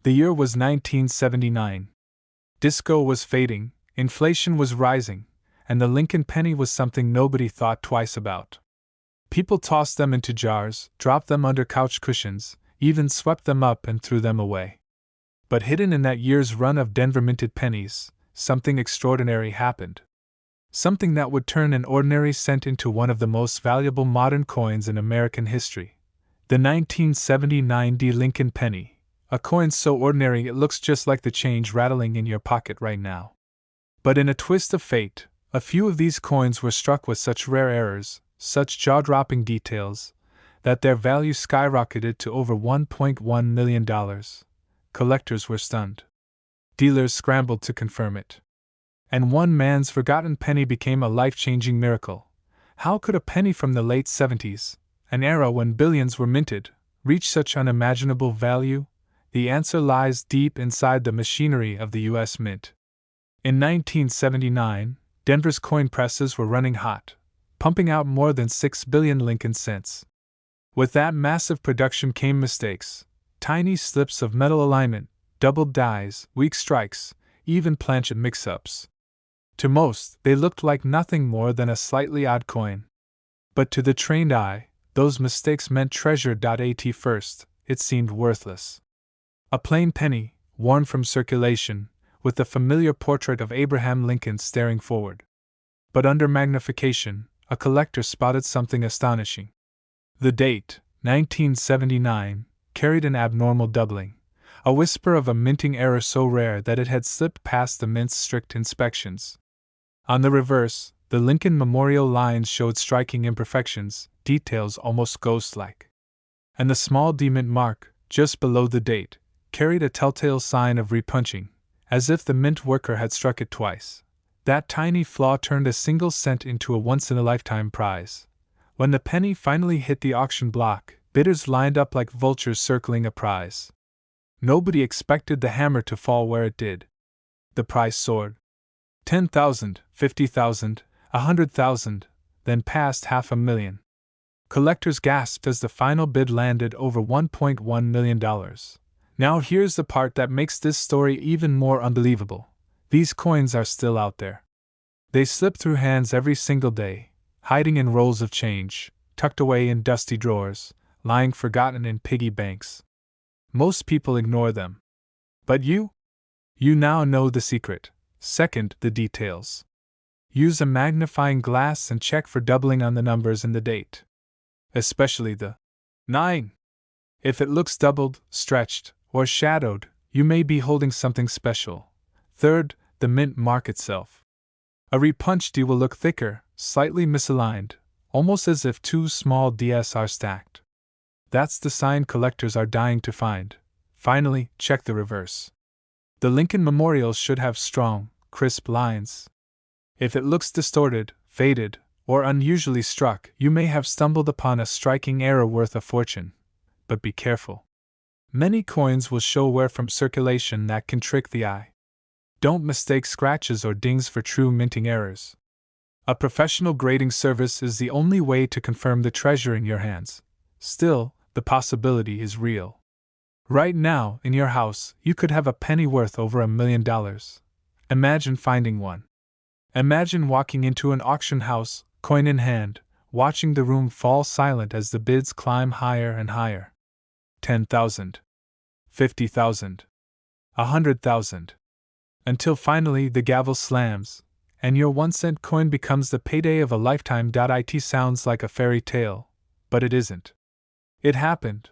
The year was 1979. Disco was fading, inflation was rising, and the Lincoln penny was something nobody thought twice about. People tossed them into jars, dropped them under couch cushions, even swept them up and threw them away. But hidden in that year's run of Denver minted pennies, something extraordinary happened. Something that would turn an ordinary cent into one of the most valuable modern coins in American history. The 1979 Lincoln penny, a coin so ordinary it looks just like the change rattling in your pocket right now. But in a twist of fate, a few of these coins were struck with such rare errors, such jaw-dropping details, that their value skyrocketed to over $1.1 million. Collectors were stunned. Dealers scrambled to confirm it. And one man's forgotten penny became a life-changing miracle. How could a penny from the late 70s, an era when billions were minted, reach such unimaginable value? The answer lies deep inside the machinery of the U.S. Mint. In 1979, Denver's coin presses were running hot, pumping out more than 6 billion Lincoln cents. With that massive production came mistakes, tiny slips of metal alignment, doubled dies, weak strikes, even planchet mix-ups. To most, they looked like nothing more than a slightly odd coin. But to the trained eye, those mistakes meant treasure. At first, it seemed worthless. A plain penny, worn from circulation, with the familiar portrait of Abraham Lincoln staring forward. But under magnification, a collector spotted something astonishing. The date, 1979, carried an abnormal doubling, a whisper of a minting error so rare that it had slipped past the mint's strict inspections. On the reverse, the Lincoln memorial lines showed striking imperfections, details almost ghost-like. And the small D-mint mark, just below the date, carried a telltale sign of repunching, as if the mint worker had struck it twice. That tiny flaw turned a single cent into a once-in-a-lifetime prize. When the penny finally hit the auction block, bidders lined up like vultures circling a prize. Nobody expected the hammer to fall where it did. The price soared. 10,000, 50,000, 100,000, then passed $500,000. Collectors gasped as the final bid landed over $1.1 million. Now here's the part that makes this story even more unbelievable. These coins are still out there. They slip through hands every single day, hiding in rolls of change, tucked away in dusty drawers, lying forgotten in piggy banks. Most people ignore them. But you? You now know the secret. Second, the details. Use a magnifying glass and check for doubling on the numbers and the date. Especially the 9. If it looks doubled, stretched, or shadowed, you may be holding something special. Third, the mint mark itself. A repunched D will look thicker, slightly misaligned, almost as if two small Ds are stacked. That's the sign collectors are dying to find. Finally, check the reverse. The Lincoln memorials should have strong, crisp lines. If it looks distorted, faded, or unusually struck, you may have stumbled upon a striking error worth a fortune. But be careful. Many coins will show wear from circulation that can trick the eye. Don't mistake scratches or dings for true minting errors. A professional grading service is the only way to confirm the treasure in your hands. Still, the possibility is real. Right now, in your house, you could have a penny worth over $1 million. Imagine finding one. Imagine walking into an auction house, coin in hand, watching the room fall silent as the bids climb higher and higher. 10,000. 50,000. 100,000. Until finally the gavel slams, and your 1-cent coin becomes the payday of a lifetime. It sounds like a fairy tale, but it isn't. It happened.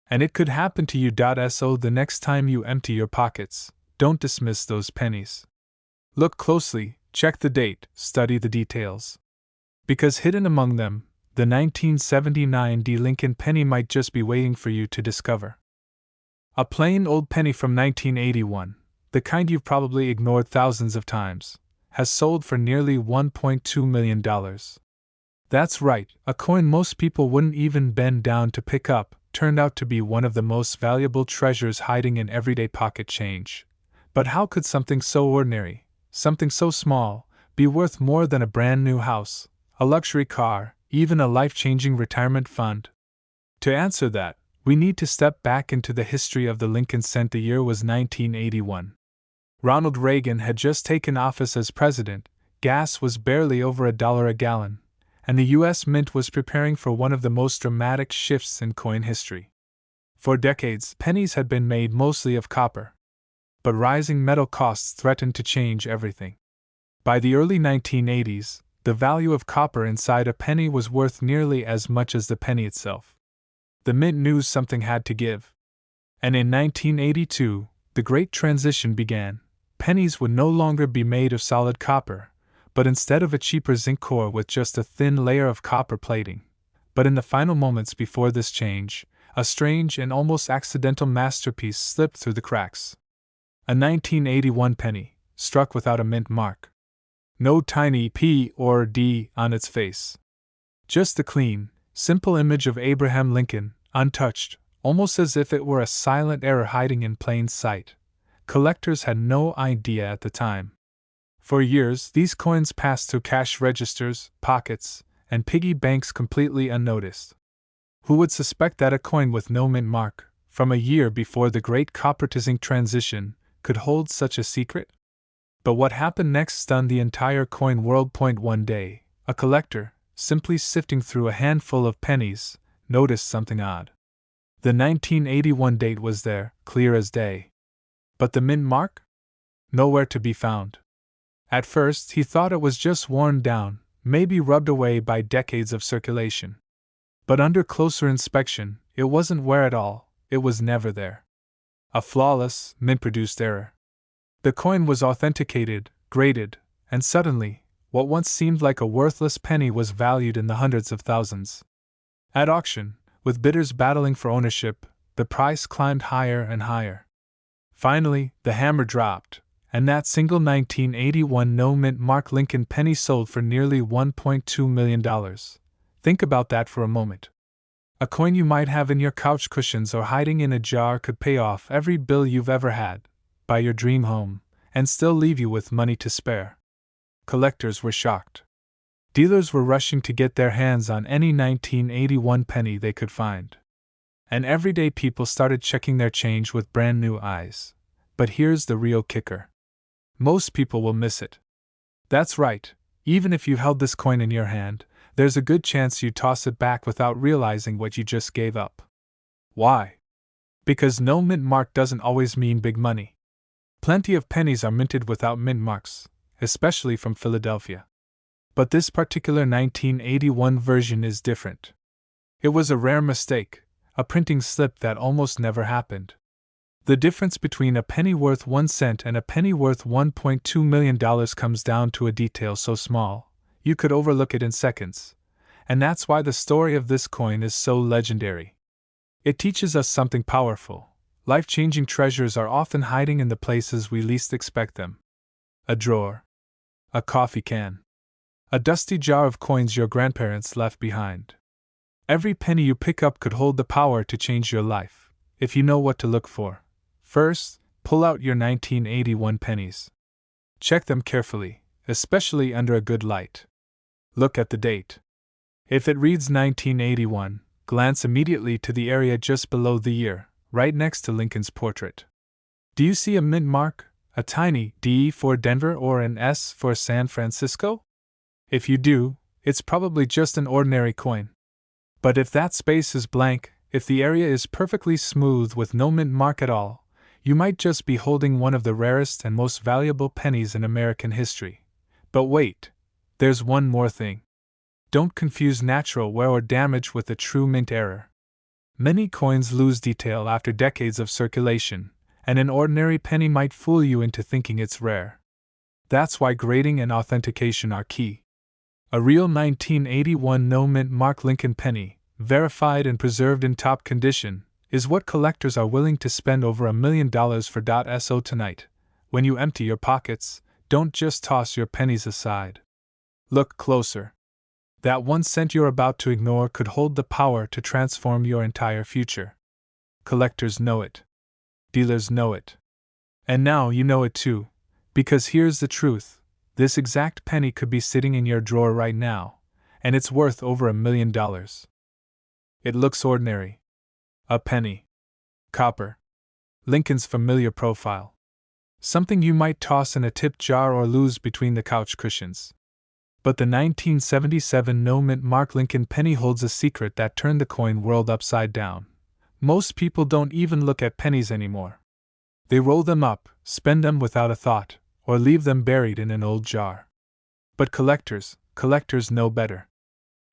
And it could happen to you. So the next time you empty your pockets, don't dismiss those pennies. Look closely, check the date, study the details. Because hidden among them, the 1979 Lincoln penny might just be waiting for you to discover. A plain old penny from 1981, the kind you've probably ignored thousands of times, has sold for nearly $1.2 million. That's right, a coin most people wouldn't even bend down to pick up, turned out to be one of the most valuable treasures hiding in everyday pocket change. But how could something so ordinary, something so small, be worth more than a brand new house, a luxury car, even a life-changing retirement fund? To answer that, We need to step back into the history of the Lincoln cent. The year was 1981. Ronald Reagan had just taken office as president, gas was barely over $1 a gallon, and the U.S. Mint was preparing for one of the most dramatic shifts in coin history. For decades, pennies had been made mostly of copper. But rising metal costs threatened to change everything. By the early 1980s, the value of copper inside a penny was worth nearly as much as the penny itself. The Mint knew something had to give. And in 1982, the Great Transition began. Pennies would no longer be made of solid copper, but instead of a cheaper zinc core with just a thin layer of copper plating. But in the final moments before this change, a strange and almost accidental masterpiece slipped through the cracks. A 1981 penny, struck without a mint mark. No tiny P or D on its face. Just a clean, simple image of Abraham Lincoln, untouched, almost as if it were a silent error hiding in plain sight. Collectors had no idea at the time. For years, these coins passed through cash registers, pockets, and piggy banks completely unnoticed. Who would suspect that a coin with no mint mark, from a year before the great copper-to-zinc transition, could hold such a secret? But what happened next stunned the entire coin world. One day, a collector, simply sifting through a handful of pennies, noticed something odd. The 1981 date was there, clear as day. But the mint mark? Nowhere to be found. At first, he thought it was just worn down, maybe rubbed away by decades of circulation. But under closer inspection, it wasn't wear at all, it was never there. A flawless, mint-produced error. The coin was authenticated, graded, and suddenly, what once seemed like a worthless penny was valued in the hundreds of thousands. At auction, with bidders battling for ownership, the price climbed higher and higher. Finally, the hammer dropped, and that single 1981 no-mint mark Lincoln penny sold for nearly $1.2 million. Think about that for a moment. A coin you might have in your couch cushions or hiding in a jar could pay off every bill you've ever had, buy your dream home, and still leave you with money to spare. Collectors were shocked. Dealers were rushing to get their hands on any 1981 penny they could find. And everyday people started checking their change with brand new eyes. But here's the real kicker. Most people will miss it. That's right, even if you held this coin in your hand, there's a good chance you toss it back without realizing what you just gave up. Why? Because no mint mark doesn't always mean big money. Plenty of pennies are minted without mint marks, especially from Philadelphia. But this particular 1981 version is different. It was a rare mistake, a printing slip that almost never happened. The difference between a penny worth 1 cent and a penny worth $1.2 million comes down to a detail so small, you could overlook it in seconds. And that's why the story of this coin is so legendary. It teaches us something powerful. Life-changing treasures are often hiding in the places we least expect them. A drawer. A coffee can. A dusty jar of coins your grandparents left behind. Every penny you pick up could hold the power to change your life, if you know what to look for. First, pull out your 1981 pennies. Check them carefully, especially under a good light. Look at the date. If it reads 1981, glance immediately to the area just below the year, right next to Lincoln's portrait. Do you see a mint mark, a tiny D for Denver or an S for San Francisco? If you do, it's probably just an ordinary coin. But if that space is blank, if the area is perfectly smooth with no mint mark at all, you might just be holding one of the rarest and most valuable pennies in American history. But wait, there's one more thing. Don't confuse natural wear or damage with a true mint error. Many coins lose detail after decades of circulation, and an ordinary penny might fool you into thinking it's rare. That's why grading and authentication are key. A real 1981 no-mint mark Lincoln penny, verified and preserved in top condition, is what collectors are willing to spend over $1 million for. So tonight, when you empty your pockets, don't just toss your pennies aside. Look closer. That 1 cent you're about to ignore could hold the power to transform your entire future. Collectors know it. Dealers know it. And now you know it too, because here's the truth. This exact penny could be sitting in your drawer right now, and it's worth over $1 million. It looks ordinary. A penny. Copper. Lincoln's familiar profile. Something you might toss in a tip jar or lose between the couch cushions. But the 1977 no-mint mark Lincoln penny holds a secret that turned the coin world upside down. Most people don't even look at pennies anymore. They roll them up, spend them without a thought, or leave them buried in an old jar. But collectors know better.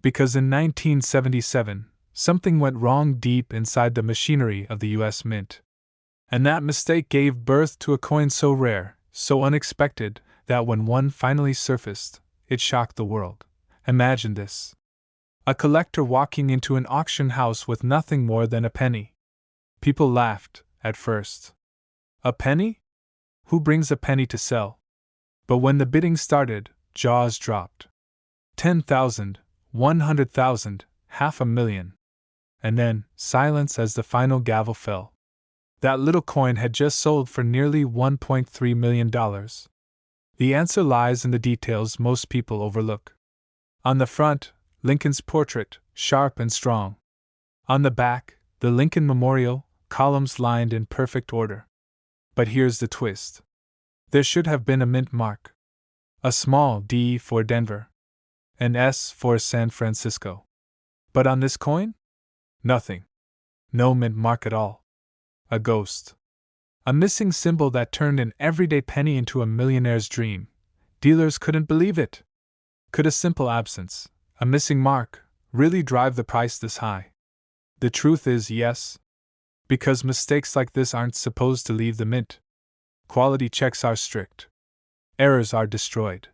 Because in 1977, something went wrong deep inside the machinery of the US Mint. And that mistake gave birth to a coin so rare, so unexpected, that when one finally surfaced, it shocked the world. Imagine this. A collector walking into an auction house with nothing more than a penny. People laughed, at first. A penny? Who brings a penny to sell? But when the bidding started, jaws dropped. 10,000, 100,000, 500,000. And then, silence as the final gavel fell. That little coin had just sold for nearly $1.3 million. The answer lies in the details most people overlook. On the front, Lincoln's portrait, sharp and strong. On the back, the Lincoln Memorial, columns lined in perfect order. But here's the twist. There should have been a mint mark. A small D for Denver. An S for San Francisco. But on this coin? Nothing. No mint mark at all. A ghost. A missing symbol that turned an everyday penny into a millionaire's dream. Dealers couldn't believe it. Could a simple absence, a missing mark, really drive the price this high? The truth is yes. Because mistakes like this aren't supposed to leave the mint. Quality checks are strict. Errors are destroyed.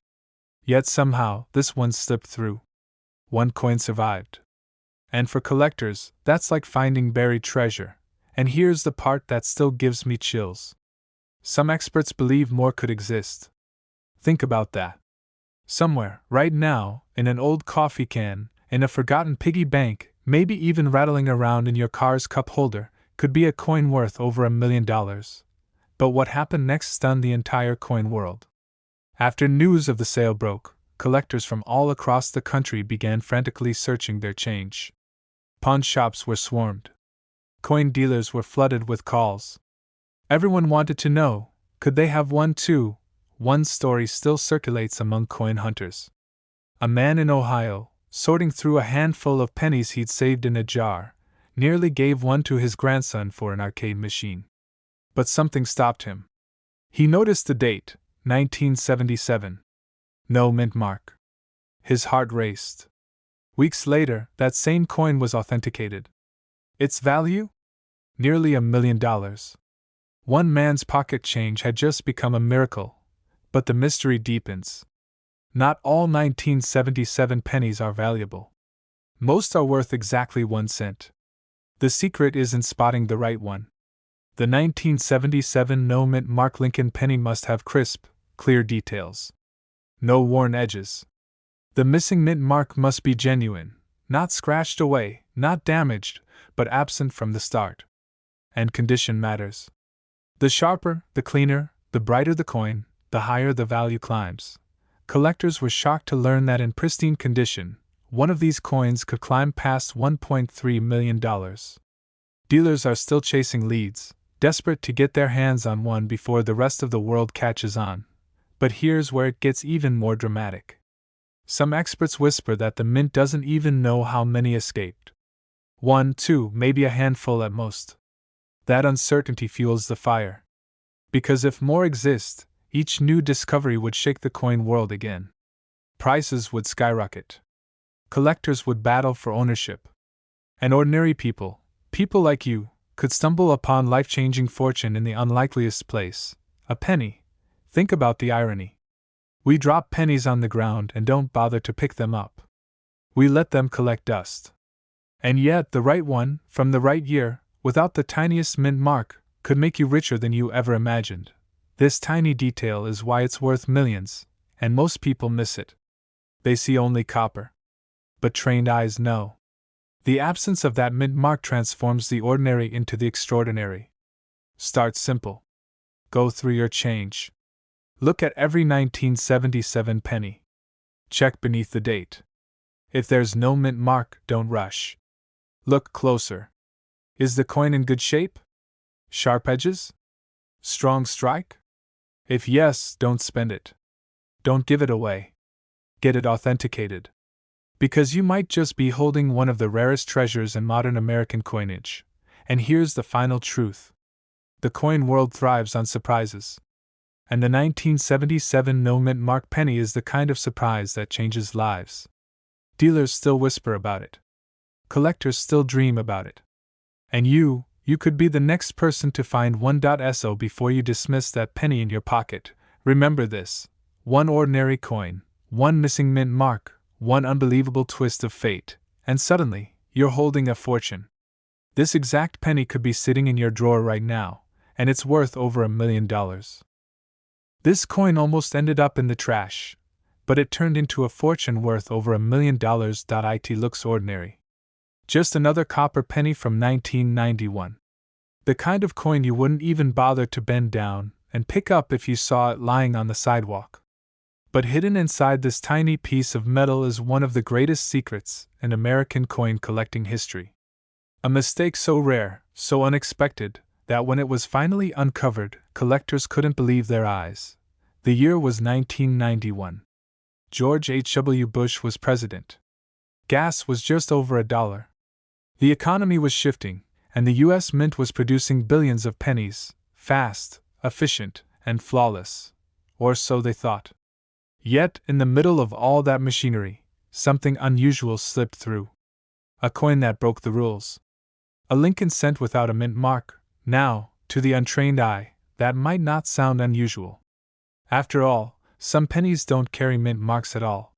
Yet somehow, this one slipped through. One coin survived. And for collectors, that's like finding buried treasure. And here's the part that still gives me chills. Some experts believe more could exist. Think about that. Somewhere, right now, in an old coffee can, in a forgotten piggy bank, maybe even rattling around in your car's cup holder, could be a coin worth over $1 million. But what happened next stunned the entire coin world. After news of the sale broke, collectors from all across the country began frantically searching their change. Pawn shops were swarmed. Coin dealers were flooded with calls. Everyone wanted to know, could they have one too? One story still circulates among coin hunters. A man in Ohio, sorting through a handful of pennies he'd saved in a jar, nearly gave one to his grandson for an arcade machine. But something stopped him. He noticed the date, 1977. No mint mark. His heart raced. Weeks later, that same coin was authenticated. Its value? Nearly $1 million. One man's pocket change had just become a miracle, but the mystery deepens. Not all 1977 pennies are valuable. Most are worth exactly 1 cent. The secret is in spotting the right one. The 1977 no mint mark Lincoln penny must have crisp, clear details. No worn edges. The missing mint mark must be genuine, not scratched away, not damaged, but absent from the start. And condition matters. The sharper, the cleaner, the brighter the coin, the higher the value climbs. Collectors were shocked to learn that in pristine condition, one of these coins could climb past $1.3 million. Dealers are still chasing leads, desperate to get their hands on one before the rest of the world catches on. But here's where it gets even more dramatic. Some experts whisper that the mint doesn't even know how many escaped. 1, 2, maybe a handful at most. That uncertainty fuels the fire. Because if more exist, each new discovery would shake the coin world again. Prices would skyrocket. Collectors would battle for ownership. And ordinary people, people like you, could stumble upon life-changing fortune in the unlikeliest place, a penny. Think about the irony. We drop pennies on the ground and don't bother to pick them up. We let them collect dust. And yet the right one, from the right year, without the tiniest mint mark, could make you richer than you ever imagined. This tiny detail is why it's worth millions, and most people miss it. They see only copper. But trained eyes know. The absence of that mint mark transforms the ordinary into the extraordinary. Start simple. Go through your change. Look at every 1977 penny. Check beneath the date. If there's no mint mark, don't rush. Look closer. Is the coin in good shape? Sharp edges? Strong strike? If yes, don't spend it. Don't give it away. Get it authenticated. Because you might just be holding one of the rarest treasures in modern American coinage. And here's the final truth. The coin world thrives on surprises. And the 1977 no-mint mark penny is the kind of surprise that changes lives. Dealers still whisper about it. Collectors still dream about it. And you could be the next person to find one.so before you dismiss that penny in your pocket. Remember this: one ordinary coin, one missing mint mark, one unbelievable twist of fate, and suddenly, you're holding a fortune. This exact penny could be sitting in your drawer right now, and it's worth over $1 million. This coin almost ended up in the trash, but it turned into a fortune worth over $1 million. It looks ordinary. Just another copper penny from 1991. The kind of coin you wouldn't even bother to bend down and pick up if you saw it lying on the sidewalk. But hidden inside this tiny piece of metal is one of the greatest secrets in American coin collecting history. A mistake so rare, so unexpected, that when it was finally uncovered, collectors couldn't believe their eyes. The year was 1991. George H.W. Bush was president. Gas was just over $1. The economy was shifting, and the U.S. Mint was producing billions of pennies, fast, efficient, and flawless. Or so they thought. Yet, in the middle of all that machinery, something unusual slipped through. A coin that broke the rules. A Lincoln cent without a mint mark. Now, to the untrained eye, that might not sound unusual. After all, some pennies don't carry mint marks at all.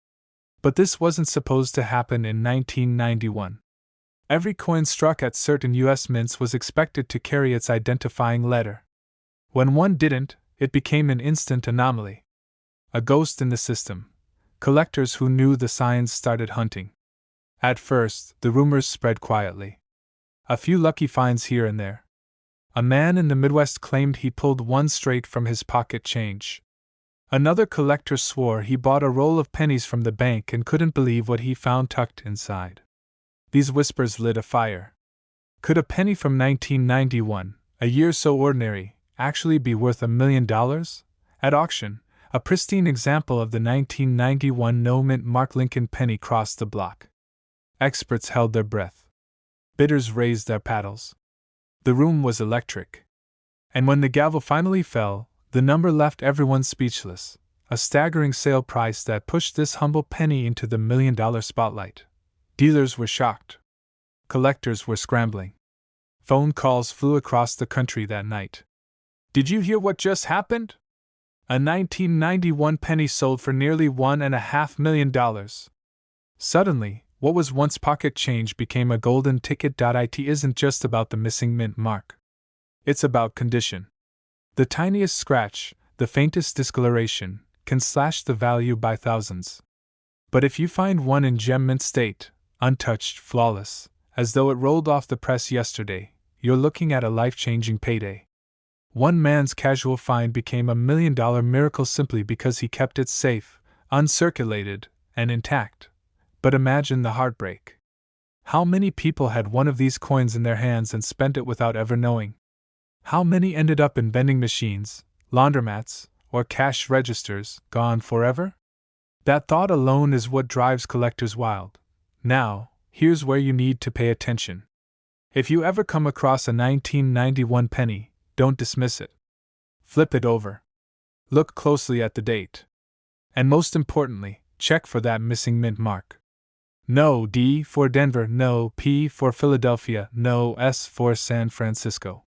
But this wasn't supposed to happen in 1991. Every coin struck at certain U.S. mints was expected to carry its identifying letter. When one didn't, it became an instant anomaly. A ghost in the system. Collectors who knew the signs started hunting. At first, the rumors spread quietly. A few lucky finds here and there. A man in the Midwest claimed he pulled one straight from his pocket change. Another collector swore he bought a roll of pennies from the bank and couldn't believe what he found tucked inside. These whispers lit a fire. Could a penny from 1991, a year so ordinary, actually be worth $1 million? At auction, a pristine example of the 1991 no-mint mark Lincoln penny crossed the block. Experts held their breath. Bidders raised their paddles. The room was electric. And when the gavel finally fell, the number left everyone speechless, a staggering sale price that pushed this humble penny into the $1 million spotlight. Dealers were shocked. Collectors were scrambling. Phone calls flew across the country that night. Did you hear what just happened? A 1991 penny sold for nearly $1.5 million. Suddenly, what was once pocket change became a golden ticket. It isn't just about the missing mint mark. It's about condition. The tiniest scratch, the faintest discoloration, can slash the value by thousands. But if you find one in gem mint state, untouched, flawless, as though it rolled off the press yesterday, you're looking at a life-changing payday. One man's casual find became $1 million miracle simply because he kept it safe, uncirculated, and intact. But imagine the heartbreak. How many people had one of these coins in their hands and spent it without ever knowing? How many ended up in vending machines, laundromats, or cash registers, gone forever? That thought alone is what drives collectors wild. Now, here's where you need to pay attention. If you ever come across a 1991 penny, don't dismiss it. Flip it over. Look closely at the date. And most importantly, check for that missing mint mark. No D for Denver, no P for Philadelphia, no S for San Francisco.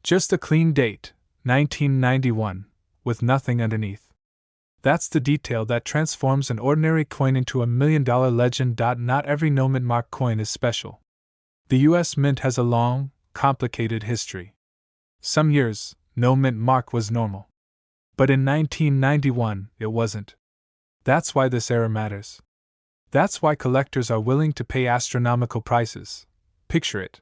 Just a clean date, 1991, with nothing underneath. That's the detail that transforms an ordinary coin into a $1 million legend. Not every no-mint mark coin is special. The U.S. Mint has a long, complicated history. Some years, no mint mark was normal. But in 1991, it wasn't. That's why this era matters. That's why collectors are willing to pay astronomical prices. Picture it.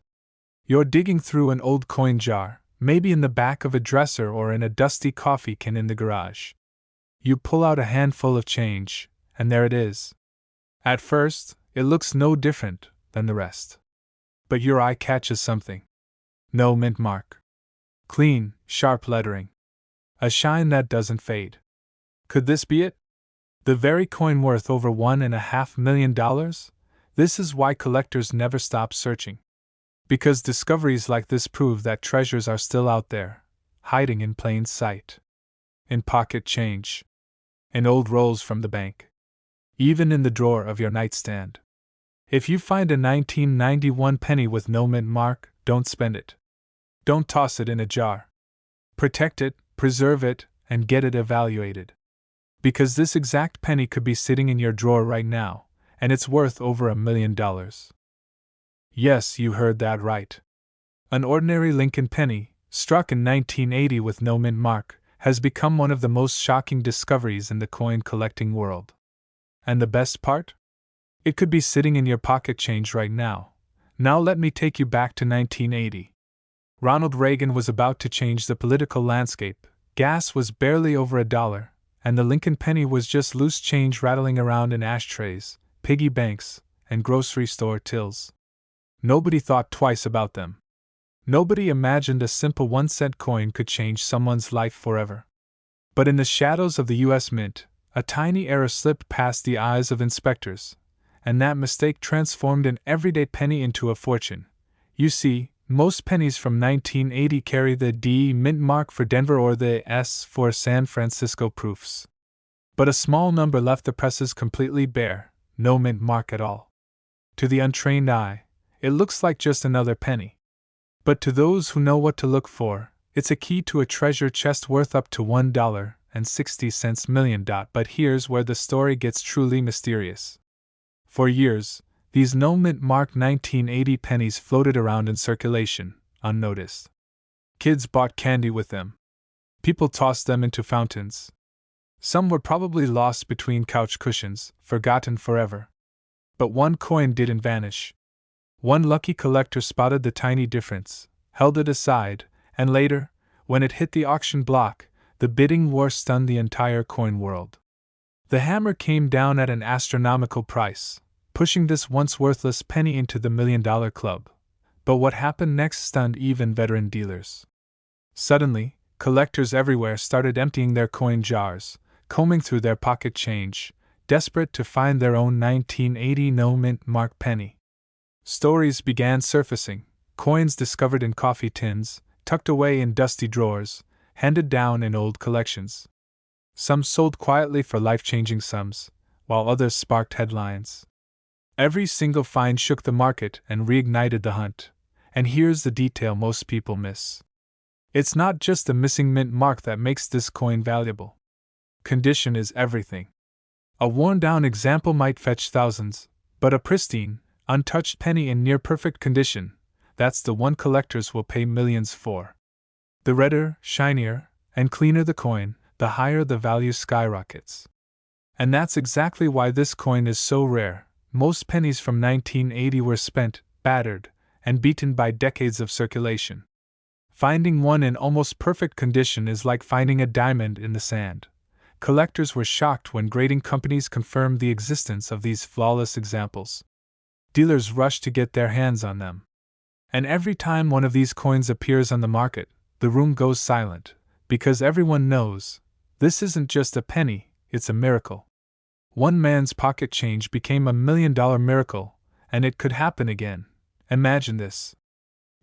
You're digging through an old coin jar, maybe in the back of a dresser or in a dusty coffee can in the garage. You pull out a handful of change, and there it is. At first, it looks no different than the rest. But your eye catches something. No mint mark. Clean, sharp lettering. A shine that doesn't fade. Could this be it? The very coin worth over $1.5 million? This is why collectors never stop searching. Because discoveries like this prove that treasures are still out there, hiding in plain sight. In pocket change. In old rolls from the bank. Even in the drawer of your nightstand. If you find a 1991 penny with no mint mark, don't spend it. Don't toss it in a jar. Protect it, preserve it, and get it evaluated. Because this exact penny could be sitting in your drawer right now, and it's worth over $1 million. Yes, you heard that right. An ordinary Lincoln penny, struck in 1980 with no mint mark, has become one of the most shocking discoveries in the coin collecting world. And the best part? It could be sitting in your pocket change right now. Now let me take you back to 1980. Ronald Reagan was about to change the political landscape, gas was barely over $1, and the Lincoln penny was just loose change rattling around in ashtrays, piggy banks, and grocery store tills. Nobody thought twice about them. Nobody imagined a simple 1-cent coin could change someone's life forever. But in the shadows of the U.S. Mint, a tiny error slipped past the eyes of inspectors, and that mistake transformed an everyday penny into a fortune. You see, most pennies from 1980 carry the D mint mark for Denver or the S for San Francisco proofs. But a small number left the presses completely bare, no mint mark at all. To the untrained eye, it looks like just another penny. But to those who know what to look for, it's a key to a treasure chest worth up to $1.60 million. But here's where the story gets truly mysterious. For years, these no mint mark 1980 pennies floated around in circulation, unnoticed. Kids bought candy with them. People tossed them into fountains. Some were probably lost between couch cushions, forgotten forever. But one coin didn't vanish. One lucky collector spotted the tiny difference, held it aside, and later, when it hit the auction block, the bidding war stunned the entire coin world. The hammer came down at an astronomical price, pushing this once worthless penny into the $1 million club. But what happened next stunned even veteran dealers. Suddenly, collectors everywhere started emptying their coin jars, combing through their pocket change, desperate to find their own 1980 no mint mark penny. Stories began surfacing, coins discovered in coffee tins, tucked away in dusty drawers, handed down in old collections. Some sold quietly for life-changing sums, while others sparked headlines. Every single find shook the market and reignited the hunt. And here's the detail most people miss. It's not just the missing mint mark that makes this coin valuable. Condition is everything. A worn-down example might fetch thousands, but a pristine, untouched penny in near-perfect condition, that's the one collectors will pay millions for. The redder, shinier, and cleaner the coin, the higher the value skyrockets. And that's exactly why this coin is so rare. Most pennies from 1980 were spent, battered, and beaten by decades of circulation. Finding one in almost perfect condition is like finding a diamond in the sand. Collectors were shocked when grading companies confirmed the existence of these flawless examples. Dealers rushed to get their hands on them. And every time one of these coins appears on the market, the room goes silent, because everyone knows, this isn't just a penny, it's a miracle. One man's pocket change became $1 million miracle, and it could happen again. Imagine this.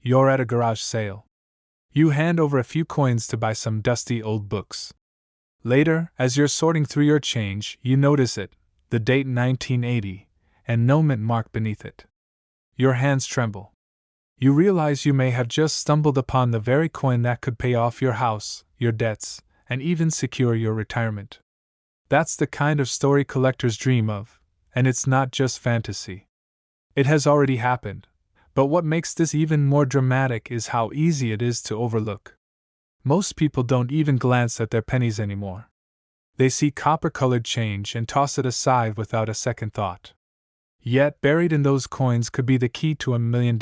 You're at a garage sale. You hand over a few coins to buy some dusty old books. Later, as you're sorting through your change, you notice it, the date 1980, and no mint mark beneath it. Your hands tremble. You realize you may have just stumbled upon the very coin that could pay off your house, your debts, and even secure your retirement. That's the kind of story collectors dream of, and it's not just fantasy. It has already happened, but what makes this even more dramatic is how easy it is to overlook. Most people don't even glance at their pennies anymore. They see copper-colored change and toss it aside without a second thought. Yet buried in those coins could be the key to $1 million.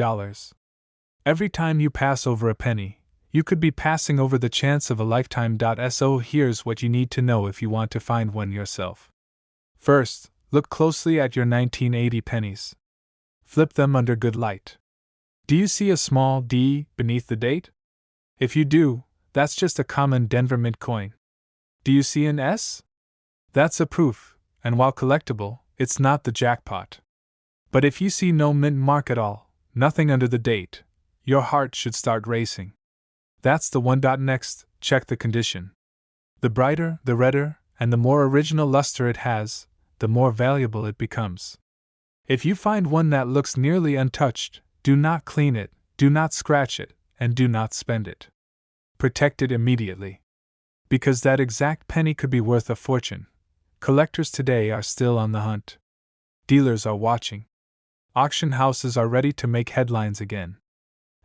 Every time you pass over a penny, you could be passing over the chance of a lifetime. So here's what you need to know if you want to find one yourself. First, look closely at your 1980 pennies. Flip them under good light. Do you see a small D beneath the date? If you do, that's just a common Denver Mint coin. Do you see an S? That's a proof, and while collectible, it's not the jackpot. But if you see no mint mark at all, nothing under the date, your heart should start racing. That's the one. Next, check the condition. The brighter, the redder, and the more original luster it has, the more valuable it becomes. If you find one that looks nearly untouched, do not clean it, do not scratch it, and do not spend it. Protect it immediately. Because that exact penny could be worth a fortune. Collectors today are still on the hunt. Dealers are watching. Auction houses are ready to make headlines again.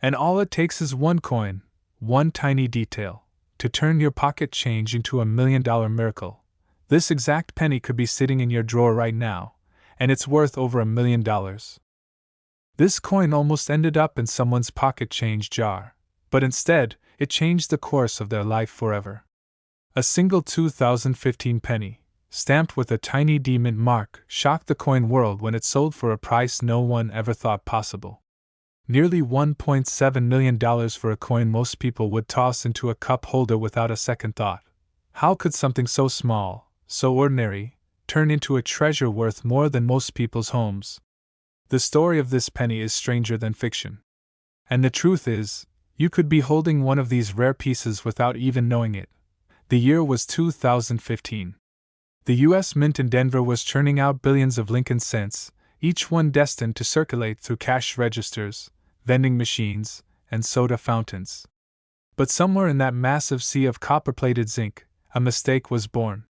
And all it takes is one coin, one tiny detail, to turn your pocket change into $1 million miracle. This exact penny could be sitting in your drawer right now, and it's worth over $1 million. This coin almost ended up in someone's pocket change jar, but instead, it changed the course of their life forever. A single 2015 penny, stamped with a tiny D mint mark, shocked the coin world when it sold for a price no one ever thought possible. Nearly $1.7 million for a coin most people would toss into a cup holder without a second thought. How could something so small, so ordinary, turn into a treasure worth more than most people's homes? The story of this penny is stranger than fiction. And the truth is, you could be holding one of these rare pieces without even knowing it. The year was 2015. The U.S. Mint in Denver was churning out billions of Lincoln cents, each one destined to circulate through cash registers, vending machines, and soda fountains. But somewhere in that massive sea of copper-plated zinc, a mistake was born.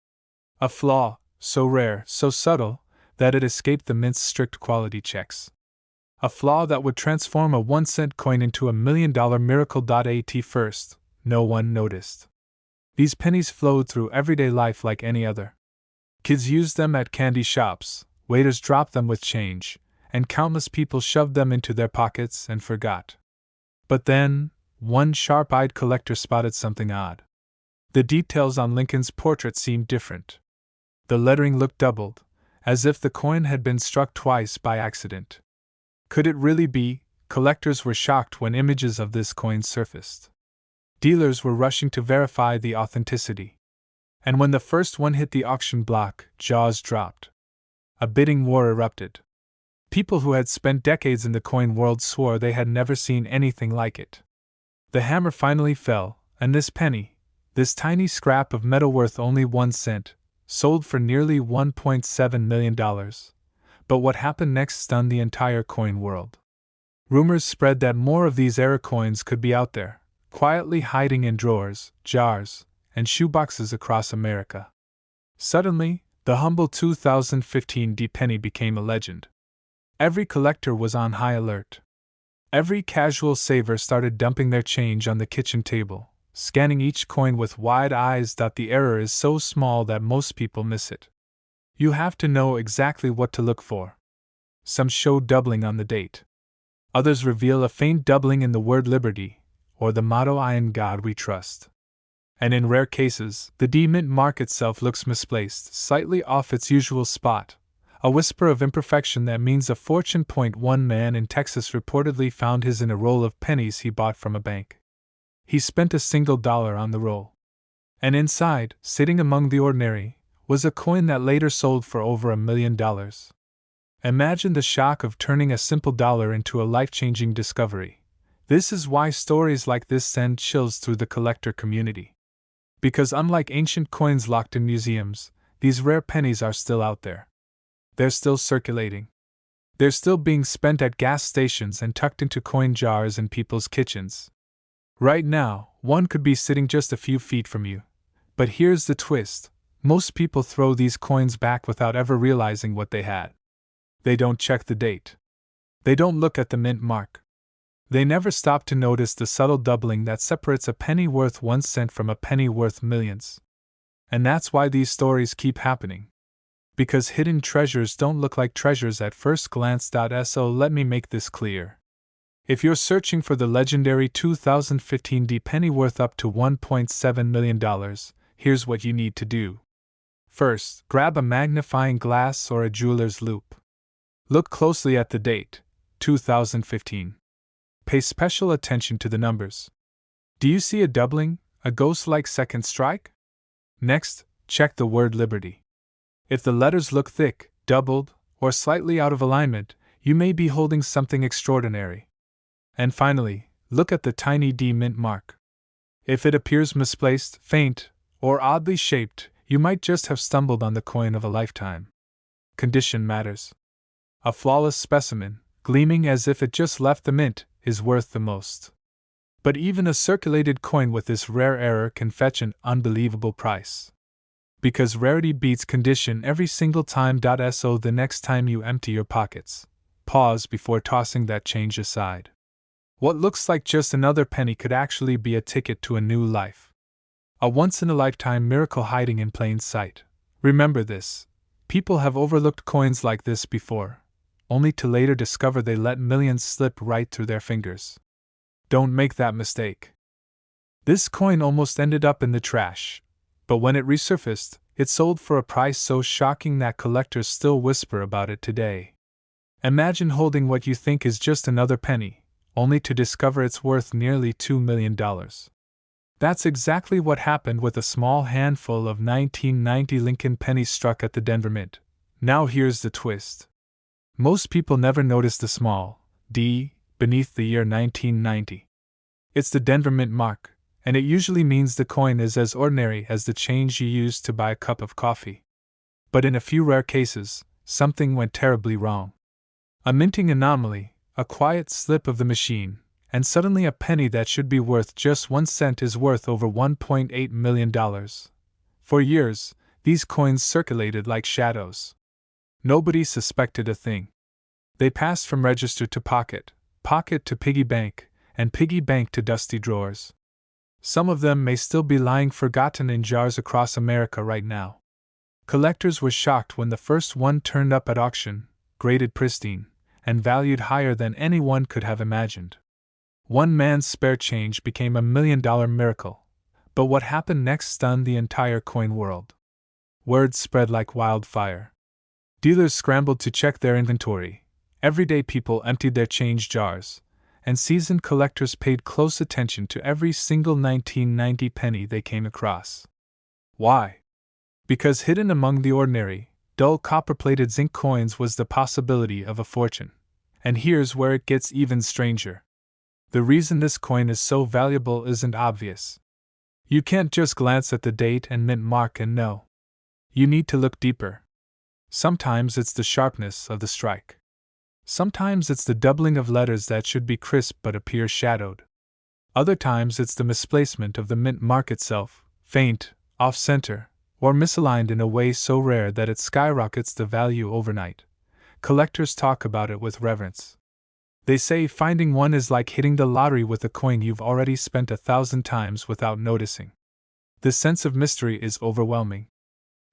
A flaw, so rare, so subtle, that it escaped the Mint's strict quality checks. A flaw that would transform a 1-cent coin into $1 million miracle. At first, no one noticed. These pennies flowed through everyday life like any other. Kids used them at candy shops, waiters dropped them with change, and countless people shoved them into their pockets and forgot. But then, one sharp-eyed collector spotted something odd. The details on Lincoln's portrait seemed different. The lettering looked doubled, as if the coin had been struck twice by accident. Could it really be? Collectors were shocked when images of this coin surfaced. Dealers were rushing to verify the authenticity. And when the first one hit the auction block, jaws dropped. A bidding war erupted. People who had spent decades in the coin world swore they had never seen anything like it. The hammer finally fell, and this penny, this tiny scrap of metal worth only 1 cent, sold for nearly $1.7 million. But what happened next stunned the entire coin world. Rumors spread that more of these error coins could be out there, quietly hiding in drawers, jars, and shoeboxes across America. Suddenly, the humble 2015 D penny became a legend. Every collector was on high alert. Every casual saver started dumping their change on the kitchen table, scanning each coin with wide eyes. The error is so small that most people miss it. You have to know exactly what to look for. Some show doubling on the date. Others reveal a faint doubling in the word liberty, or the motto "In God We Trust." And in rare cases, the D mint mark itself looks misplaced, slightly off its usual spot, a whisper of imperfection that means a fortune. One man in Texas reportedly found his in a roll of pennies he bought from a bank. He spent a single dollar on the roll. And inside, sitting among the ordinary, was a coin that later sold for over $1 million. Imagine the shock of turning a simple dollar into a life-changing discovery. This is why stories like this send chills through the collector community. Because unlike ancient coins locked in museums, these rare pennies are still out there. They're still circulating. They're still being spent at gas stations and tucked into coin jars in people's kitchens. Right now, one could be sitting just a few feet from you. But here's the twist. Most people throw these coins back without ever realizing what they had. They don't check the date. They don't look at the mint mark. They never stop to notice the subtle doubling that separates a penny worth 1 cent from a penny worth millions. And that's why these stories keep happening. Because hidden treasures don't look like treasures at first glance. So let me make this clear. If you're searching for the legendary 2015 D penny worth up to $1.7 million, here's what you need to do. First, grab a magnifying glass or a jeweler's loupe. Look closely at the date, 2015. Pay special attention to the numbers. Do you see a doubling, a ghost-like second strike? Next, check the word liberty. If the letters look thick, doubled, or slightly out of alignment, you may be holding something extraordinary. And finally, look at the tiny D mint mark. If it appears misplaced, faint, or oddly shaped, you might just have stumbled on the coin of a lifetime. Condition matters. A flawless specimen, gleaming as if it just left the mint, is worth the most. But even a circulated coin with this rare error can fetch an unbelievable price. Because rarity beats condition every single time. So the next time you empty your pockets, pause before tossing that change aside. What looks like just another penny could actually be a ticket to a new life. A once-in-a-lifetime miracle hiding in plain sight. Remember this: people have overlooked coins like this before, only to later discover they let millions slip right through their fingers. Don't make that mistake. This coin almost ended up in the trash, but when it resurfaced, it sold for a price so shocking that collectors still whisper about it today. Imagine holding what you think is just another penny, only to discover it's worth nearly $2 million. That's exactly what happened with a small handful of 1990 Lincoln pennies struck at the Denver Mint. Now here's the twist. Most people never notice the small D beneath the year 1990. It's the Denver Mint mark, and it usually means the coin is as ordinary as the change you used to buy a cup of coffee. But in a few rare cases, something went terribly wrong. A minting anomaly, a quiet slip of the machine, and suddenly a penny that should be worth just 1 cent is worth over $1.8 million. For years, these coins circulated like shadows. Nobody suspected a thing. They passed from register to pocket, pocket to piggy bank, and piggy bank to dusty drawers. Some of them may still be lying forgotten in jars across America right now. Collectors were shocked when the first one turned up at auction, graded pristine, and valued higher than anyone could have imagined. One man's spare change became $1 million miracle, but what happened next stunned the entire coin world. Word spread like wildfire. Dealers scrambled to check their inventory, everyday people emptied their change jars, and seasoned collectors paid close attention to every single 1990 penny they came across. Why? Because hidden among the ordinary, dull copper-plated zinc coins was the possibility of a fortune. And here's where it gets even stranger. The reason this coin is so valuable isn't obvious. You can't just glance at the date and mint mark and know. You need to look deeper. Sometimes it's the sharpness of the strike. Sometimes it's the doubling of letters that should be crisp but appear shadowed. Other times it's the misplacement of the mint mark itself, faint, off-center, or misaligned in a way so rare that it skyrockets the value overnight. Collectors talk about it with reverence. They say finding one is like hitting the lottery with a coin you've already spent 1,000 times without noticing. The sense of mystery is overwhelming.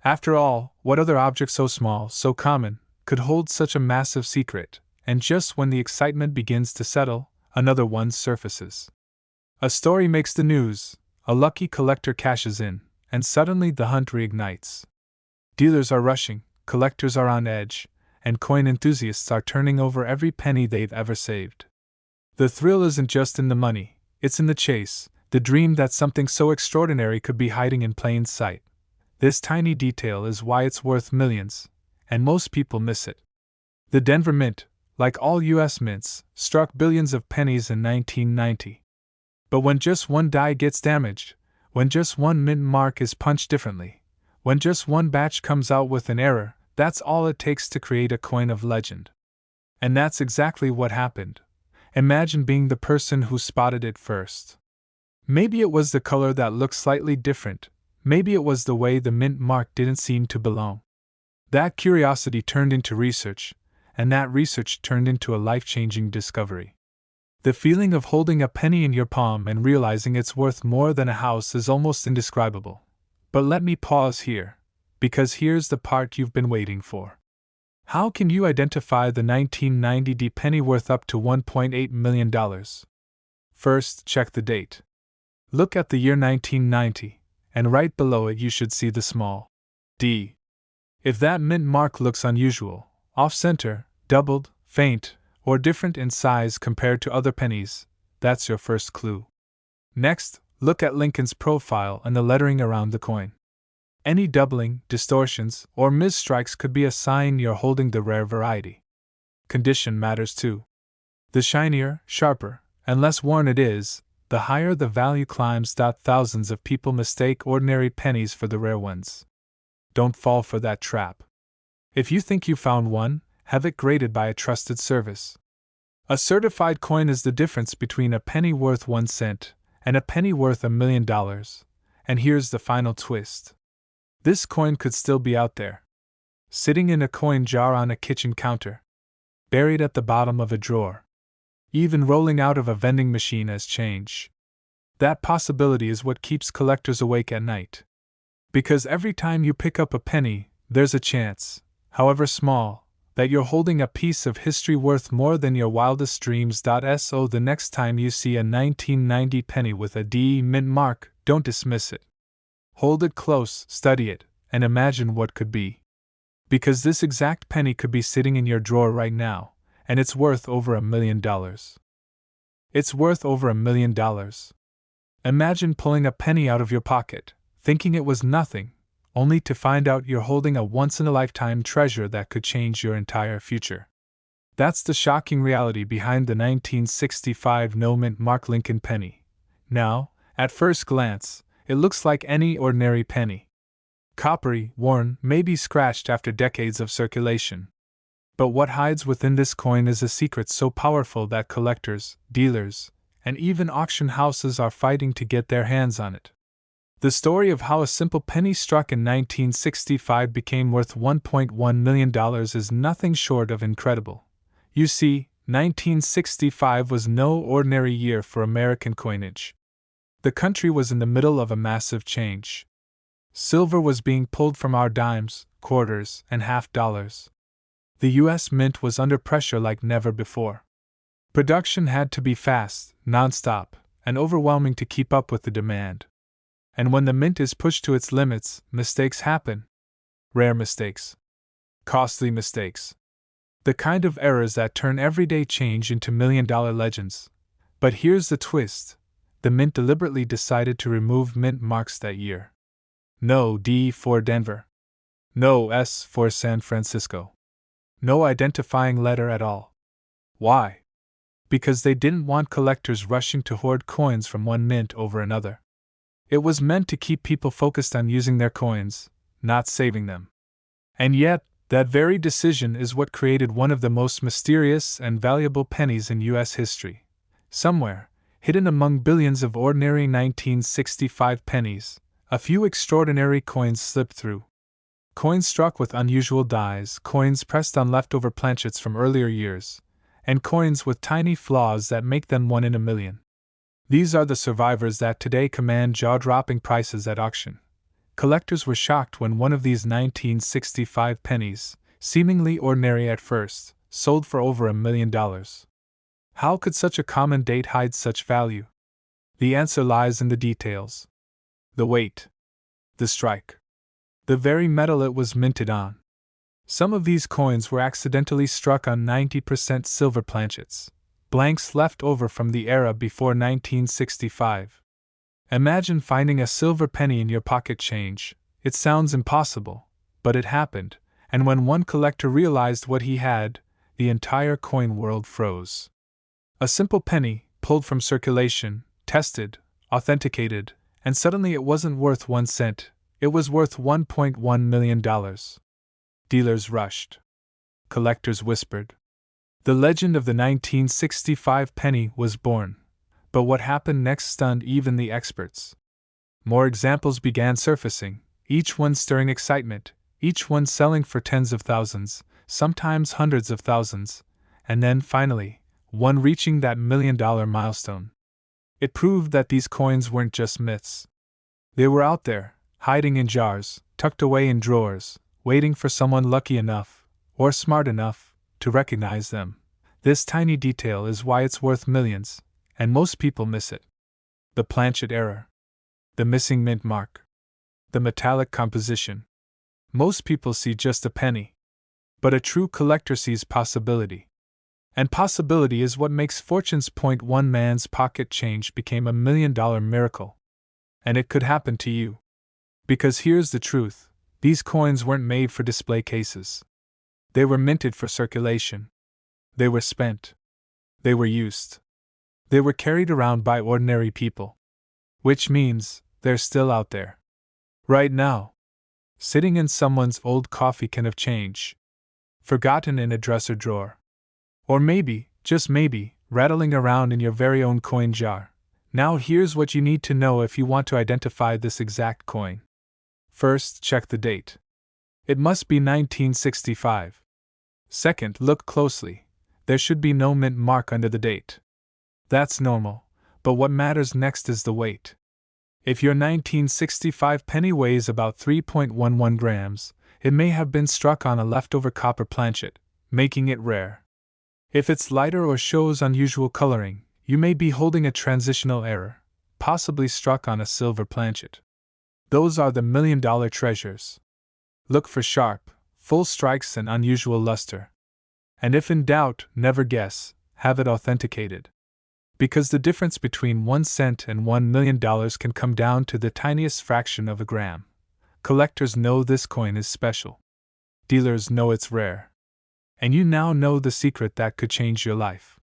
After all, what other object so small, so common, could hold such a massive secret? And just when the excitement begins to settle, another one surfaces. A story makes the news, a lucky collector cashes in, and suddenly the hunt reignites. Dealers are rushing, collectors are on edge, and coin enthusiasts are turning over every penny they've ever saved. The thrill isn't just in the money, it's in the chase, the dream that something so extraordinary could be hiding in plain sight. This tiny detail is why it's worth millions, and most people miss it. The Denver Mint, like all U.S. mints, struck billions of pennies in 1990. But when just one die gets damaged, when just one mint mark is punched differently, when just one batch comes out with an error, that's all it takes to create a coin of legend. And that's exactly what happened. Imagine being the person who spotted it first. Maybe it was the color that looked slightly different, maybe it was the way the mint mark didn't seem to belong. That curiosity turned into research, and that research turned into a life-changing discovery. The feeling of holding a penny in your palm and realizing it's worth more than a house is almost indescribable. But let me pause here, because here's the part you've been waiting for. How can you identify the 1990 D penny worth up to $1.8 million? First, check the date. Look at the year 1990, and right below it you should see the small d. If that mint mark looks unusual, off-center, doubled, faint, or different in size compared to other pennies, That's your first clue. Next, look at Lincoln's profile and the lettering around the coin. Any doubling, distortions, or misstrikes could be a sign you're holding the rare variety. Condition matters too. The shinier, sharper, and less worn it is, the higher the value climbs. Thousands of people mistake ordinary pennies for the rare ones. Don't fall for that trap. If you think you found one, have it graded by a trusted service. A certified coin is the difference between a penny worth 1 cent and a penny worth $1 million. And here's the final twist. This coin could still be out there, sitting in a coin jar on a kitchen counter, buried at the bottom of a drawer, even rolling out of a vending machine as change. That possibility is what keeps collectors awake at night. Because every time you pick up a penny, there's a chance, however small, that you're holding a piece of history worth more than your wildest dreams. So the next time you see a 1990 penny with a D mint mark, don't dismiss it. Hold it close, study it, and imagine what could be. Because this exact penny could be sitting in your drawer right now, and it's worth over $1 million. It's worth over $1 million. Imagine pulling a penny out of your pocket, thinking it was nothing, only to find out you're holding a once-in-a-lifetime treasure that could change your entire future. That's the shocking reality behind the 1965 no-mint mark Lincoln penny. Now, at first glance, it looks like any ordinary penny. Coppery, worn, maybe scratched after decades of circulation. But what hides within this coin is a secret so powerful that collectors, dealers, and even auction houses are fighting to get their hands on it. The story of how a simple penny struck in 1965 became worth $1.1 million is nothing short of incredible. You see, 1965 was no ordinary year for American coinage. The country was in the middle of a massive change. Silver was being pulled from our dimes, quarters, and half dollars. The U.S. Mint was under pressure like never before. Production had to be fast, nonstop, and overwhelming to keep up with the demand. And when the mint is pushed to its limits, mistakes happen. Rare mistakes. Costly mistakes. The kind of errors that turn everyday change into million-dollar legends. But here's the twist. The mint deliberately decided to remove mint marks that year. No D for Denver. No S for San Francisco. No identifying letter at all. Why? Because they didn't want collectors rushing to hoard coins from one mint over another. It was meant to keep people focused on using their coins, not saving them. And yet, that very decision is what created one of the most mysterious and valuable pennies in U.S. history. Somewhere, hidden among billions of ordinary 1965 pennies, a few extraordinary coins slipped through. Coins struck with unusual dies, coins pressed on leftover planchets from earlier years, and coins with tiny flaws that make them 1 in a million. These are the survivors that today command jaw-dropping prices at auction. Collectors were shocked when one of these 1965 pennies, seemingly ordinary at first, sold for over $1 million. How could such a common date hide such value? The answer lies in the details. The weight. The strike. The very metal it was minted on. Some of these coins were accidentally struck on 90% silver planchets, blanks left over from the era before 1965. Imagine finding a silver penny in your pocket change. It sounds impossible, but it happened, and when one collector realized what he had, the entire coin world froze. A simple penny, pulled from circulation, tested, authenticated, and suddenly it wasn't worth 1 cent, it was worth $1.1 million. Dealers rushed. Collectors whispered. The legend of the 1965 penny was born. But what happened next stunned even the experts. More examples began surfacing, each one stirring excitement, each one selling for tens of thousands, sometimes hundreds of thousands, and then, finally, one reaching that $1 million milestone. It proved that these coins weren't just myths. They were out there, hiding in jars, tucked away in drawers, waiting for someone lucky enough, or smart enough, to recognize them. This tiny detail is why it's worth millions, and most people miss it. The planchet error. The missing mint mark. The metallic composition. Most people see just a penny. But a true collector sees possibility. And possibility is what makes fortunes. One man's pocket change became $1 million miracle. And it could happen to you. Because here's the truth, these coins weren't made for display cases. They were minted for circulation. They were spent. They were used. They were carried around by ordinary people. Which means, they're still out there. Right now. Sitting in someone's old coffee can of change. Forgotten in a dresser drawer. Or maybe, just maybe, rattling around in your very own coin jar. Now here's what you need to know if you want to identify this exact coin. First, check the date. It must be 1965. Second, look closely. There should be no mint mark under the date. That's normal, but what matters next is the weight. If your 1965 penny weighs about 3.11 grams, it may have been struck on a leftover copper planchet, making it rare. If it's lighter or shows unusual coloring, you may be holding a transitional error, possibly struck on a silver planchet. Those are the $1 million treasures. Look for sharp, full strikes and unusual luster. And if in doubt, never guess, have it authenticated. Because the difference between 1 cent and $1 million can come down to the tiniest fraction of a gram. Collectors know this coin is special. Dealers know it's rare. And you now know the secret that could change your life.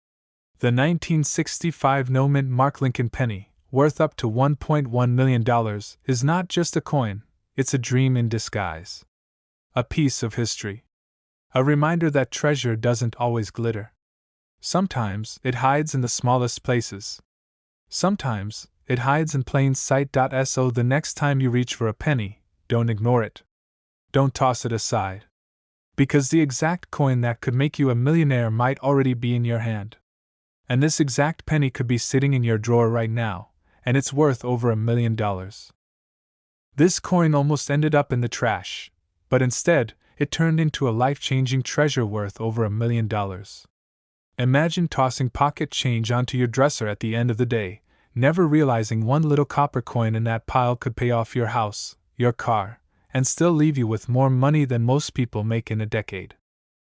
The 1965 no mint mark Lincoln penny, worth up to $1.1 million, is not just a coin, it's a dream in disguise. A piece of history. A reminder that treasure doesn't always glitter. Sometimes it hides in the smallest places. Sometimes it hides in plain sight. So the next time you reach for a penny, don't ignore it. Don't toss it aside. Because the exact coin that could make you a millionaire might already be in your hand. And this exact penny could be sitting in your drawer right now, and it's worth over $1 million. This coin almost ended up in the trash, but instead, it turned into a life-changing treasure worth over $1 million. Imagine tossing pocket change onto your dresser at the end of the day, never realizing one little copper coin in that pile could pay off your house, your car, and still leave you with more money than most people make in a decade.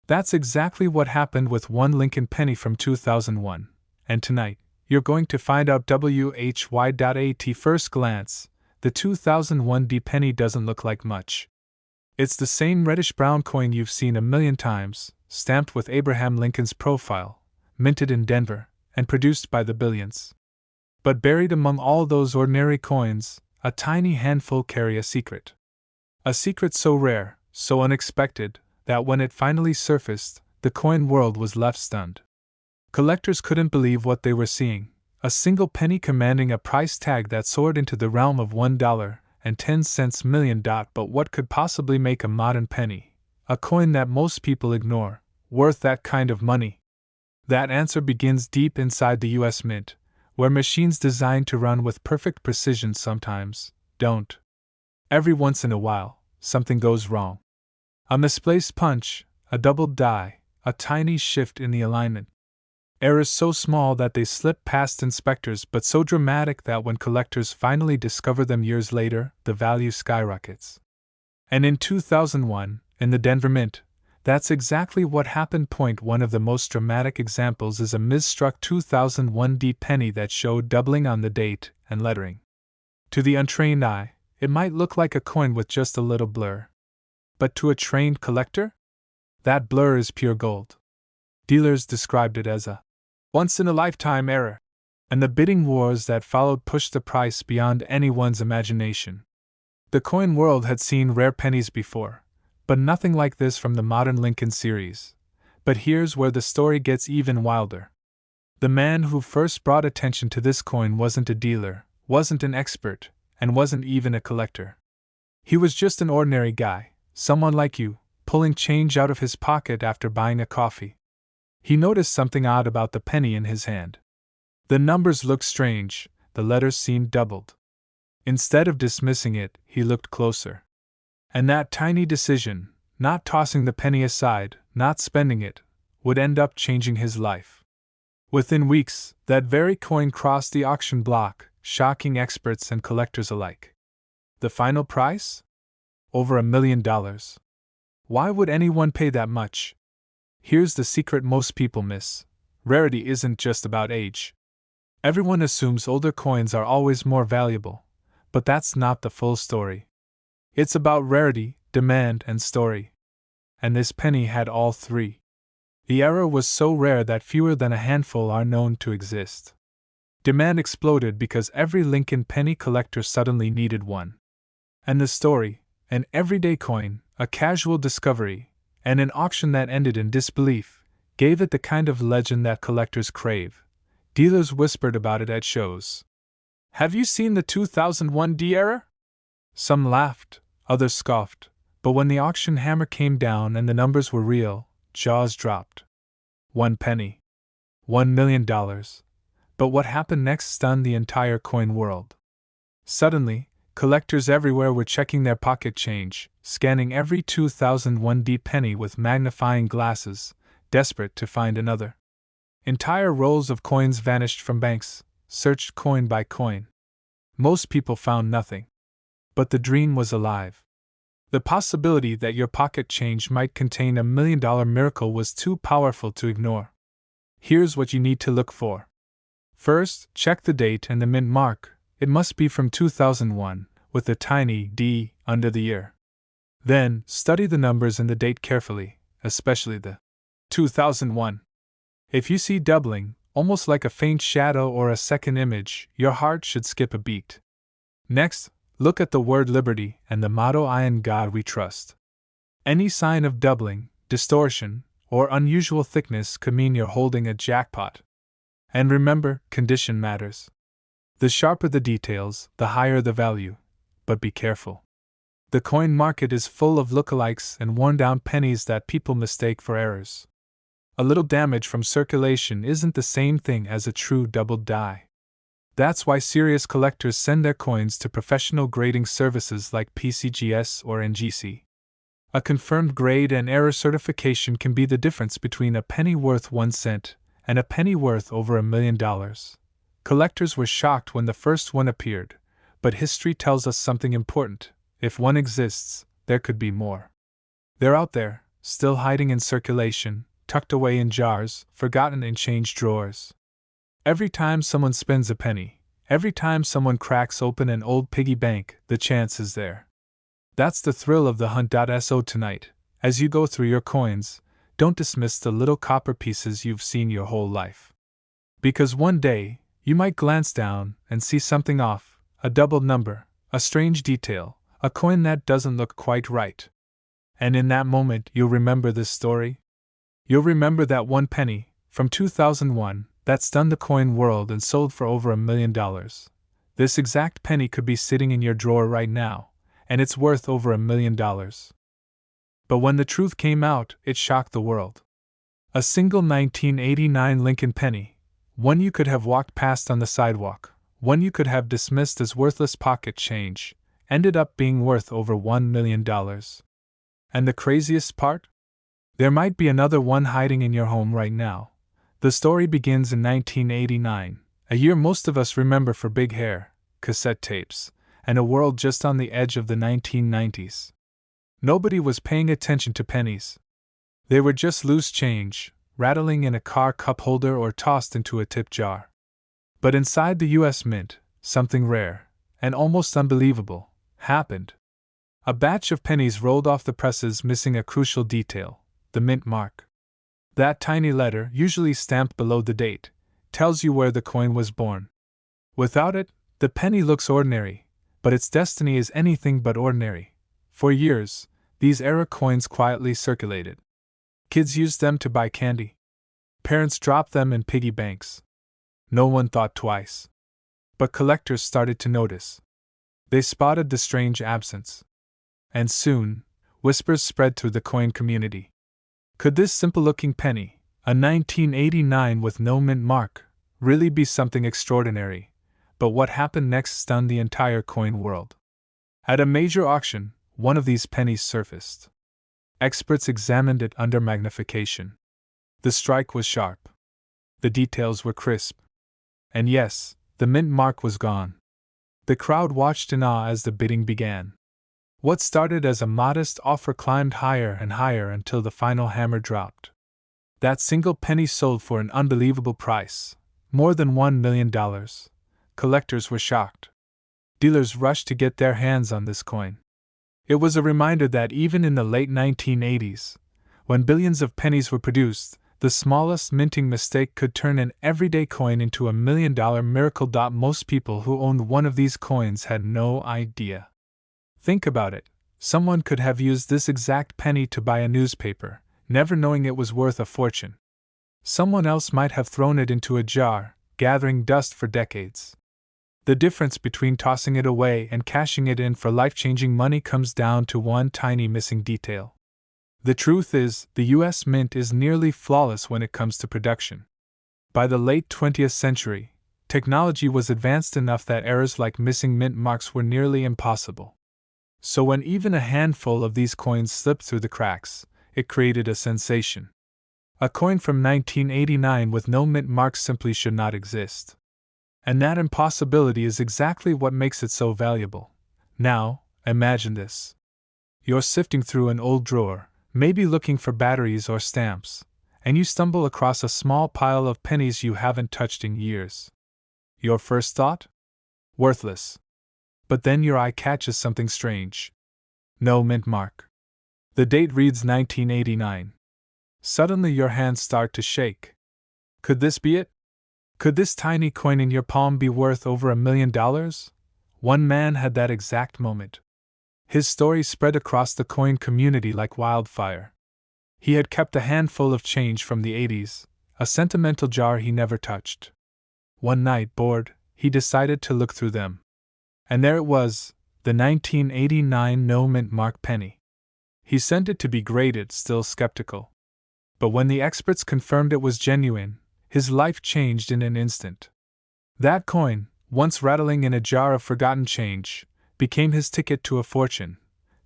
That's exactly what happened with one Lincoln penny from 2001, and tonight, you're going to find out why. At first glance, the 2001 D penny doesn't look like much. It's the same reddish-brown coin you've seen a million times, stamped with Abraham Lincoln's profile, minted in Denver, and produced by the billions. But buried among all those ordinary coins, a tiny handful carry a secret. A secret so rare, so unexpected, that when it finally surfaced, the coin world was left stunned. Collectors couldn't believe what they were seeing, a single penny commanding a price tag that soared into the realm of $1.10 million. But what could possibly make a modern penny, a coin that most people ignore, worth that kind of money? That answer begins deep inside the US Mint, where machines designed to run with perfect precision sometimes don't. Every once in a while, something goes wrong. A misplaced punch, a doubled die, a tiny shift in the alignment. Errors so small that they slip past inspectors but so dramatic that when collectors finally discover them years later, the value skyrockets. And in 2001, in the Denver Mint, that's exactly what happened. One of the most dramatic examples is a misstruck 2001 D penny that showed doubling on the date and lettering. To the untrained eye, it might look like a coin with just a little blur. But to a trained collector? That blur is pure gold. Dealers described it as a once-in-a-lifetime error, and the bidding wars that followed pushed the price beyond anyone's imagination. The coin world had seen rare pennies before, but nothing like this from the modern Lincoln series. But here's where the story gets even wilder. The man who first brought attention to this coin wasn't a dealer, wasn't an expert, and wasn't even a collector. He was just an ordinary guy, someone like you, pulling change out of his pocket after buying a coffee. He noticed something odd about the penny in his hand. The numbers looked strange, the letters seemed doubled. Instead of dismissing it, he looked closer. And that tiny decision, not tossing the penny aside, not spending it, would end up changing his life. Within weeks, that very coin crossed the auction block, shocking experts and collectors alike. The final price? Over $1 million. Why would anyone pay that much? here's the secret most people miss: rarity isn't just about age. Everyone assumes older coins are always more valuable, but that's not the full story. It's about rarity, demand, and story. And this penny had all three. The era was so rare that fewer than a handful are known to exist. Demand exploded because every Lincoln penny collector suddenly needed one. And the story: an everyday coin, a casual discovery, and an auction that ended in disbelief, gave it the kind of legend that collectors crave. Dealers whispered about it at shows. "Have you seen the 2001 D-error?" Some laughed, others scoffed, but when the auction hammer came down and the numbers were real, jaws dropped. 1 penny. $1 million. But what happened next stunned the entire coin world. Suddenly, collectors everywhere were checking their pocket change, scanning every 2001D penny with magnifying glasses, desperate to find another. Entire rolls of coins vanished from banks, searched coin by coin. Most people found nothing. But the dream was alive. The possibility that your pocket change might contain $1 million miracle was too powerful to ignore. Here's what you need to look for. First, check the date and the mint mark. It must be from 2001, with a tiny D under the year. Then, study the numbers and the date carefully, especially the 2001. If you see doubling, almost like a faint shadow or a second image, your heart should skip a beat. Next, look at the word liberty and the motto "In God We Trust." Any sign of doubling, distortion, or unusual thickness could mean you're holding a jackpot. And remember, condition matters. The sharper the details, the higher the value. But be careful. The coin market is full of lookalikes and worn-down pennies that people mistake for errors. A little damage from circulation isn't the same thing as a true doubled die. That's why serious collectors send their coins to professional grading services like PCGS or NGC. A confirmed grade and error certification can be the difference between a penny worth 1 cent and a penny worth over $1 million. Collectors were shocked when the first one appeared, but history tells us something important: if one exists, there could be more. They're out there, still hiding in circulation, tucked away in jars, forgotten in change drawers. Every time someone spends a penny, every time someone cracks open an old piggy bank, the chance is there. That's the thrill of the hunt. So tonight, as you go through your coins, don't dismiss the little copper pieces you've seen your whole life. Because one day, you might glance down and see something off, a doubled number, a strange detail, a coin that doesn't look quite right. And in that moment, you'll remember this story. You'll remember that 1 penny, from 2001, that stunned the coin world and sold for over $1 million. This exact penny could be sitting in your drawer right now, and it's worth over $1 million. But when the truth came out, it shocked the world. A single 1989 Lincoln penny, one you could have walked past on the sidewalk, one you could have dismissed as worthless pocket change, ended up being worth over $1 million. And the craziest part? There might be another one hiding in your home right now. The story begins in 1989, a year most of us remember for big hair, cassette tapes, and a world just on the edge of the 1990s. Nobody was paying attention to pennies. They were just loose change, rattling in a car cup holder or tossed into a tip jar. But inside the U.S. Mint, something rare, and almost unbelievable, happened. A batch of pennies rolled off the presses missing a crucial detail: the mint mark. That tiny letter, usually stamped below the date, tells you where the coin was born. Without it, the penny looks ordinary, but its destiny is anything but ordinary. For years, these era coins quietly circulated. Kids used them to buy candy. Parents dropped them in piggy banks. No one thought twice. But collectors started to notice. They spotted the strange absence. And soon, whispers spread through the coin community. Could this simple-looking penny, a 1989 with no mint mark, really be something extraordinary? But what happened next stunned the entire coin world. At a major auction, one of these pennies surfaced. Experts examined it under magnification. The strike was sharp. The details were crisp. And yes, the mint mark was gone. The crowd watched in awe as the bidding began. What started as a modest offer climbed higher and higher until the final hammer dropped. That single penny sold for an unbelievable price, more than $1 million. Collectors were shocked. Dealers rushed to get their hands on this coin. It was a reminder that even in the late 1980s, when billions of pennies were produced, the smallest minting mistake could turn an everyday coin into a $1 million miracle. Most people who owned one of these coins had no idea. Think about it. Someone could have used this exact penny to buy a newspaper, never knowing it was worth a fortune. Someone else might have thrown it into a jar, gathering dust for decades. The difference between tossing it away and cashing it in for life-changing money comes down to one tiny missing detail. The truth is, the US Mint is nearly flawless when it comes to production. By the late 20th century, technology was advanced enough that errors like missing mint marks were nearly impossible. So when even a handful of these coins slipped through the cracks, it created a sensation. A coin from 1989 with no mint marks simply should not exist. And that impossibility is exactly what makes it so valuable. Now, imagine this. You're sifting through an old drawer, maybe looking for batteries or stamps, and you stumble across a small pile of pennies you haven't touched in years. Your first thought? Worthless. But then your eye catches something strange. No mint mark. The date reads 1989. Suddenly your hands start to shake. Could this be it? Could this tiny coin in your palm be worth over $1 million? One man had that exact moment. His story spread across the coin community like wildfire. He had kept a handful of change from the 80s, a sentimental jar he never touched. One night, bored, he decided to look through them. And there it was, the 1989 no mint mark penny. He sent it to be graded, still skeptical. But when the experts confirmed it was genuine, his life changed in an instant. That coin, once rattling in a jar of forgotten change, became his ticket to a fortune.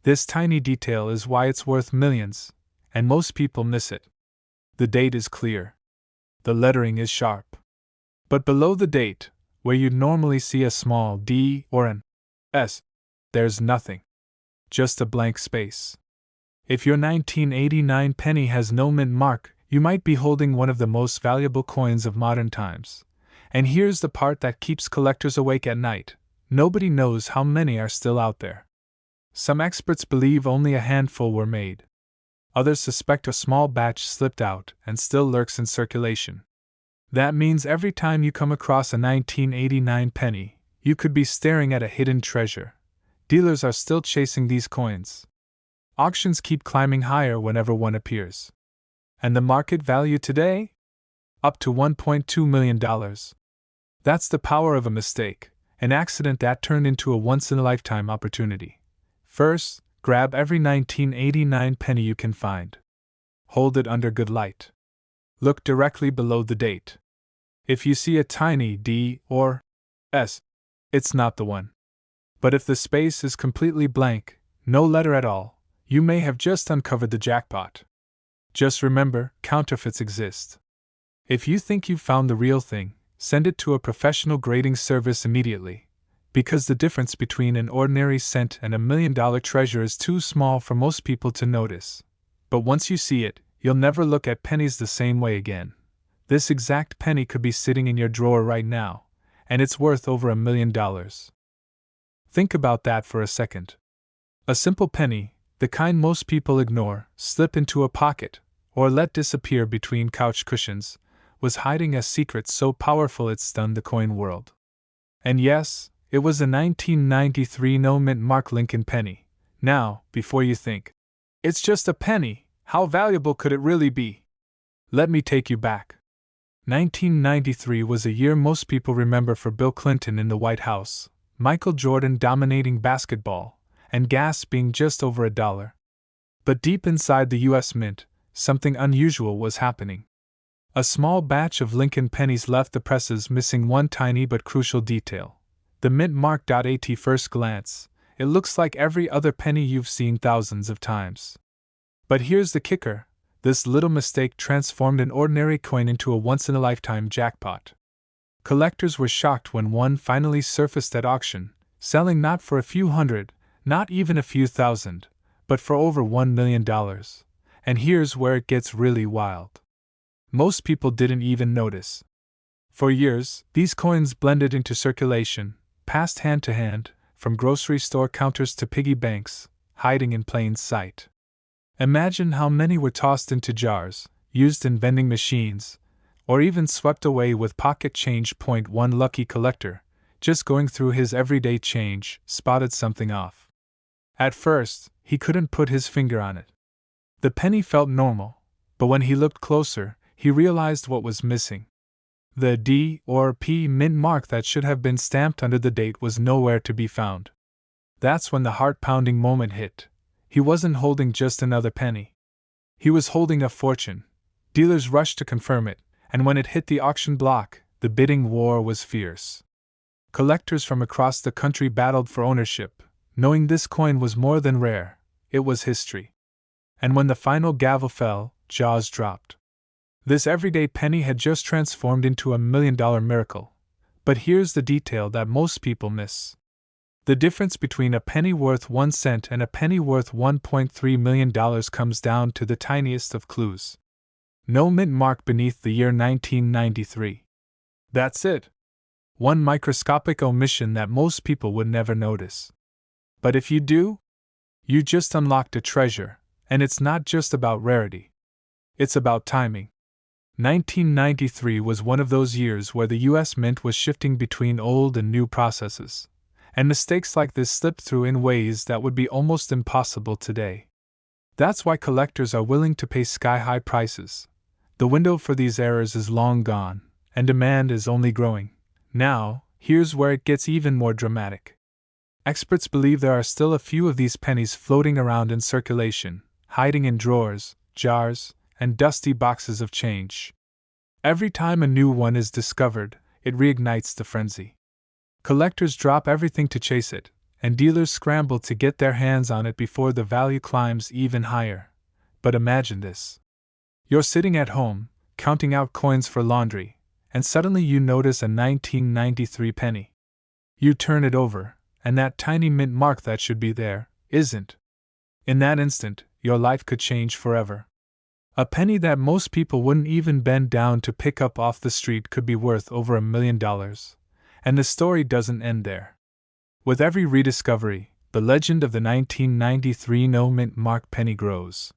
This tiny detail is why it's worth millions, and most people miss it. The date is clear. The lettering is sharp. But below the date, where you'd normally see a small D or an S, there's nothing. Just a blank space. If your 1989 penny has no mint mark, you might be holding one of the most valuable coins of modern times. And here's the part that keeps collectors awake at night. Nobody knows how many are still out there. Some experts believe only a handful were made. Others suspect a small batch slipped out and still lurks in circulation. That means every time you come across a 1989 penny, you could be staring at a hidden treasure. Dealers are still chasing these coins. Auctions keep climbing higher whenever one appears. And the market value today? Up to $1.2 million. That's the power of a mistake, an accident that turned into a once-in-a-lifetime opportunity. First, grab every 1989 penny you can find. Hold it under good light. Look directly below the date. If you see a tiny D or S, it's not the one. But if the space is completely blank, no letter at all, you may have just uncovered the jackpot. Just remember, counterfeits exist. If you think you've found the real thing, send it to a professional grading service immediately, because the difference between an ordinary cent and $1 million treasure is too small for most people to notice. But once you see it, you'll never look at pennies the same way again. This exact penny could be sitting in your drawer right now, and it's worth over $1 million. Think about that for a second. A simple penny, the kind most people ignore, slip into a pocket, or let disappear between couch cushions, was hiding a secret so powerful it stunned the coin world. And yes, it was a 1993 no mint mark Lincoln penny. Now, before you think, it's just a penny, how valuable could it really be? Let me take you back. 1993 was a year most people remember for Bill Clinton in the White House, Michael Jordan dominating basketball, and gas being just over $1. But deep inside the US Mint, something unusual was happening. A small batch of Lincoln pennies left the presses missing one tiny but crucial detail. The mint mark. At first glance, it looks like every other penny you've seen thousands of times. But here's the kicker. This little mistake transformed an ordinary coin into a once-in-a-lifetime jackpot. Collectors were shocked when one finally surfaced at auction, selling not for a few hundred, not even a few thousand, but for over $1 million. And here's where it gets really wild. Most people didn't even notice. For years, these coins blended into circulation, passed hand to hand, from grocery store counters to piggy banks, hiding in plain sight. Imagine how many were tossed into jars, used in vending machines, or even swept away with pocket change. One lucky collector, just going through his everyday change, spotted something off. At first, he couldn't put his finger on it. The penny felt normal, but when he looked closer, he realized what was missing. The D or P mint mark that should have been stamped under the date was nowhere to be found. That's when the heart-pounding moment hit. He wasn't holding just another penny. He was holding a fortune. Dealers rushed to confirm it, and when it hit the auction block, the bidding war was fierce. Collectors from across the country battled for ownership, knowing this coin was more than rare, it was history. And when the final gavel fell, jaws dropped. This everyday penny had just transformed into $1 million miracle. But here's the detail that most people miss. The difference between a penny worth 1 cent and a penny worth $1.3 million comes down to the tiniest of clues. No mint mark beneath the year 1993. That's it. One microscopic omission that most people would never notice. But if you do, you just unlocked a treasure, and it's not just about rarity. It's about timing. 1993 was one of those years where the US Mint was shifting between old and new processes, and mistakes like this slipped through in ways that would be almost impossible today. That's why collectors are willing to pay sky-high prices. The window for these errors is long gone, and demand is only growing. Now, here's where it gets even more dramatic. Experts believe there are still a few of these pennies floating around in circulation, hiding in drawers, jars, and dusty boxes of change. Every time a new one is discovered, it reignites the frenzy. Collectors drop everything to chase it, and dealers scramble to get their hands on it before the value climbs even higher. But imagine this. You're sitting at home, counting out coins for laundry, and suddenly you notice a 1993 penny. You turn it over, and that tiny mint mark that should be there isn't. In that instant, your life could change forever. A penny that most people wouldn't even bend down to pick up off the street could be worth over $1 million. And the story doesn't end there. With every rediscovery, the legend of the 1993 no mint mark penny grows.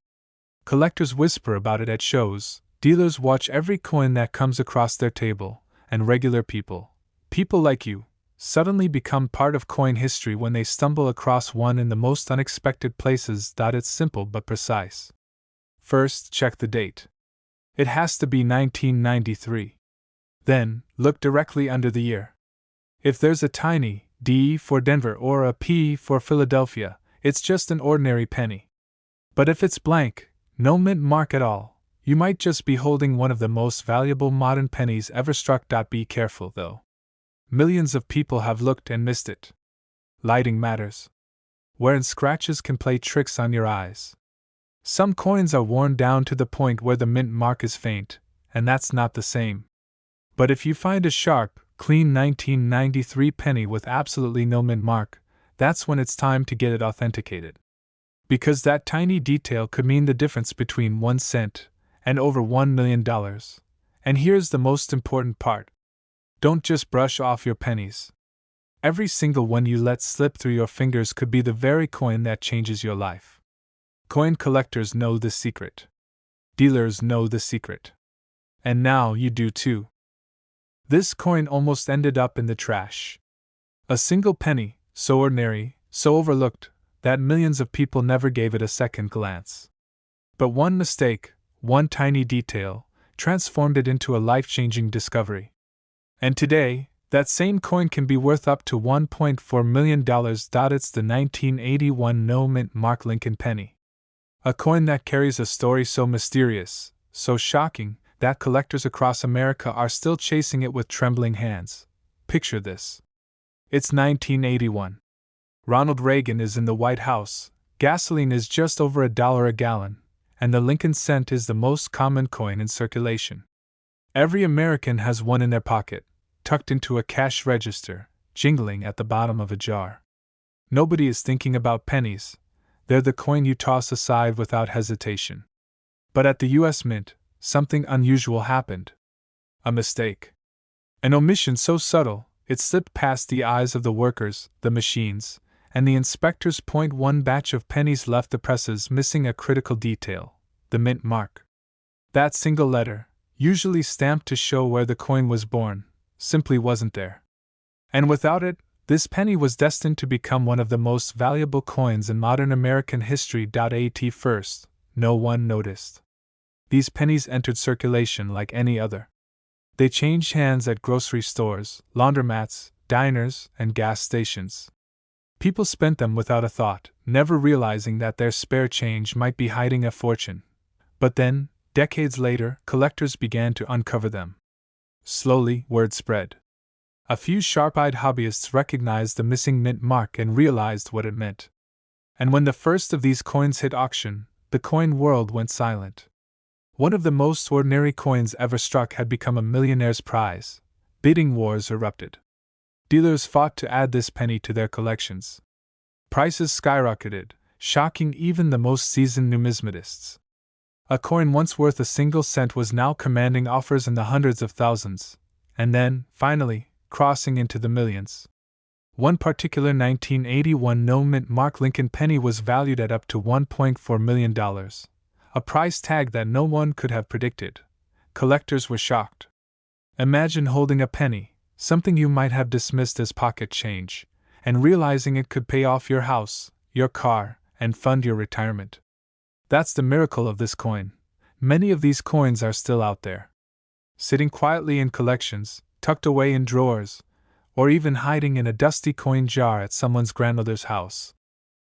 Collectors whisper about it at shows, dealers watch every coin that comes across their table, and regular people, people like you, suddenly become part of coin history when they stumble across one in the most unexpected places. It's simple but precise. First, check the date. It has to be 1993. Then, look directly under the year. If there's a tiny D for Denver or a P for Philadelphia, it's just an ordinary penny. But if it's blank, no mint mark at all, you might just be holding one of the most valuable modern pennies ever struck. Be careful, though. Millions of people have looked and missed it. Lighting matters. Wherein scratches can play tricks on your eyes. Some coins are worn down to the point where the mint mark is faint, and that's not the same. But if you find a sharp, clean 1993 penny with absolutely no mint mark, that's when it's time to get it authenticated. Because that tiny detail could mean the difference between 1 cent and over $1 million. And here's the most important part. Don't just brush off your pennies. Every single one you let slip through your fingers could be the very coin that changes your life. Coin collectors know the secret. Dealers know the secret. And now you do too. This coin almost ended up in the trash. A single penny, so ordinary, so overlooked, that millions of people never gave it a second glance. But one mistake, one tiny detail, transformed it into a life-changing discovery. And today, that same coin can be worth up to $1.4 million. It's the 1981 no mint mark Lincoln penny. A coin that carries a story so mysterious, so shocking, that collectors across America are still chasing it with trembling hands. Picture this. It's 1981. Ronald Reagan is in the White House, gasoline is just over $1 a gallon, and the Lincoln cent is the most common coin in circulation. Every American has one in their pocket, tucked into a cash register, jingling at the bottom of a jar. Nobody is thinking about pennies. They're the coin you toss aside without hesitation. But at the US Mint, something unusual happened. A mistake. An omission so subtle, it slipped past the eyes of the workers, the machines, and the inspectors. One batch of pennies left the presses missing a critical detail: the mint mark. That single letter, usually stamped to show where the coin was born, simply wasn't there. And without it, this penny was destined to become one of the most valuable coins in modern American history. At first, no one noticed. These pennies entered circulation like any other. They changed hands at grocery stores, laundromats, diners, and gas stations. People spent them without a thought, never realizing that their spare change might be hiding a fortune. But then, decades later, collectors began to uncover them. Slowly, word spread. A few sharp-eyed hobbyists recognized the missing mint mark and realized what it meant. And when the first of these coins hit auction, the coin world went silent. One of the most ordinary coins ever struck had become a millionaire's prize. Bidding wars erupted. Dealers fought to add this penny to their collections. Prices skyrocketed, shocking even the most seasoned numismatists. A coin once worth a single cent was now commanding offers in the hundreds of thousands, and then, finally, crossing into the millions. One particular 1981 no-mint mark Lincoln penny was valued at up to $1.4 million, a price tag that no one could have predicted. Collectors were shocked. Imagine holding a penny, something you might have dismissed as pocket change, and realizing it could pay off your house, your car, and fund your retirement. That's the miracle of this coin. Many of these coins are still out there, sitting quietly in collections, tucked away in drawers, or even hiding in a dusty coin jar at someone's grandmother's house.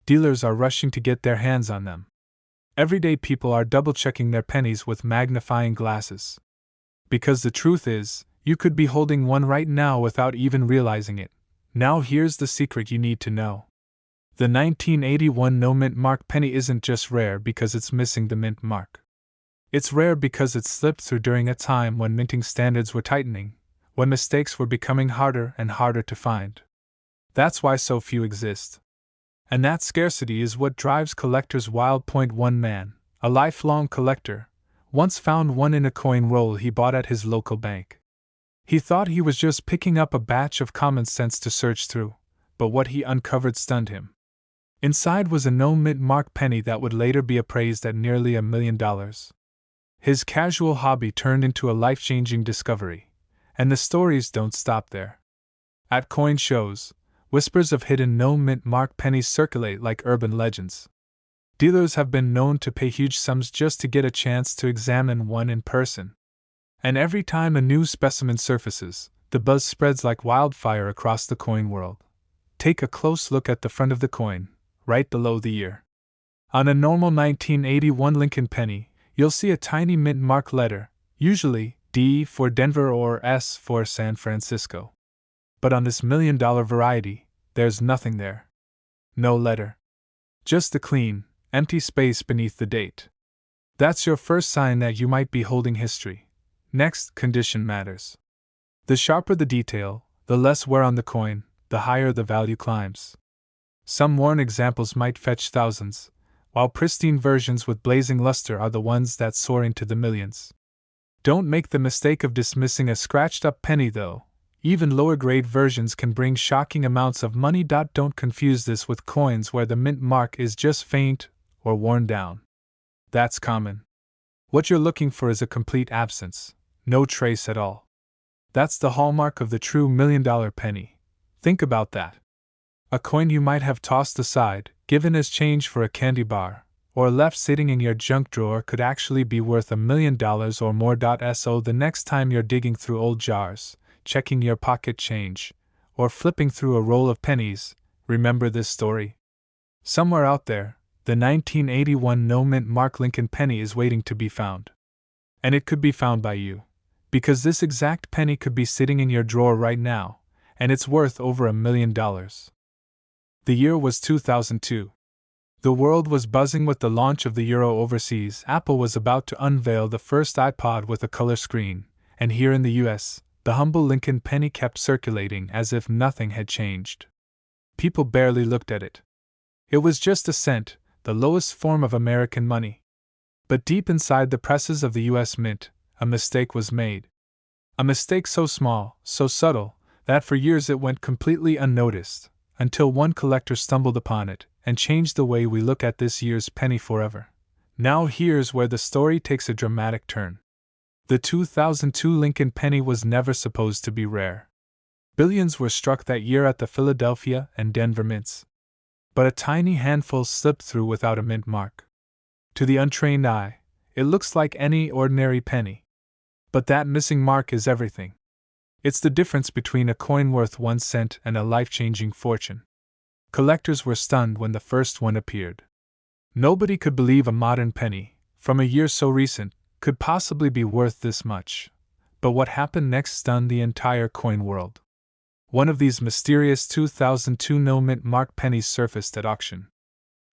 Dealers are rushing to get their hands on them. Everyday people are double-checking their pennies with magnifying glasses. Because the truth is, you could be holding one right now without even realizing it. Now here's the secret you need to know. The 1981 no-mint mark penny isn't just rare because it's missing the mint mark. It's rare because it slipped through during a time when minting standards were tightening, when mistakes were becoming harder and harder to find. That's why so few exist. And that scarcity is what drives collectors wild. One man, a lifelong collector, once found one in a coin roll he bought at his local bank. He thought he was just picking up a batch of common sense to search through, but what he uncovered stunned him. Inside was a no-mint mark penny that would later be appraised at nearly $1 million. His casual hobby turned into a life-changing discovery, and the stories don't stop there. At coin shows, whispers of hidden no-mint mark pennies circulate like urban legends. Dealers have been known to pay huge sums just to get a chance to examine one in person. And every time a new specimen surfaces, the buzz spreads like wildfire across the coin world. Take a close look at the front of the coin, right below the year. On a normal 1981 Lincoln penny, you'll see a tiny mint mark letter, usually D for Denver or S for San Francisco. But on this $1 million variety, there's nothing there. No letter. Just a clean, empty space beneath the date. That's your first sign that you might be holding history. Next, condition matters. The sharper the detail, the less wear on the coin, the higher the value climbs. Some worn examples might fetch thousands, while pristine versions with blazing luster are the ones that soar into the millions. Don't make the mistake of dismissing a scratched-up penny though. Even lower-grade versions can bring shocking amounts of money. Don't confuse this with coins where the mint mark is just faint or worn down. That's common. What you're looking for is a complete absence, no trace at all. That's the hallmark of the true $1 million penny. Think about that. A coin you might have tossed aside, given as change for a candy bar, or left sitting in your junk drawer could actually be worth $1 million or more. So the next time you're digging through old jars, checking your pocket change, or flipping through a roll of pennies, remember this story. Somewhere out there, the 1981 no-mint mark Lincoln penny is waiting to be found. And it could be found by you. Because this exact penny could be sitting in your drawer right now, and it's worth over $1 million. The year was 2002. The world was buzzing with the launch of the Euro overseas. Apple was about to unveil the first iPod with a color screen, and here in the US, the humble Lincoln penny kept circulating as if nothing had changed. People barely looked at it. It was just a cent, the lowest form of American money. But deep inside the presses of the US Mint, a mistake was made. A mistake so small, so subtle, that for years it went completely unnoticed, until one collector stumbled upon it and changed the way we look at this year's penny forever. Now here's where the story takes a dramatic turn. The 2002 Lincoln penny was never supposed to be rare. Billions were struck that year at the Philadelphia and Denver mints. But a tiny handful slipped through without a mint mark. To the untrained eye, it looks like any ordinary penny. But that missing mark is everything. It's the difference between a coin worth 1 cent and a life-changing fortune. Collectors were stunned when the first one appeared. Nobody could believe a modern penny, from a year so recent, could possibly be worth this much. But what happened next stunned the entire coin world. One of these mysterious 2002 no-mint mark pennies surfaced at auction.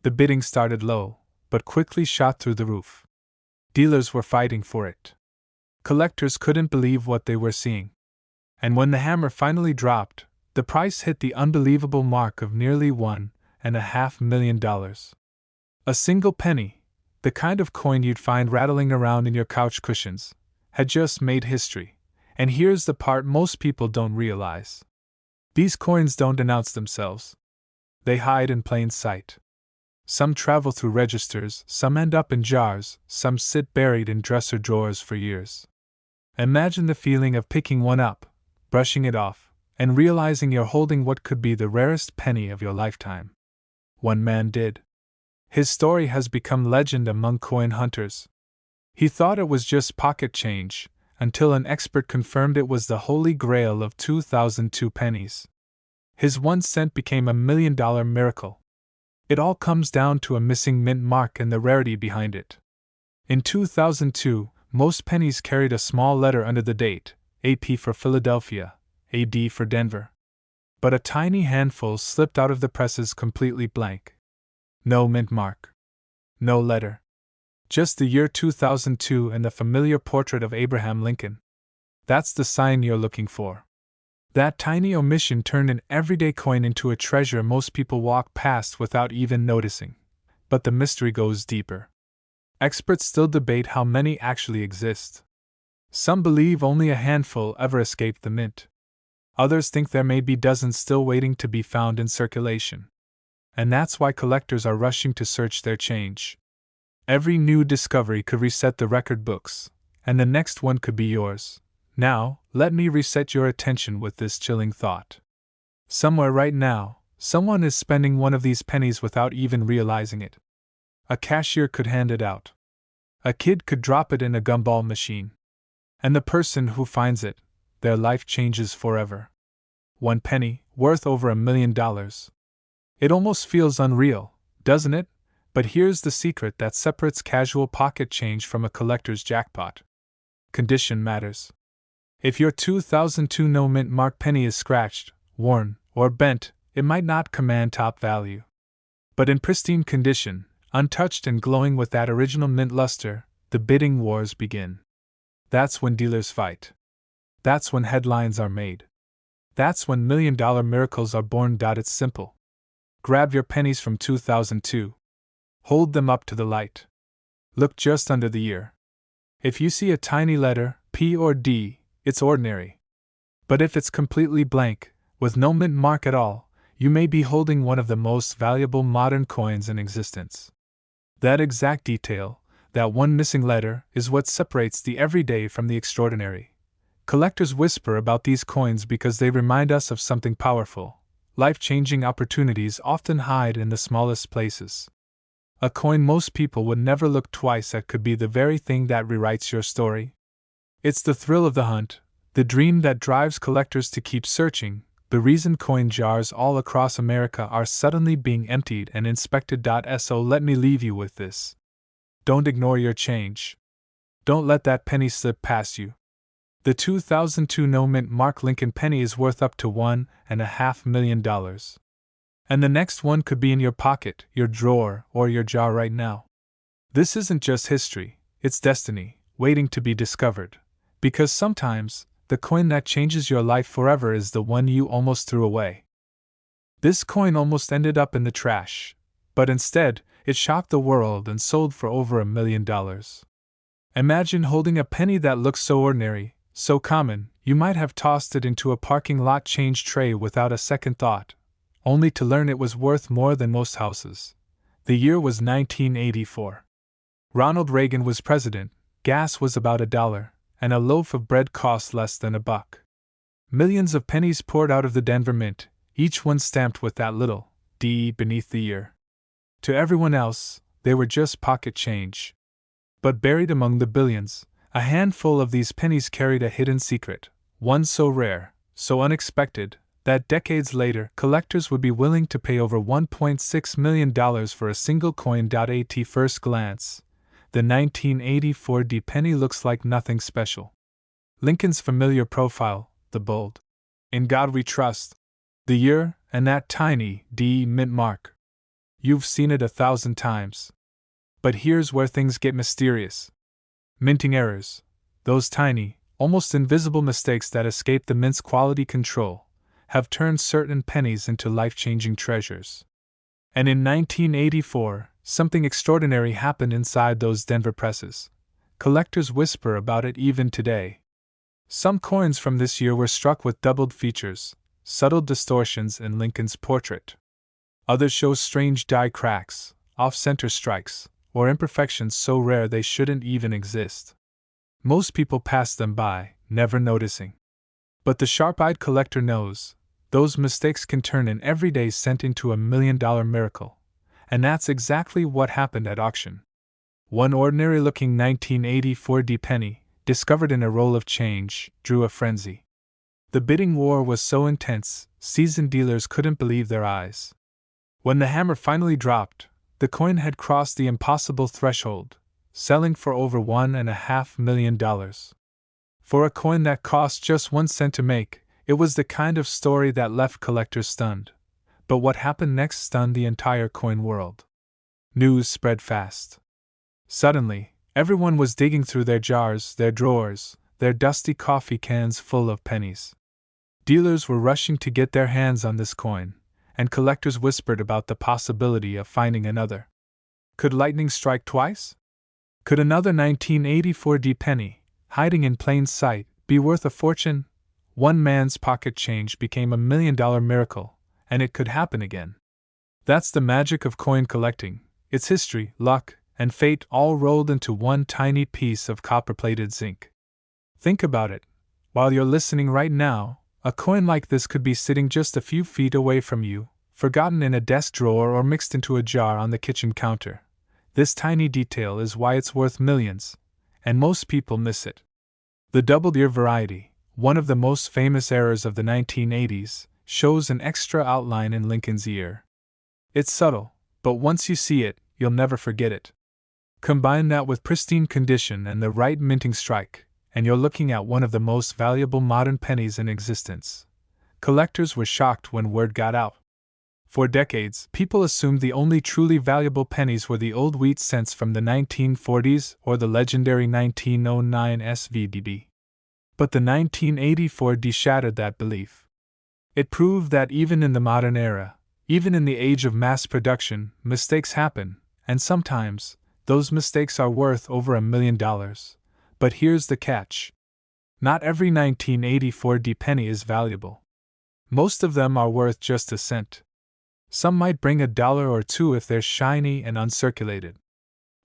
The bidding started low, but quickly shot through the roof. Dealers were fighting for it. Collectors couldn't believe what they were seeing. And when the hammer finally dropped, the price hit the unbelievable mark of nearly $1.5 million. A single penny, the kind of coin you'd find rattling around in your couch cushions, had just made history. And here's the part most people don't realize. These coins don't announce themselves. They hide in plain sight. Some travel through registers, some end up in jars, some sit buried in dresser drawers for years. Imagine the feeling of picking one up, brushing it off, and realizing you're holding what could be the rarest penny of your lifetime. One man did. His story has become legend among coin hunters. He thought it was just pocket change, until an expert confirmed it was the holy grail of 2002 pennies. His 1 cent became a $1 million miracle. It all comes down to a missing mint mark and the rarity behind it. In 2002, most pennies carried a small letter under the date, AP for Philadelphia, AD for Denver. But a tiny handful slipped out of the presses completely blank. No mint mark. No letter. Just the year 2002 and the familiar portrait of Abraham Lincoln. That's the sign you're looking for. That tiny omission turned an everyday coin into a treasure most people walk past without even noticing. But the mystery goes deeper. Experts still debate how many actually exist. Some believe only a handful ever escaped the mint. Others think there may be dozens still waiting to be found in circulation. And that's why collectors are rushing to search their change. Every new discovery could reset the record books, and the next one could be yours. Now, let me reset your attention with this chilling thought. Somewhere right now, someone is spending one of these pennies without even realizing it. A cashier could hand it out. A kid could drop it in a gumball machine. And the person who finds it, their life changes forever. 1 penny, worth over $1 million. It almost feels unreal, doesn't it? But here's the secret that separates casual pocket change from a collector's jackpot. Condition matters. If your 2002 no-mint mark penny is scratched, worn, or bent, it might not command top value. But in pristine condition, untouched and glowing with that original mint luster, the bidding wars begin. That's when dealers fight. That's when headlines are made. That's when $1 million miracles are born. It's simple. Grab your pennies from 2002. Hold them up to the light. Look just under the ear. If you see a tiny letter, P or D, it's ordinary. But if it's completely blank, with no mint mark at all, you may be holding one of the most valuable modern coins in existence. That exact detail, that one missing letter, is what separates the everyday from the extraordinary. Collectors whisper about these coins because they remind us of something powerful. Life-changing opportunities often hide in the smallest places. A coin most people would never look twice at could be the very thing that rewrites your story. It's the thrill of the hunt, the dream that drives collectors to keep searching, the reason coin jars all across America are suddenly being emptied and inspected. So let me leave you with this. Don't ignore your change. Don't let that penny slip past you. The 2002 no-mint mark Lincoln penny is worth up to $1.5 million. And the next one could be in your pocket, your drawer, or your jar right now. This isn't just history, it's destiny, waiting to be discovered. Because sometimes, the coin that changes your life forever is the one you almost threw away. This coin almost ended up in the trash, but instead, It shocked the world and sold for over $1 million. Imagine holding a penny that looks so ordinary, so common, you might have tossed it into a parking lot change tray without a second thought, only to learn it was worth more than most houses. The year was 1984. Ronald Reagan was president, gas was about $1, and a loaf of bread cost less than $1. Millions of pennies poured out of the Denver Mint, each one stamped with that little D beneath the year. To everyone else, they were just pocket change. But buried among the billions, a handful of these pennies carried a hidden secret, one so rare, so unexpected, that decades later collectors would be willing to pay over $1.6 million for a single coin. At first glance, the 1984 D penny looks like nothing special. Lincoln's familiar profile, the bold, "In God We Trust," the year, and that tiny D mint mark. You've seen it 1,000 times. But here's where things get mysterious. Minting errors, those tiny, almost invisible mistakes that escape the mint's quality control, have turned certain pennies into life-changing treasures. And in 1984, something extraordinary happened inside those Denver presses. Collectors whisper about it even today. Some coins from this year were struck with doubled features, subtle distortions in Lincoln's portrait. Others show strange die cracks, off-center strikes, or imperfections so rare they shouldn't even exist. Most people pass them by, never noticing. But the sharp-eyed collector knows, those mistakes can turn an everyday cent into $1 million miracle. And that's exactly what happened at auction. One ordinary-looking 1984 D penny, discovered in a roll of change, drew a frenzy. The bidding war was so intense, seasoned dealers couldn't believe their eyes. When the hammer finally dropped, the coin had crossed the impossible threshold, selling for over $1.5 million. For a coin that cost just 1 cent to make, it was the kind of story that left collectors stunned. But what happened next stunned the entire coin world. News spread fast. Suddenly, everyone was digging through their jars, their drawers, their dusty coffee cans full of pennies. Dealers were rushing to get their hands on this coin, and collectors whispered about the possibility of finding another. Could lightning strike twice? Could another 1984 D penny, hiding in plain sight, be worth a fortune? One man's pocket change became $1 million miracle, and it could happen again. That's the magic of coin collecting, its history, luck, and fate all rolled into one tiny piece of copper-plated zinc. Think about it. While you're listening right now, a coin like this could be sitting just a few feet away from you, forgotten in a desk drawer or mixed into a jar on the kitchen counter. This tiny detail is why it's worth millions, and most people miss it. The doubled-ear variety, one of the most famous errors of the 1980s, shows an extra outline in Lincoln's ear. It's subtle, but once you see it, you'll never forget it. Combine that with pristine condition and the right minting strike, and you're looking at one of the most valuable modern pennies in existence. Collectors were shocked when word got out. For decades, people assumed the only truly valuable pennies were the old wheat cents from the 1940s or the legendary 1909 SVDB. But the 1984 D shattered that belief. It proved that even in the modern era, even in the age of mass production, mistakes happen, and sometimes, those mistakes are worth over $1 million. But here's the catch. Not every 1984 D penny is valuable. Most of them are worth just a cent. Some might bring $1 or $2 if they're shiny and uncirculated.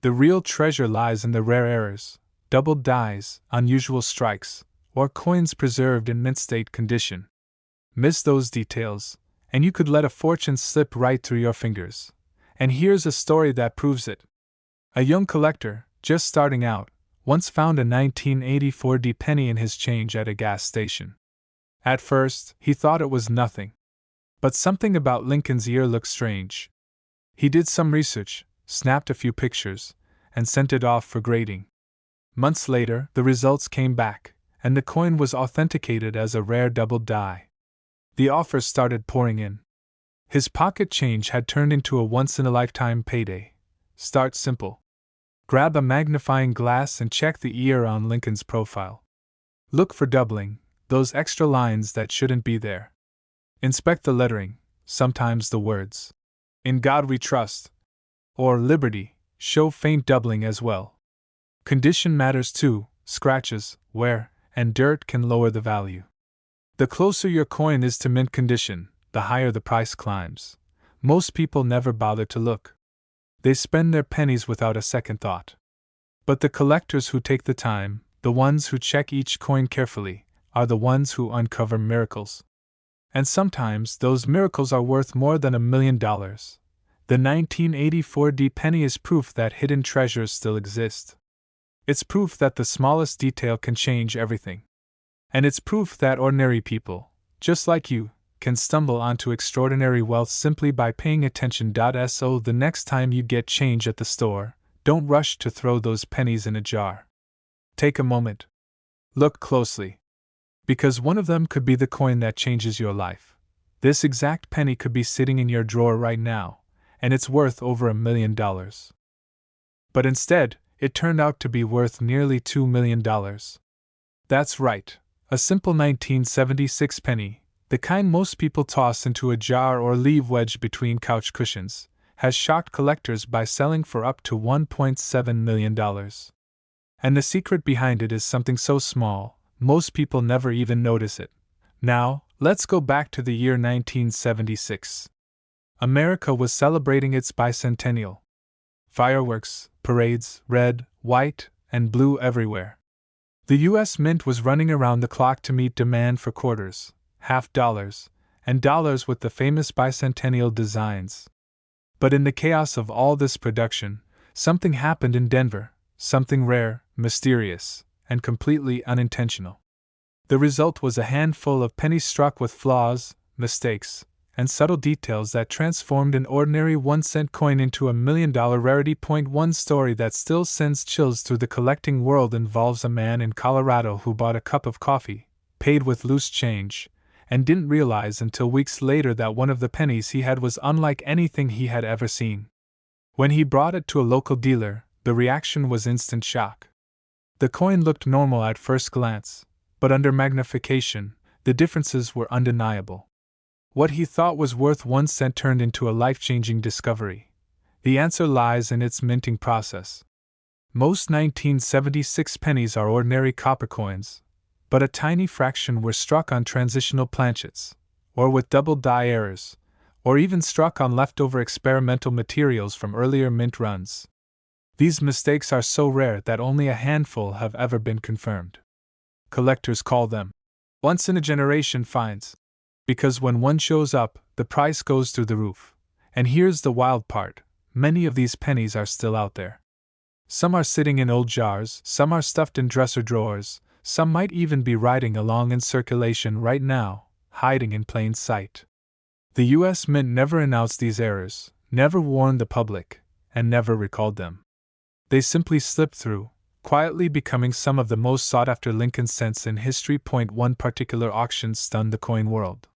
The real treasure lies in the rare errors, doubled dies, unusual strikes, or coins preserved in mint-state condition. Miss those details, and you could let a fortune slip right through your fingers. And here's a story that proves it. A young collector, just starting out, once found a 1984 D penny in his change at a gas station. At first, he thought it was nothing. But something about Lincoln's ear looked strange. He did some research, snapped a few pictures, and sent it off for grading. Months later, the results came back, and the coin was authenticated as a rare double die. The offers started pouring in. His pocket change had turned into a once-in-a-lifetime payday. Start simple. Grab a magnifying glass and check the ear on Lincoln's profile. Look for doubling, those extra lines that shouldn't be there. Inspect the lettering, sometimes the words, "In God We Trust," or Liberty, show faint doubling as well. Condition matters too. Scratches, wear, and dirt can lower the value. The closer your coin is to mint condition, the higher the price climbs. Most people never bother to look. They spend their pennies without a second thought. But the collectors who take the time, the ones who check each coin carefully, are the ones who uncover miracles. And sometimes those miracles are worth more than $1 million. The 1984 D penny is proof that hidden treasures still exist. It's proof that the smallest detail can change everything. And it's proof that ordinary people, just like you, can stumble onto extraordinary wealth simply by paying attention. So the next time you get change at the store, don't rush to throw those pennies in a jar. Take a moment. Look closely. Because one of them could be the coin that changes your life. This exact penny could be sitting in your drawer right now, and it's worth over $1 million. But instead, it turned out to be worth nearly $2 million. That's right, a simple 1976 penny, the kind most people toss into a jar or leave wedged between couch cushions, has shocked collectors by selling for up to $1.7 million. And the secret behind it is something so small, most people never even notice it. Now, let's go back to the year 1976. America was celebrating its bicentennial. Fireworks, parades, red, white, and blue everywhere. The U.S. Mint was running around the clock to meet demand for quarters, half dollars, and dollars with the famous bicentennial designs. But in the chaos of all this production, something happened in Denver, something rare, mysterious, and completely unintentional. The result was a handful of pennies struck with flaws, mistakes, and subtle details that transformed an ordinary 1-cent coin into a $1 million rarity. One story that still sends chills through the collecting world involves a man in Colorado who bought a cup of coffee, paid with loose change, and didn't realize until weeks later that one of the pennies he had was unlike anything he had ever seen. When he brought it to a local dealer, the reaction was instant shock. The coin looked normal at first glance, but under magnification, the differences were undeniable. What he thought was worth 1 cent turned into a life-changing discovery. The answer lies in its minting process. Most 1976 pennies are ordinary copper coins, but a tiny fraction were struck on transitional planchets, or with double die errors, or even struck on leftover experimental materials from earlier mint runs. These mistakes are so rare that only a handful have ever been confirmed. Collectors call them once-in-a-generation finds. Because when one shows up, the price goes through the roof. And here's the wild part, many of these pennies are still out there. Some are sitting in old jars, some are stuffed in dresser drawers, some might even be riding along in circulation right now, hiding in plain sight. The U.S. Mint never announced these errors, never warned the public, and never recalled them. They simply slipped through, quietly becoming some of the most sought-after Lincoln cents in history. One particular auction stunned the coin world.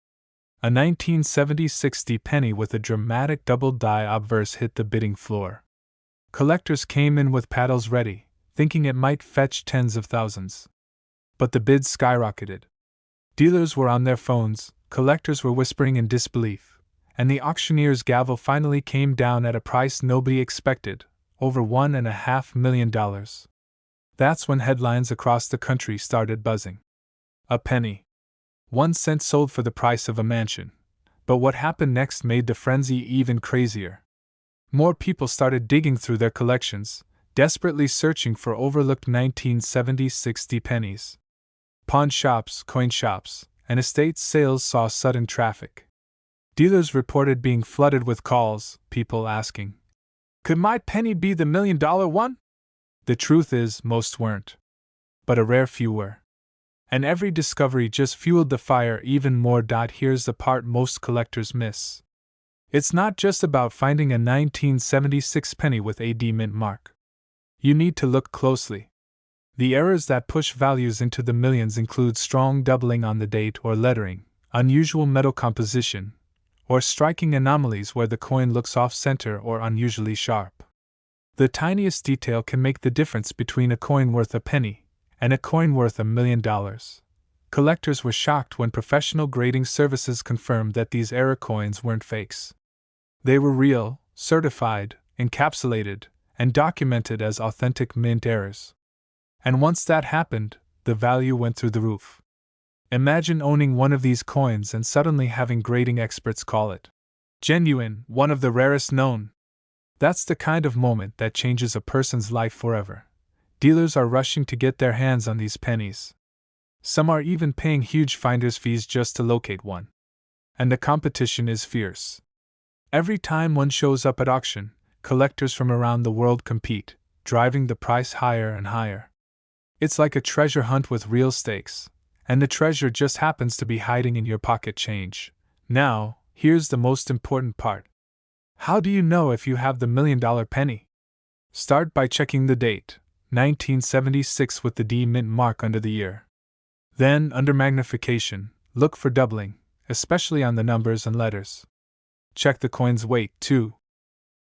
A 1976 D penny with a dramatic double die obverse hit the bidding floor. Collectors came in with paddles ready, thinking it might fetch tens of thousands. But the bids skyrocketed. Dealers were on their phones, collectors were whispering in disbelief, and the auctioneer's gavel finally came down at a price nobody expected, over $1.5 million. That's when headlines across the country started buzzing. A penny. 1 cent sold for the price of a mansion. But what happened next made the frenzy even crazier. More people started digging through their collections, desperately searching for overlooked 1976 D pennies. Pawn shops, coin shops, and estate sales saw sudden traffic. Dealers reported being flooded with calls, people asking, "Could my penny be the $1 million one?" The truth is, most weren't. But a rare few were. And every discovery just fueled the fire even more. Here's the part most collectors miss. It's not just about finding a 1976 penny with a D mint mark. You need to look closely. The errors that push values into the millions include strong doubling on the date or lettering, unusual metal composition, or striking anomalies where the coin looks off-center or unusually sharp. The tiniest detail can make the difference between a coin worth a penny and a coin worth $1 million. Collectors were shocked when professional grading services confirmed that these error coins weren't fakes. They were real, certified, encapsulated, and documented as authentic mint errors. And once that happened, the value went through the roof. Imagine owning one of these coins and suddenly having grading experts call it genuine, one of the rarest known. That's the kind of moment that changes a person's life forever. Dealers are rushing to get their hands on these pennies. Some are even paying huge finder's fees just to locate one. And the competition is fierce. Every time one shows up at auction, collectors from around the world compete, driving the price higher and higher. It's like a treasure hunt with real stakes, and the treasure just happens to be hiding in your pocket change. Now, here's the most important part. How do you know if you have the $1 million penny? Start by checking the date, 1976, with the D mint mark under the year. Then, under magnification, look for doubling, especially on the numbers and letters. Check the coin's weight, too.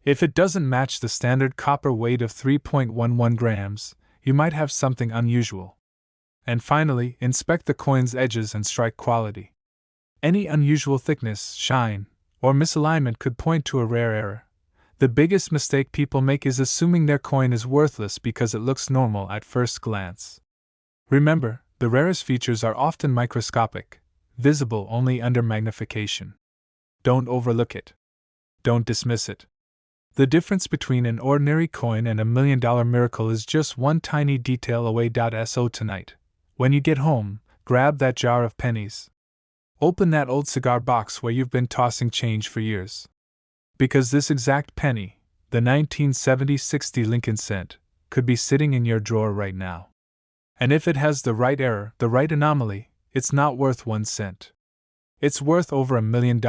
If it doesn't match the standard copper weight of 3.11 grams, you might have something unusual. And finally, inspect the coin's edges and strike quality. Any unusual thickness, shine, or misalignment could point to a rare error. The biggest mistake people make is assuming their coin is worthless because it looks normal at first glance. Remember, the rarest features are often microscopic, visible only under magnification. Don't overlook it. Don't dismiss it. The difference between an ordinary coin and a $1 million miracle is just one tiny detail away. So tonight, when you get home, grab that jar of pennies. Open that old cigar box where you've been tossing change for years. Because this exact penny, the 1970 Lincoln cent, could be sitting in your drawer right now. And if it has the right error, the right anomaly, it's not worth 1 cent. It's worth over $1 million.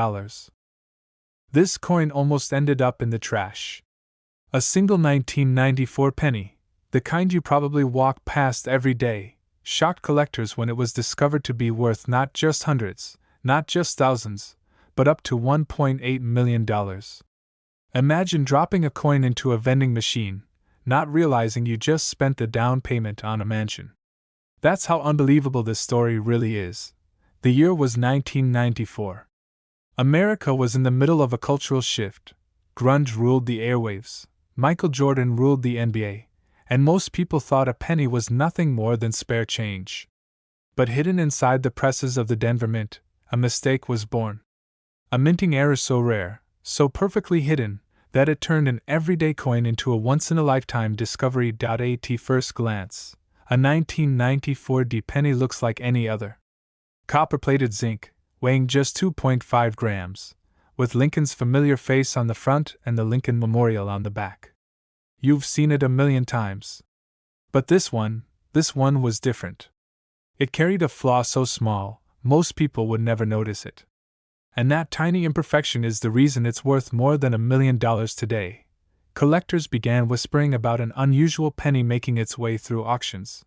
This coin almost ended up in the trash. A single 1994 penny, the kind you probably walk past every day, shocked collectors when it was discovered to be worth not just hundreds, not just thousands, but up to $1.8 million. Imagine dropping a coin into a vending machine, not realizing you just spent the down payment on a mansion. That's how unbelievable this story really is. The year was 1994. America was in the middle of a cultural shift. Grunge ruled the airwaves, Michael Jordan ruled the NBA, and most people thought a penny was nothing more than spare change. But hidden inside the presses of the Denver Mint, a mistake was born. A minting error so rare, so perfectly hidden, that it turned an everyday coin into a once-in-a-lifetime discovery. At first glance, a 1994 D penny looks like any other. Copper-plated zinc, weighing just 2.5 grams, with Lincoln's familiar face on the front and the Lincoln Memorial on the back. You've seen it a million times. But this one was different. It carried a flaw so small, most people would never notice it. And that tiny imperfection is the reason it's worth more than $1 million today. Collectors began whispering about an unusual penny making its way through auctions.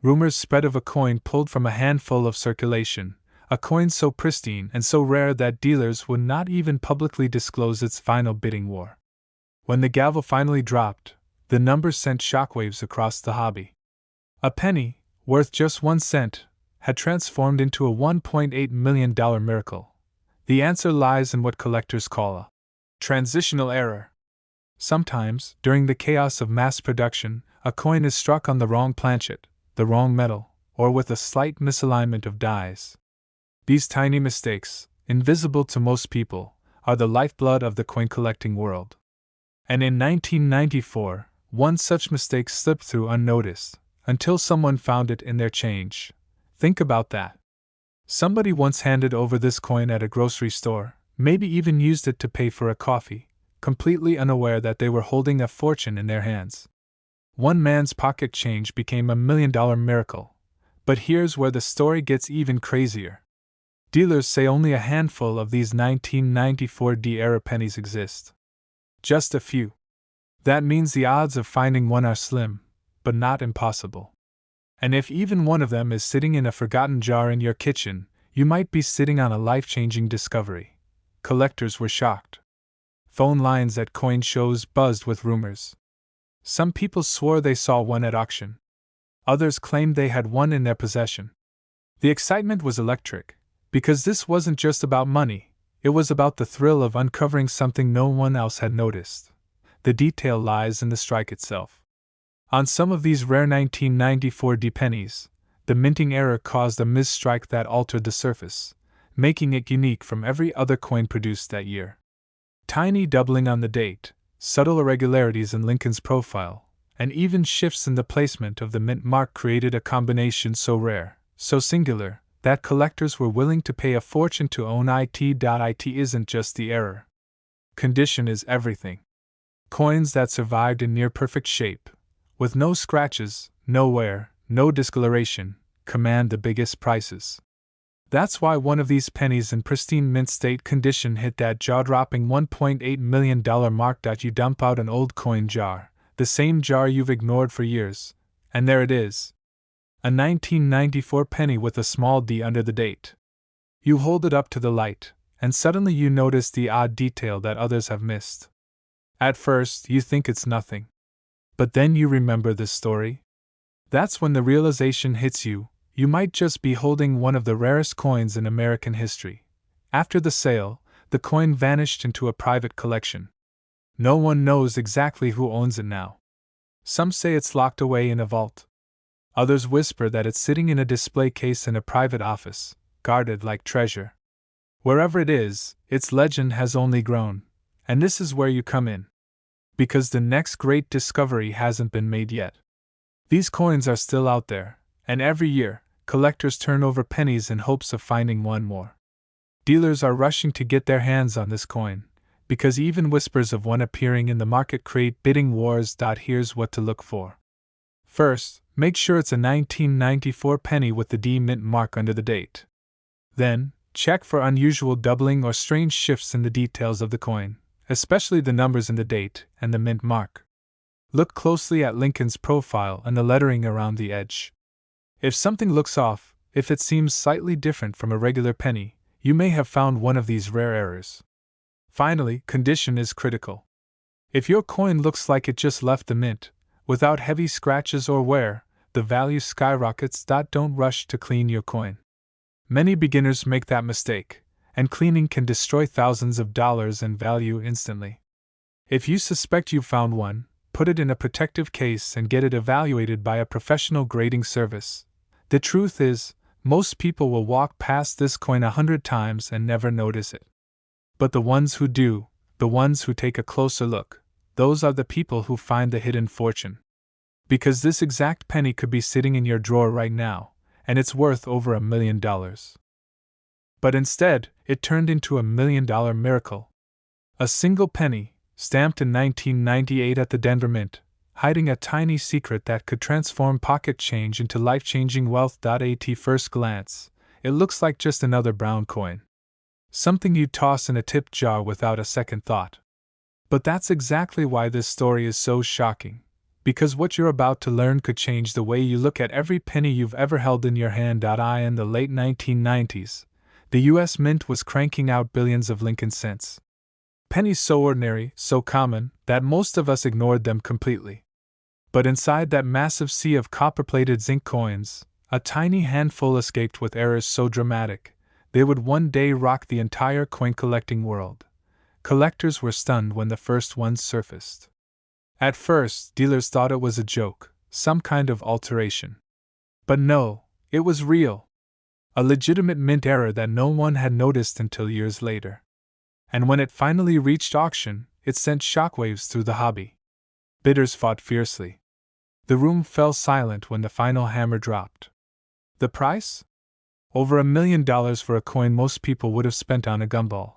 Rumors spread of a coin pulled from a handful of circulation, a coin so pristine and so rare that dealers would not even publicly disclose its final bidding war. When the gavel finally dropped, the numbers sent shockwaves across the hobby. A penny, worth just 1 cent, had transformed into a $1.8 million miracle. The answer lies in what collectors call a transitional error. Sometimes, during the chaos of mass production, a coin is struck on the wrong planchet, the wrong metal, or with a slight misalignment of dies. These tiny mistakes, invisible to most people, are the lifeblood of the coin collecting world. And in 1994, one such mistake slipped through unnoticed, until someone found it in their change. Think about that. Somebody once handed over this coin at a grocery store, maybe even used it to pay for a coffee, completely unaware that they were holding a fortune in their hands. One man's pocket change became $1 million miracle. But here's where the story gets even crazier. Dealers say only a handful of these 1994 D-era pennies exist. Just a few. That means the odds of finding one are slim, but not impossible. And if even one of them is sitting in a forgotten jar in your kitchen, you might be sitting on a life-changing discovery. Collectors were shocked. Phone lines at coin shows buzzed with rumors. Some people swore they saw one at auction. Others claimed they had one in their possession. The excitement was electric, because this wasn't just about money, it was about the thrill of uncovering something no one else had noticed. the detail lies in the strike itself. On some of these rare 1994 D pennies, the minting error caused a misstrike that altered the surface, making it unique from every other coin produced that year. Tiny doubling on the date, subtle irregularities in Lincoln's profile, and even shifts in the placement of the mint mark created a combination so rare, so singular, that collectors were willing to pay a fortune to own it. It isn't just the error. Condition is everything. Coins that survived in near-perfect shape, with no scratches, no wear, no discoloration, command the biggest prices. That's why one of these pennies in pristine mint state condition hit that jaw-dropping $1.8 million mark. You dump out an old coin jar, the same jar you've ignored for years, and there it is. A 1994 penny with a small d under the date. You hold it up to the light, and suddenly you notice the odd detail that others have missed. At first, you think it's nothing. But then you remember this story. That's when the realization hits you. You might just be holding one of the rarest coins in American history. After the sale, the coin vanished into a private collection. No one knows exactly who owns it now. Some say it's locked away in a vault. Others whisper that it's sitting in a display case in a private office, guarded like treasure. Wherever it is, its legend has only grown, and this is where you come in. Because the next great discovery hasn't been made yet. These coins are still out there, and every year, collectors turn over pennies in hopes of finding one more. Dealers are rushing to get their hands on this coin, because even whispers of one appearing in the market create bidding wars. Here's what to look for. First, make sure it's a 1994 penny with the D mint mark under the date. Then, check for unusual doubling or strange shifts in the details of the coin, especially the numbers in the date and the mint mark. Look closely at Lincoln's profile and the lettering around the edge. If something looks off, if it seems slightly different from a regular penny, you may have found one of these rare errors. Finally, condition is critical. If your coin looks like it just left the mint, without heavy scratches or wear, the value skyrockets. Don't rush to clean your coin. Many beginners make that mistake, and cleaning can destroy thousands of dollars in value instantly. If you suspect you've found one, put it in a protective case and get it evaluated by a professional grading service. The truth is, most people will walk past this coin 100 times and never notice it. But the ones who do, the ones who take a closer look, those are the people who find the hidden fortune. Because this exact penny could be sitting in your drawer right now, and it's worth over $1 million. But instead, it turned into $1 million miracle. A single penny, stamped in 1998 at the Denver Mint, hiding a tiny secret that could transform pocket change into life-changing wealth. At first glance, it looks like just another brown coin. Something you'd toss in a tip jar without a second thought. But that's exactly why this story is so shocking. Because what you're about to learn could change the way you look at every penny you've ever held in your hand. In the late 1990s, the U.S. Mint was cranking out billions of Lincoln cents. Pennies so ordinary, so common, that most of us ignored them completely. But inside that massive sea of copper-plated zinc coins, a tiny handful escaped with errors so dramatic, they would one day rock the entire coin-collecting world. Collectors were stunned when the first ones surfaced. At first, dealers thought it was a joke, some kind of alteration. But no, it was real. A legitimate mint error that no one had noticed until years later. And when it finally reached auction, it sent shockwaves through the hobby. Bidders fought fiercely. The room fell silent when the final hammer dropped. The price? Over $1 million for a coin most people would have spent on a gumball.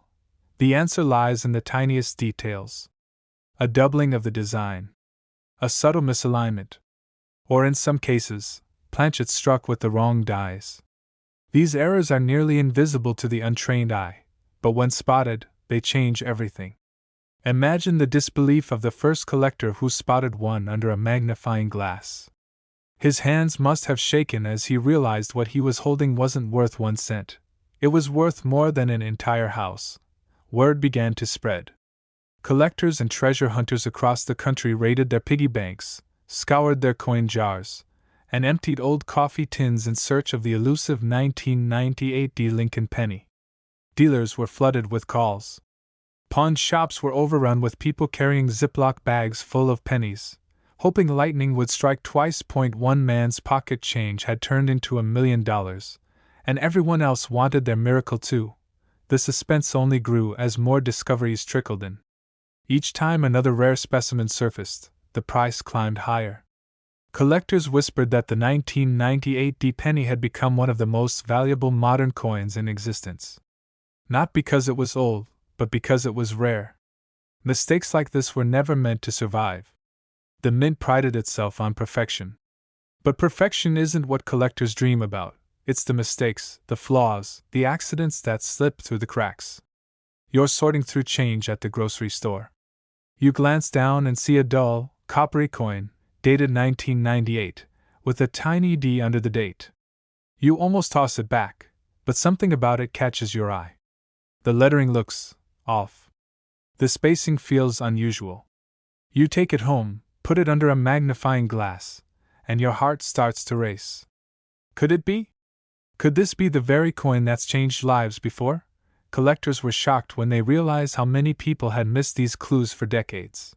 The answer lies in the tiniest details. A doubling of the design. A subtle misalignment. Or in some cases, planchets struck with the wrong dies. These errors are nearly invisible to the untrained eye, but when spotted, they change everything. Imagine the disbelief of the first collector who spotted one under a magnifying glass. His hands must have shaken as he realized what he was holding wasn't worth 1 cent. It was worth more than an entire house. Word began to spread. Collectors and treasure hunters across the country raided their piggy banks, scoured their coin jars, and emptied old coffee tins in search of the elusive 1998 D Lincoln penny. Dealers were flooded with calls. Pawn shops were overrun with people carrying Ziploc bags full of pennies, hoping lightning would strike twice. One man's pocket change had turned into $1,000,000, and everyone else wanted their miracle too. The suspense only grew as more discoveries trickled in. Each time another rare specimen surfaced, the price climbed higher. Collectors whispered that the 1998 D penny had become one of the most valuable modern coins in existence. Not because it was old, but because it was rare. Mistakes like this were never meant to survive. The mint prided itself on perfection. But perfection isn't what collectors dream about. It's the mistakes, the flaws, the accidents that slip through the cracks. You're sorting through change at the grocery store. You glance down and see a dull, coppery coin, dated 1998, with a tiny D under the date. You almost toss it back, but something about it catches your eye. The lettering looks off. The spacing feels unusual. You take it home, put it under a magnifying glass, and your heart starts to race. Could it be? Could this be the very coin that's changed lives before? Collectors were shocked when they realized how many people had missed these clues for decades.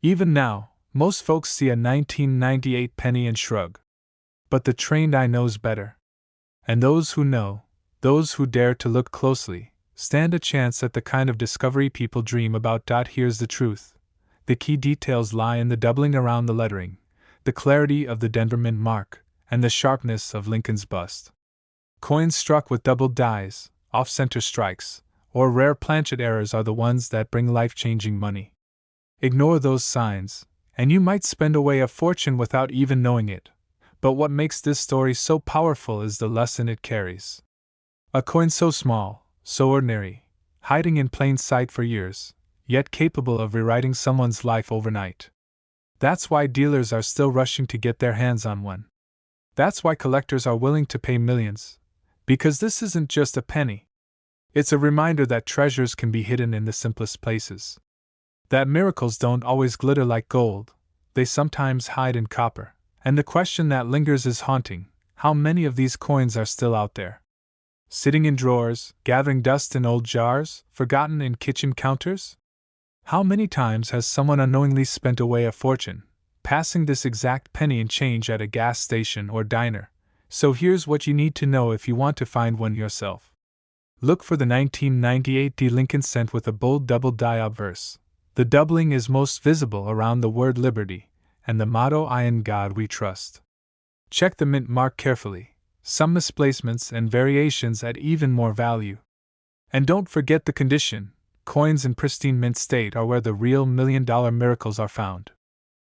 Even now, most folks see a 1998 penny and shrug. But the trained eye knows better. And those who know, those who dare to look closely, stand a chance at the kind of discovery people dream about. Here's the truth. The key details lie in the doubling around the lettering, the clarity of the Denver Mint mark, and the sharpness of Lincoln's bust. Coins struck with doubled dies, off-center strikes, or rare planchet errors are the ones that bring life-changing money. Ignore those signs, and you might spend away a fortune without even knowing it. But what makes this story so powerful is the lesson it carries. A coin so small, so ordinary, hiding in plain sight for years, yet capable of rewriting someone's life overnight. That's why dealers are still rushing to get their hands on one. That's why collectors are willing to pay millions. Because this isn't just a penny. It's a reminder that treasures can be hidden in the simplest places. That miracles don't always glitter like gold, they sometimes hide in copper. And the question that lingers is haunting: how many of these coins are still out there? Sitting in drawers, gathering dust in old jars, forgotten in kitchen counters? How many times has someone unknowingly spent away a fortune, passing this exact penny and change at a gas station or diner? So here's what you need to know if you want to find one yourself. Look for the 1998 D Lincoln cent with a bold double die obverse. The doubling is most visible around the word liberty, and the motto "I in God we trust." Check the mint mark carefully, some misplacements and variations add even more value. And don't forget the condition: coins in pristine mint state are where the real $1,000,000 miracles are found.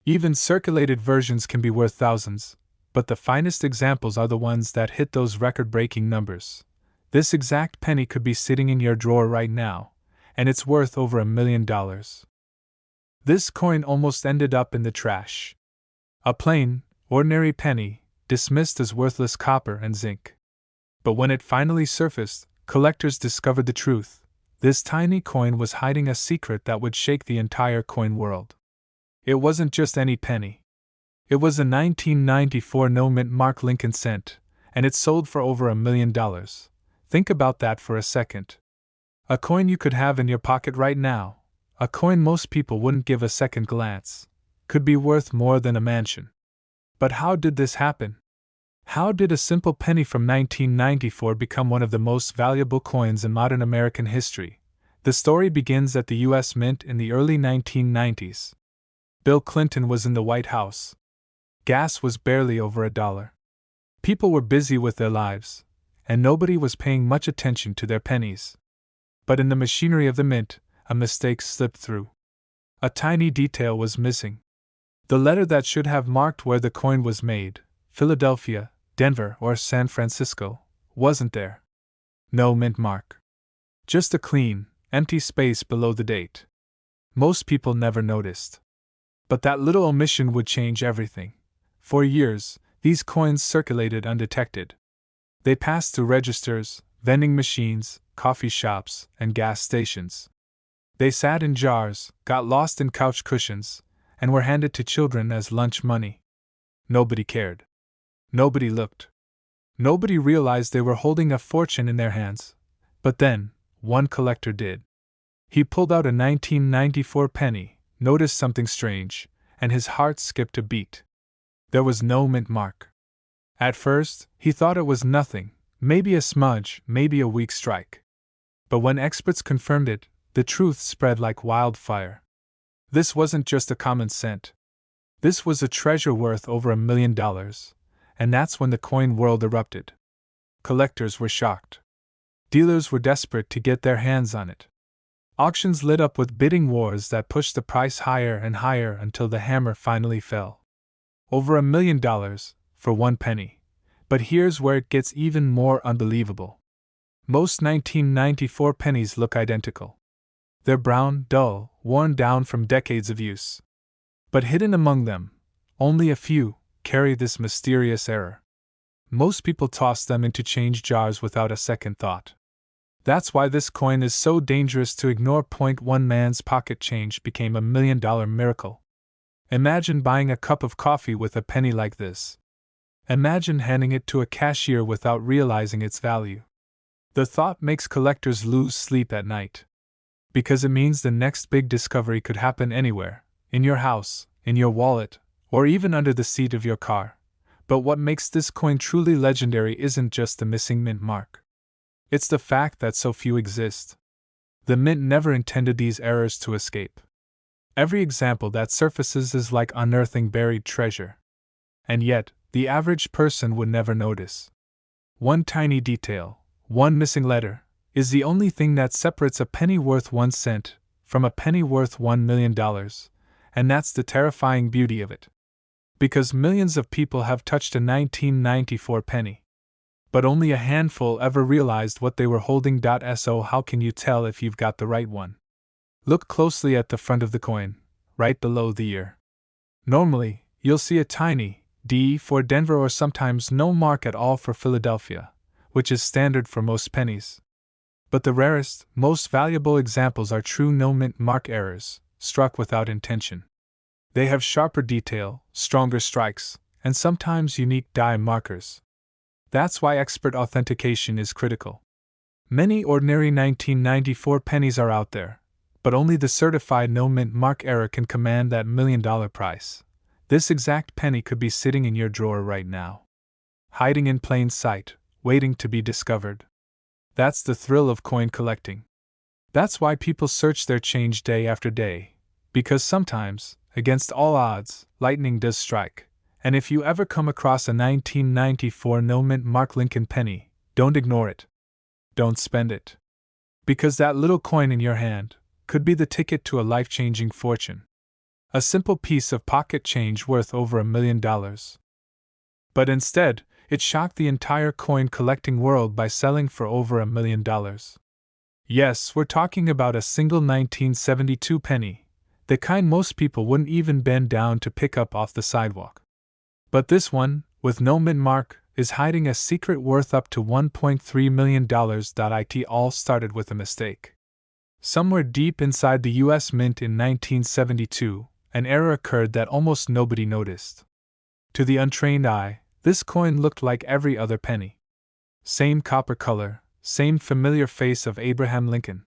Even circulated versions can be worth thousands, but the finest examples are the ones that hit those record-breaking numbers. This exact penny could be sitting in your drawer right now, and it's worth over $1,000,000. This coin almost ended up in the trash. A plain, ordinary penny, dismissed as worthless copper and zinc. But when it finally surfaced, collectors discovered the truth. This tiny coin was hiding a secret that would shake the entire coin world. It wasn't just any penny. It was a 1994 no-mint mark Lincoln cent, and it sold for over $1,000,000. Think about that for a second. A coin you could have in your pocket right now, a coin most people wouldn't give a second glance, could be worth more than a mansion. But how did this happen? How did a simple penny from 1994 become one of the most valuable coins in modern American history? The story begins at the U.S. Mint in the early 1990s. Bill Clinton was in the White House. Gas was barely over $1. People were busy with their lives, and nobody was paying much attention to their pennies. But in the machinery of the mint, a mistake slipped through. A tiny detail was missing. The letter that should have marked where the coin was made, Philadelphia, Denver, or San Francisco, wasn't there. No mint mark. Just a clean, empty space below the date. Most people never noticed. But that little omission would change everything. For years, these coins circulated undetected. They passed through registers, vending machines, coffee shops, and gas stations. They sat in jars, got lost in couch cushions, and were handed to children as lunch money. Nobody cared. Nobody looked. Nobody realized they were holding a fortune in their hands. But then, one collector did. He pulled out a 1994 penny, noticed something strange, and his heart skipped a beat. There was no mint mark. At first, he thought it was nothing, maybe a smudge, maybe a weak strike. But when experts confirmed it, the truth spread like wildfire. This wasn't just a common cent. This was a treasure worth over $1 million, and that's when the coin world erupted. Collectors were shocked. Dealers were desperate to get their hands on it. Auctions lit up with bidding wars that pushed the price higher and higher until the hammer finally fell. Over $1 million for one penny. But here's where it gets even more unbelievable. Most 1994 pennies look identical. They're brown, dull, worn down from decades of use. But hidden among them, only a few carry this mysterious error. Most people toss them into change jars without a second thought. That's why this coin is so dangerous to ignore. One man's pocket change became $1 million miracle. Imagine buying a cup of coffee with a penny like this. Imagine handing it to a cashier without realizing its value. The thought makes collectors lose sleep at night. Because it means the next big discovery could happen anywhere, in your house, in your wallet, or even under the seat of your car. But what makes this coin truly legendary isn't just the missing mint mark. It's the fact that so few exist. The mint never intended these errors to escape. Every example that surfaces is like unearthing buried treasure. And yet, the average person would never notice. One tiny detail, one missing letter, is the only thing that separates a penny worth 1 cent from a penny worth $1 million, and that's the terrifying beauty of it. Because millions of people have touched a 1994 penny. But only a handful ever realized what they were holding. So how can you tell if you've got the right one? Look closely at the front of the coin, right below the year. Normally, you'll see a tiny D for Denver or sometimes no mark at all for Philadelphia, which is standard for most pennies. But the rarest, most valuable examples are true no mint mark errors, struck without intention. They have sharper detail, stronger strikes, and sometimes unique die markers. That's why expert authentication is critical. Many ordinary 1994 pennies are out there, but only the certified no mint mark error can command that $1 million price. This exact penny could be sitting in your drawer right now, hiding in plain sight, waiting to be discovered. That's the thrill of coin collecting. That's why people search their change day after day, because sometimes, against all odds, lightning does strike. And if you ever come across a 1994 no mint mark Lincoln penny, don't ignore it. Don't spend it. Because that little coin in your hand could be the ticket to a life-changing fortune. A simple piece of pocket change worth over $1 million. But instead, it shocked the entire coin collecting world by selling for over $1 million. Yes, we're talking about a single 1972 penny, the kind most people wouldn't even bend down to pick up off the sidewalk. But this one, with no mint mark, is hiding a secret worth up to $1.3 million. It all started with a mistake. Somewhere deep inside the US Mint in 1972, an error occurred that almost nobody noticed. To the untrained eye, this coin looked like every other penny. Same copper color, same familiar face of Abraham Lincoln.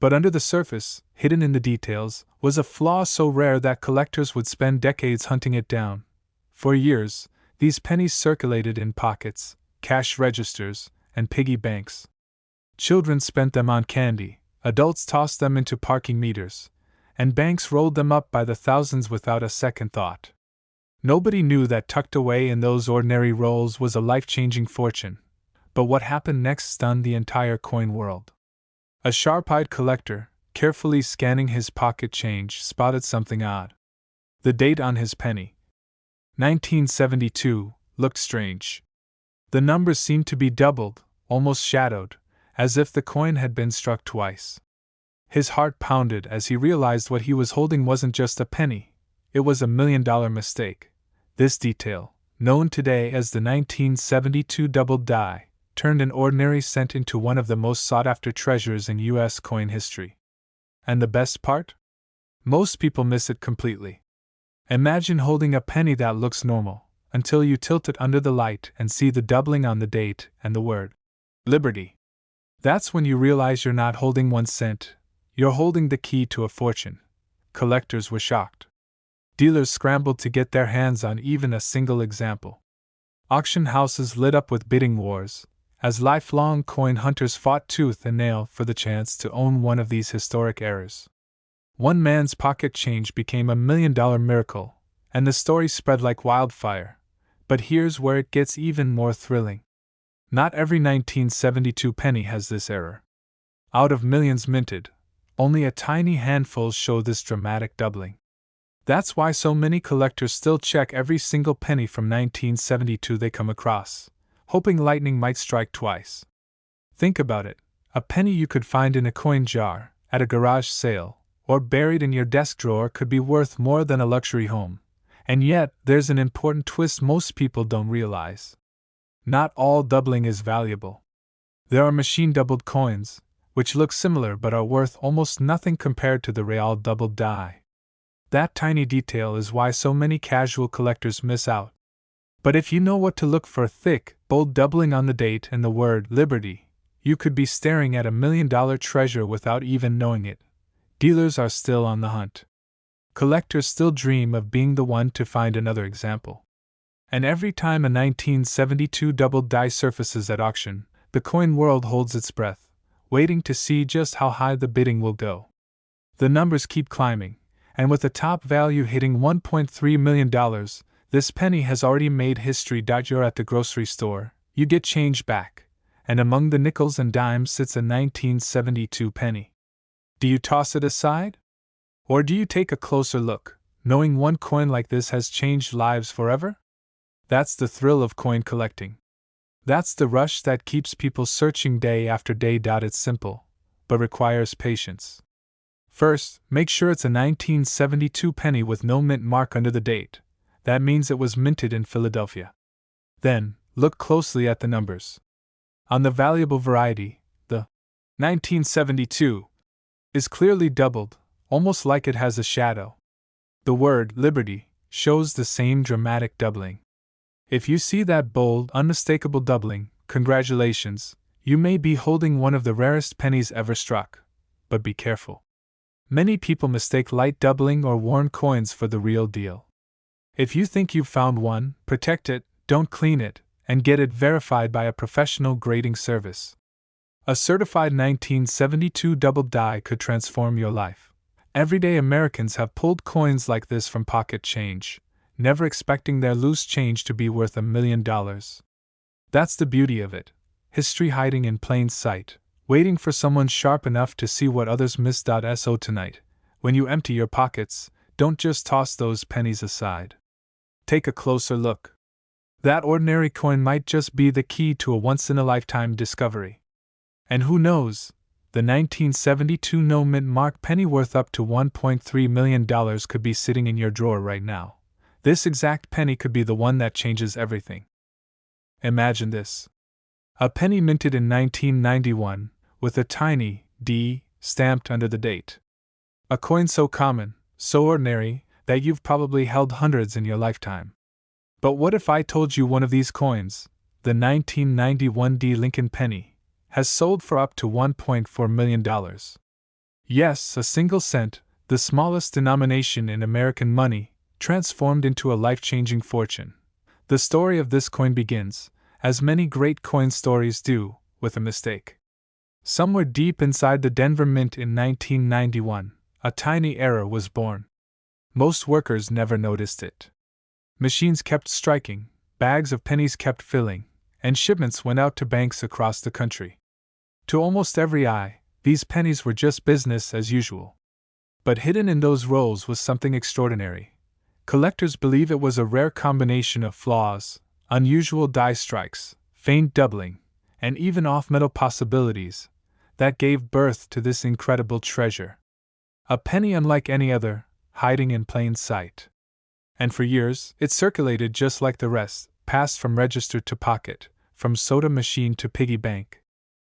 But under the surface, hidden in the details, was a flaw so rare that collectors would spend decades hunting it down. For years, these pennies circulated in pockets, cash registers, and piggy banks. Children spent them on candy, adults tossed them into parking meters, and banks rolled them up by the thousands without a second thought. Nobody knew that tucked away in those ordinary rolls was a life-changing fortune. But what happened next stunned the entire coin world. A sharp-eyed collector, carefully scanning his pocket change, spotted something odd. The date on his penny, 1972, looked strange. The numbers seemed to be doubled, almost shadowed, as if the coin had been struck twice. His heart pounded as he realized what he was holding wasn't just a penny, it was $1 million mistake. This detail, known today as the 1972 doubled die, turned an ordinary cent into one of the most sought-after treasures in U.S. coin history. And the best part? Most people miss it completely. Imagine holding a penny that looks normal, until you tilt it under the light and see the doubling on the date and the word Liberty. That's when you realize you're not holding 1 cent, You're holding the key to a fortune. Collectors were shocked. Dealers scrambled to get their hands on even a single example. Auction houses lit up with bidding wars, as lifelong coin hunters fought tooth and nail for the chance to own one of these historic errors. One man's pocket change became $1 million miracle, and the story spread like wildfire. But here's where it gets even more thrilling. Not every 1972 penny has this error. Out of millions minted, only a tiny handful show this dramatic doubling. That's why so many collectors still check every single penny from 1972 they come across, hoping lightning might strike twice. Think about it, a penny you could find in a coin jar, at a garage sale, or buried in your desk drawer could be worth more than a luxury home. And yet, there's an important twist most people don't realize. Not all doubling is valuable. There are machine-doubled coins, which look similar but are worth almost nothing compared to the real doubled die. That tiny detail is why so many casual collectors miss out. But if you know what to look for, thick, bold doubling on the date and the word Liberty, you could be staring at $1 million treasure without even knowing it. Dealers are still on the hunt. Collectors still dream of being the one to find another example. And every time a 1972 doubled die surfaces at auction, the coin world holds its breath, waiting to see just how high the bidding will go. The numbers keep climbing, and with the top value hitting $1.3 million, this penny has already made history. You're at the grocery store, you get change back, and among the nickels and dimes sits a 1972 penny. Do you toss it aside? Or do you take a closer look, knowing one coin like this has changed lives forever? That's the thrill of coin collecting. That's the rush that keeps people searching day after day. It's simple, but requires patience. First, make sure it's a 1972 penny with no mint mark under the date. That means it was minted in Philadelphia. Then, look closely at the numbers. On the valuable variety, the 1972 is clearly doubled, almost like it has a shadow. The word Liberty shows the same dramatic doubling. If you see that bold, unmistakable doubling, congratulations, you may be holding one of the rarest pennies ever struck. But be careful. Many people mistake light doubling or worn coins for the real deal. If you think you've found one, protect it, don't clean it, and get it verified by a professional grading service. A certified 1972 doubled die could transform your life. Everyday Americans have pulled coins like this from pocket change, never expecting their loose change to be worth $1 million. That's the beauty of it. History hiding in plain sight, waiting for someone sharp enough to see what others miss. So tonight, when you empty your pockets, don't just toss those pennies aside. Take a closer look. That ordinary coin might just be the key to a once-in-a-lifetime discovery. And who knows? The 1972 no mint mark penny worth up to $1.3 million could be sitting in your drawer right now. This exact penny could be the one that changes everything. Imagine this. A penny minted in 1991, with a tiny D stamped under the date. A coin so common, so ordinary, that you've probably held hundreds in your lifetime. But what if I told you one of these coins, the 1991 D Lincoln penny, has sold for up to $1.4 million? Yes, a single cent, the smallest denomination in American money, transformed into a life-changing fortune. The story of this coin begins, as many great coin stories do, with a mistake. Somewhere deep inside the Denver Mint in 1991, a tiny error was born. Most workers never noticed it. Machines kept striking, bags of pennies kept filling, and shipments went out to banks across the country. To almost every eye, these pennies were just business as usual. But hidden in those rolls was something extraordinary. Collectors believe it was a rare combination of flaws, unusual die strikes, faint doubling, and even off-metal possibilities that gave birth to this incredible treasure. A penny unlike any other, hiding in plain sight. And for years, it circulated just like the rest, passed from register to pocket, from soda machine to piggy bank.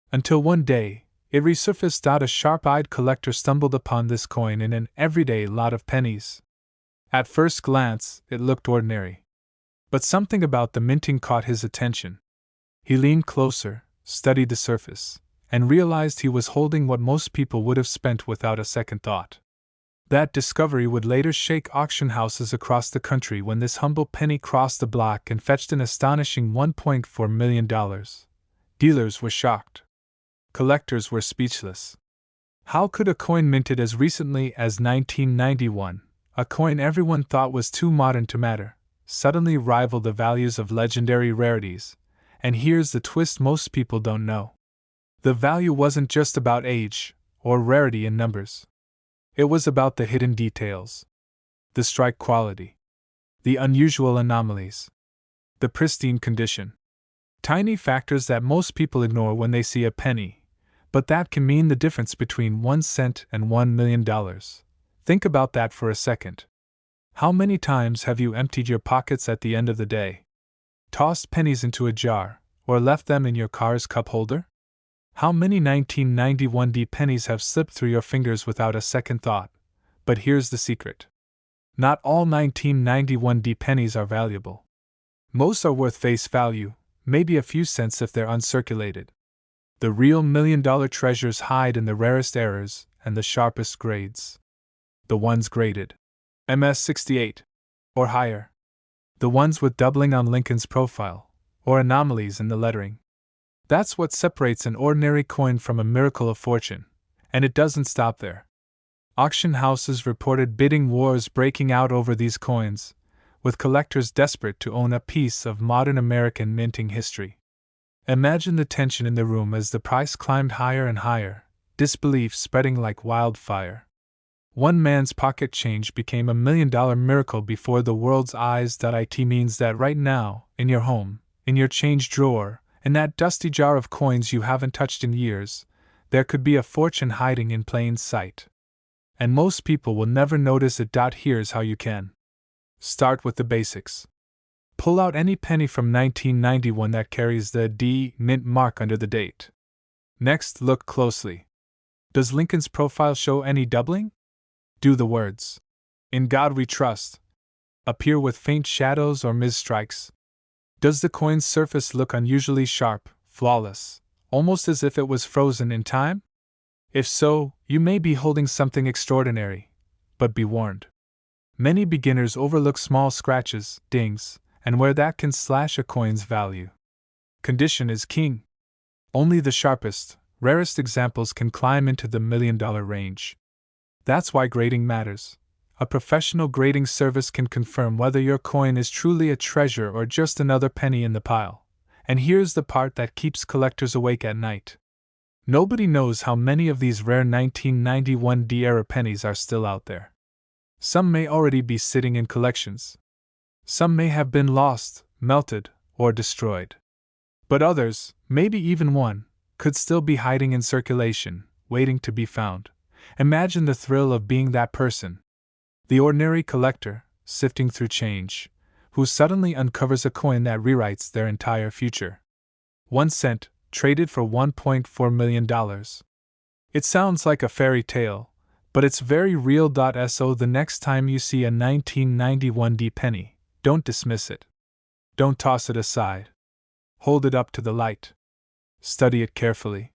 Until one day, it resurfaced. A sharp-eyed collector stumbled upon this coin in an everyday lot of pennies. At first glance, it looked ordinary. But something about the minting caught his attention. He leaned closer, studied the surface, and realized he was holding what most people would have spent without a second thought. That discovery would later shake auction houses across the country when this humble penny crossed the block and fetched an astonishing $1.4 million. Dealers were shocked. Collectors were speechless. How could a coin minted as recently as 1991, a coin everyone thought was too modern to matter, suddenly rival the values of legendary rarities? And here's the twist most people don't know. The value wasn't just about age or rarity in numbers. It was about the hidden details. The strike quality. The unusual anomalies. The pristine condition. Tiny factors that most people ignore when they see a penny, but that can mean the difference between 1 cent and $1 million. Think about that for a second. How many times have you emptied your pockets at the end of the day? Tossed pennies into a jar, or left them in your car's cup holder? How many 1991 pennies have slipped through your fingers without a second thought? But here's the secret. Not all 1991 pennies are valuable. Most are worth face value, maybe a few cents if they're uncirculated. The real million-dollar treasures hide in the rarest errors and the sharpest grades. The ones graded MS-68 or higher. The ones with doubling on Lincoln's profile, or anomalies in the lettering. That's what separates an ordinary coin from a miracle of fortune, and it doesn't stop there. Auction houses reported bidding wars breaking out over these coins, with collectors desperate to own a piece of modern American minting history. Imagine the tension in the room as the price climbed higher and higher, disbelief spreading like wildfire. One man's pocket change became $1 million miracle before the world's eyes. It means that right now, in your home, in your change drawer, in that dusty jar of coins you haven't touched in years, there could be a fortune hiding in plain sight. And most people will never notice it. Here's how you can. Start with the basics. Pull out any penny from 1991 that carries the D mint mark under the date. Next, look closely. Does Lincoln's profile show any doubling? Do the words, "In God We Trust," appear with faint shadows or misstrikes? Does the coin's surface look unusually sharp, flawless, almost as if it was frozen in time? If so, you may be holding something extraordinary, but be warned. Many beginners overlook small scratches, dings, and where that can slash a coin's value. Condition is king. Only the sharpest, rarest examples can climb into the $1 million range. That's why grading matters. A professional grading service can confirm whether your coin is truly a treasure or just another penny in the pile. And here's the part that keeps collectors awake at night. Nobody knows how many of these rare 1991 era pennies are still out there. Some may already be sitting in collections. Some may have been lost, melted, or destroyed. But others, maybe even one, could still be hiding in circulation, waiting to be found. Imagine the thrill of being that person. The ordinary collector, sifting through change, who suddenly uncovers a coin that rewrites their entire future. 1 cent, traded for $1.4 million. It sounds like a fairy tale, but it's very real. So the next time you see a 1991 penny, don't dismiss it. Don't toss it aside. Hold it up to the light. Study it carefully.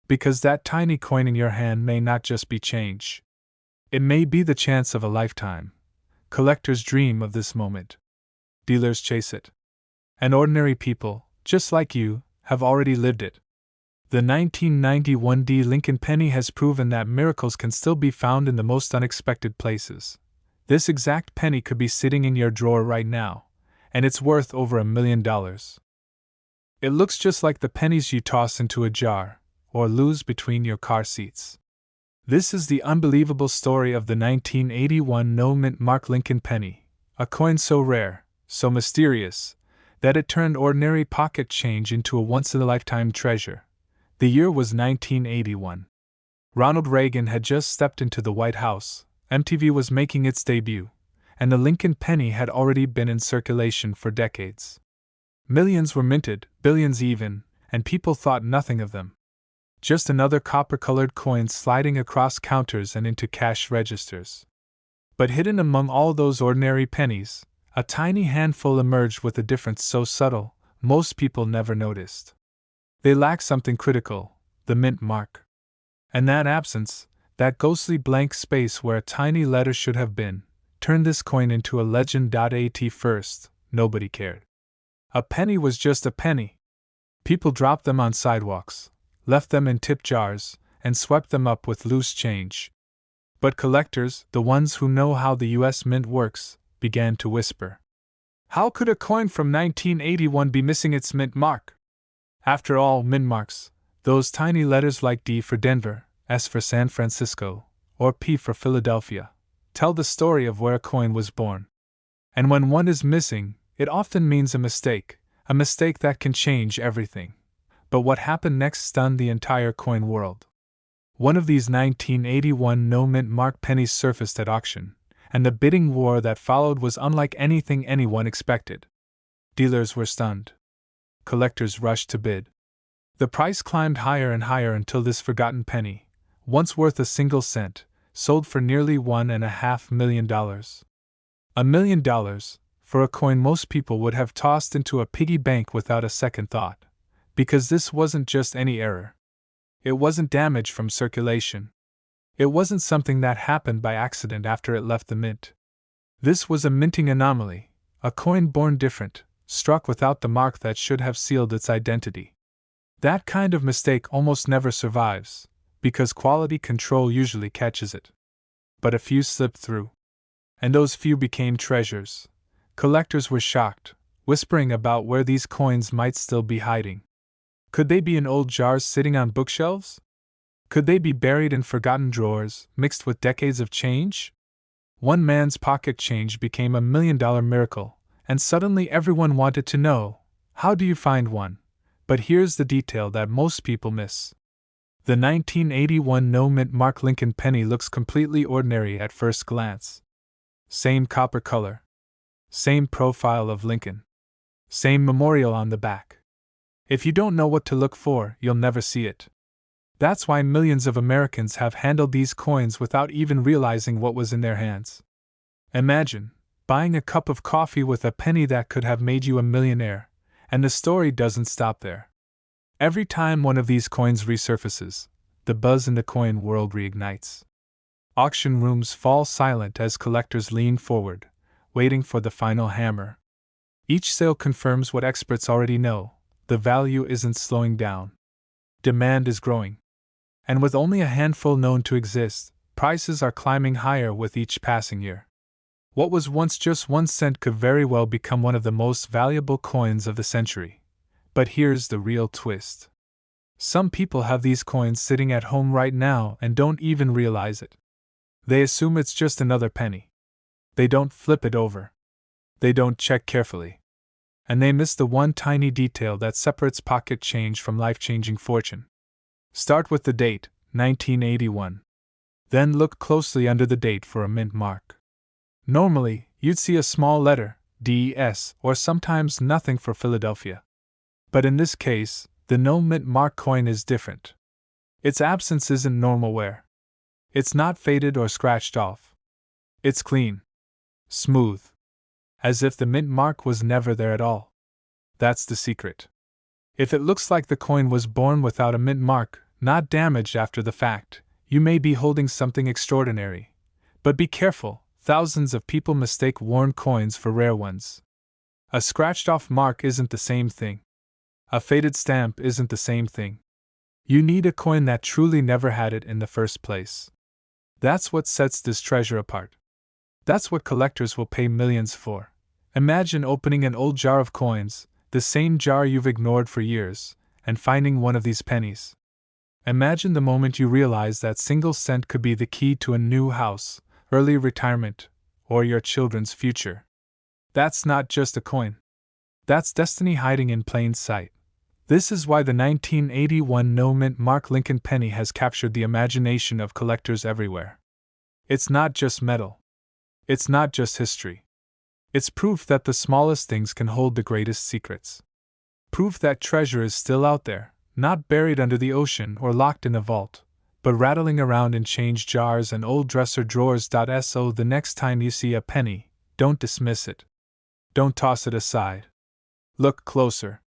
Because that tiny coin in your hand may not just be change. It may be the chance of a lifetime. Collectors dream of this moment. Dealers chase it. And ordinary people, just like you, have already lived it. The 1991 Lincoln penny has proven that miracles can still be found in the most unexpected places. This exact penny could be sitting in your drawer right now, and it's worth over $1 million. It looks just like the pennies you toss into a jar, or lose between your car seats. This is the unbelievable story of the 1981 no-mint mark Lincoln penny, a coin so rare, so mysterious, that it turned ordinary pocket change into a once-in-a-lifetime treasure. The year was 1981. Ronald Reagan had just stepped into the White House, MTV was making its debut, and the Lincoln penny had already been in circulation for decades. Millions were minted, billions even, and people thought nothing of them. Just another copper-colored coin sliding across counters and into cash registers. But hidden among all those ordinary pennies, a tiny handful emerged with a difference so subtle, most people never noticed. They lacked something critical, the mint mark. And that absence, that ghostly blank space where a tiny letter should have been, turned this coin into a legend. At first, nobody cared. A penny was just a penny. People dropped them on sidewalks, left them in tip jars, and swept them up with loose change. But collectors, the ones who know how the US Mint works, began to whisper. How could a coin from 1981 be missing its mint mark? After all, mint marks, those tiny letters like D for Denver, S for San Francisco, or P for Philadelphia, tell the story of where a coin was born. And when one is missing, it often means a mistake that can change everything. But what happened next stunned the entire coin world. One of these 1981 no-mint mark pennies surfaced at auction, and the bidding war that followed was unlike anything anyone expected. Dealers were stunned. Collectors rushed to bid. The price climbed higher and higher until this forgotten penny, once worth a single cent, sold for nearly $1.5 million. $1 million, for a coin most people would have tossed into a piggy bank without a second thought. Because this wasn't just any error. It wasn't damage from circulation. It wasn't something that happened by accident after it left the mint. This was a minting anomaly, a coin born different, struck without the mark that should have sealed its identity. That kind of mistake almost never survives, because quality control usually catches it. But a few slipped through. And those few became treasures. Collectors were shocked, whispering about where these coins might still be hiding. Could they be in old jars sitting on bookshelves? Could they be buried in forgotten drawers, mixed with decades of change? One man's pocket change became $1 million miracle, and suddenly everyone wanted to know, how do you find one? But here's the detail that most people miss. The 1981 no-mint mark Lincoln penny looks completely ordinary at first glance. Same copper color. Same profile of Lincoln. Same memorial on the back. If you don't know what to look for, you'll never see it. That's why millions of Americans have handled these coins without even realizing what was in their hands. Imagine buying a cup of coffee with a penny that could have made you a millionaire, and the story doesn't stop there. Every time one of these coins resurfaces, the buzz in the coin world reignites. Auction rooms fall silent as collectors lean forward, waiting for the final hammer. Each sale confirms what experts already know: the value isn't slowing down. Demand is growing. And with only a handful known to exist, prices are climbing higher with each passing year. What was once just 1 cent could very well become one of the most valuable coins of the century. But here's the real twist. Some people have these coins sitting at home right now and don't even realize it. They assume it's just another penny. They don't flip it over. They don't check carefully. And they miss the one tiny detail that separates pocket change from life-changing fortune. Start with the date, 1981. Then look closely under the date for a mint mark. Normally, you'd see a small letter, DES, or sometimes nothing for Philadelphia. But in this case, the no mint mark coin is different. Its absence isn't normal wear. It's not faded or scratched off. It's clean. Smooth. As if the mint mark was never there at all. That's the secret. If it looks like the coin was born without a mint mark, not damaged after the fact, you may be holding something extraordinary. But be careful, thousands of people mistake worn coins for rare ones. A scratched-off mark isn't the same thing. A faded stamp isn't the same thing. You need a coin that truly never had it in the first place. That's what sets this treasure apart. That's what collectors will pay millions for. Imagine opening an old jar of coins, the same jar you've ignored for years, and finding one of these pennies. Imagine the moment you realize that single cent could be the key to a new house, early retirement, or your children's future. That's not just a coin. That's destiny hiding in plain sight. This is why the 1981 no-mint mark Lincoln penny has captured the imagination of collectors everywhere. It's not just metal. It's not just history. It's proof that the smallest things can hold the greatest secrets. Proof that treasure is still out there, not buried under the ocean or locked in a vault, but rattling around in change jars and old dresser drawers. So the next time you see a penny, don't dismiss it. Don't toss it aside. Look closer.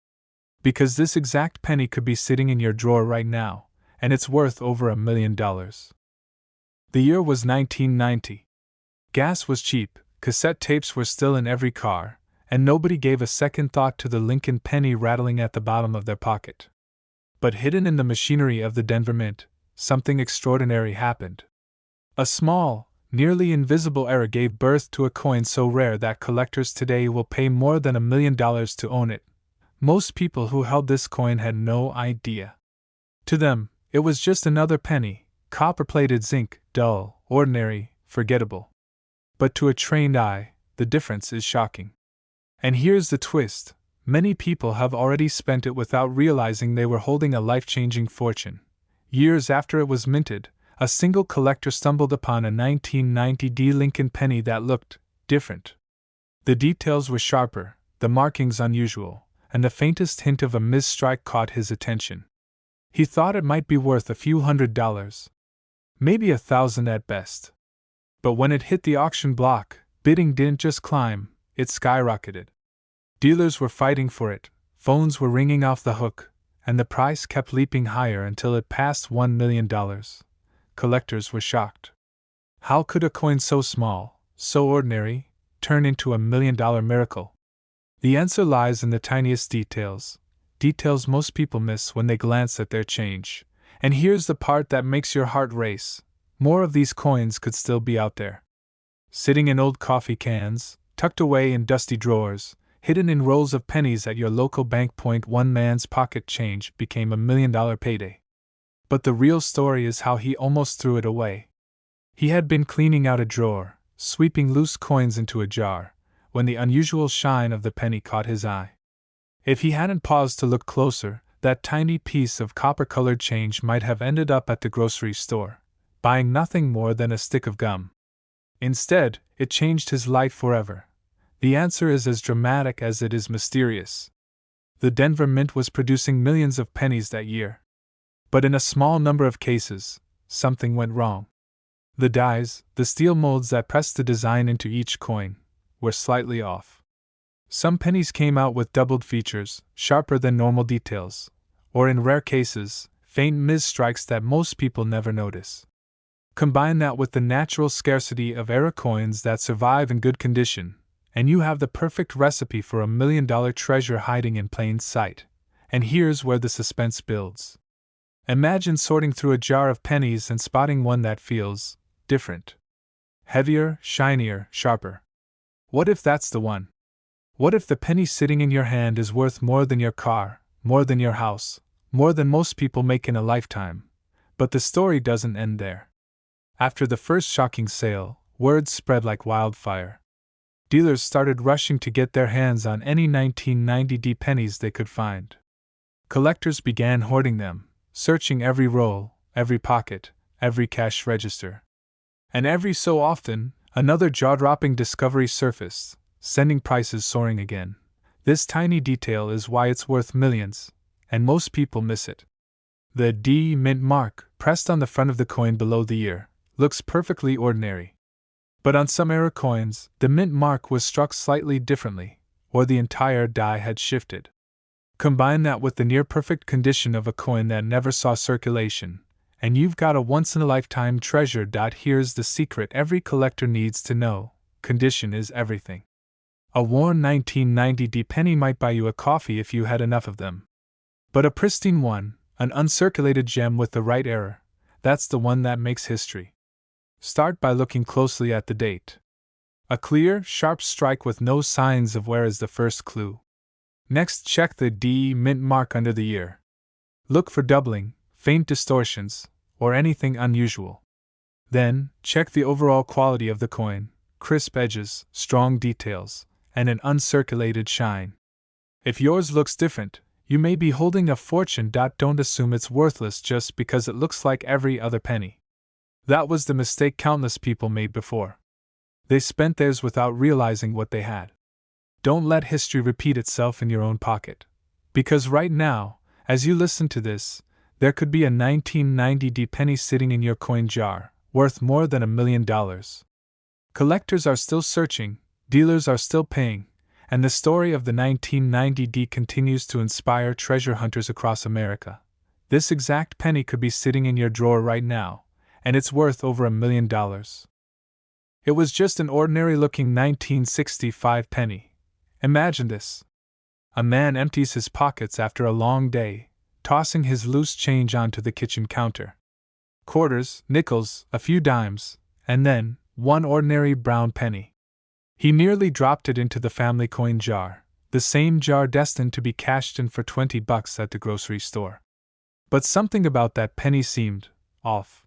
Because this exact penny could be sitting in your drawer right now, and it's worth over $1 million. The year was 1990. Gas was cheap, cassette tapes were still in every car, and nobody gave a second thought to the Lincoln penny rattling at the bottom of their pocket. But hidden in the machinery of the Denver Mint, something extraordinary happened. A small, nearly invisible error gave birth to a coin so rare that collectors today will pay more than $1 million to own it. Most people who held this coin had no idea. To them, it was just another penny, copper-plated zinc, dull, ordinary, forgettable. But to a trained eye, the difference is shocking. And here's the twist: many people have already spent it without realizing they were holding a life-changing fortune. Years after it was minted, a single collector stumbled upon a 1990 Lincoln penny that looked different. The details were sharper, the markings unusual, and the faintest hint of a misstrike caught his attention. He thought it might be worth a few $100s. Maybe $1,000 at best. But when it hit the auction block, bidding didn't just climb, it skyrocketed. Dealers were fighting for it, phones were ringing off the hook, and the price kept leaping higher until it passed $1 million. Collectors were shocked. How could a coin so small, so ordinary, turn into $1 million miracle? The answer lies in the tiniest details, details most people miss when they glance at their change. And here's the part that makes your heart race: more of these coins could still be out there. Sitting in old coffee cans, tucked away in dusty drawers, hidden in rolls of pennies at your local bank. One man's pocket change became $1 million payday. But the real story is how he almost threw it away. He had been cleaning out a drawer, sweeping loose coins into a jar, when the unusual shine of the penny caught his eye. If he hadn't paused to look closer, that tiny piece of copper-colored change might have ended up at the grocery store, buying nothing more than a stick of gum. Instead, it changed his life forever. The answer is as dramatic as it is mysterious. The Denver Mint was producing millions of pennies that year. But in a small number of cases, something went wrong. The dies, the steel molds that pressed the design into each coin, were slightly off. Some pennies came out with doubled features, sharper than normal details, or in rare cases, faint misstrikes that most people never notice. Combine that with the natural scarcity of era coins that survive in good condition, and you have the perfect recipe for $1 million treasure hiding in plain sight. And here's where the suspense builds. Imagine sorting through a jar of pennies and spotting one that feels different. Heavier, shinier, sharper. What if that's the one? What if the penny sitting in your hand is worth more than your car, more than your house, more than most people make in a lifetime? But the story doesn't end there. After the first shocking sale, word spread like wildfire. Dealers started rushing to get their hands on any 1990 pennies they could find. Collectors began hoarding them, searching every roll, every pocket, every cash register. And every so often, another jaw-dropping discovery surfaced, sending prices soaring again. This tiny detail is why it's worth millions, and most people miss it. The D Mint mark, pressed on the front of the coin below the year, looks perfectly ordinary. But on some era coins, the mint mark was struck slightly differently, or the entire die had shifted. Combine that with the near-perfect condition of a coin that never saw circulation, and you've got a once-in-a-lifetime treasure. Here's the secret every collector needs to know: condition is everything. A worn 1990 penny might buy you a coffee if you had enough of them. But a pristine one, an uncirculated gem with the right error, that's the one that makes history. Start by looking closely at the date. A clear, sharp strike with no signs of wear is the first clue. Next, check the D Mint mark under the year. Look for doubling, faint distortions, or anything unusual. Then, check the overall quality of the coin: crisp edges, strong details, and an uncirculated shine. If yours looks different, you may be holding a fortune. Don't assume it's worthless just because it looks like every other penny. That was the mistake countless people made before. They spent theirs without realizing what they had. Don't let history repeat itself in your own pocket. Because right now, as you listen to this, there could be a 1990 penny sitting in your coin jar, worth more than $1 million. Collectors are still searching, dealers are still paying, and the story of the 1990 continues to inspire treasure hunters across America. This exact penny could be sitting in your drawer right now, and it's worth over $1 million. It was just an ordinary-looking 1965 penny. Imagine this. A man empties his pockets after a long day, tossing his loose change onto the kitchen counter. Quarters, nickels, a few dimes, and then one ordinary brown penny. He nearly dropped it into the family coin jar, the same jar destined to be cashed in for $20 at the grocery store. But something about that penny seemed off.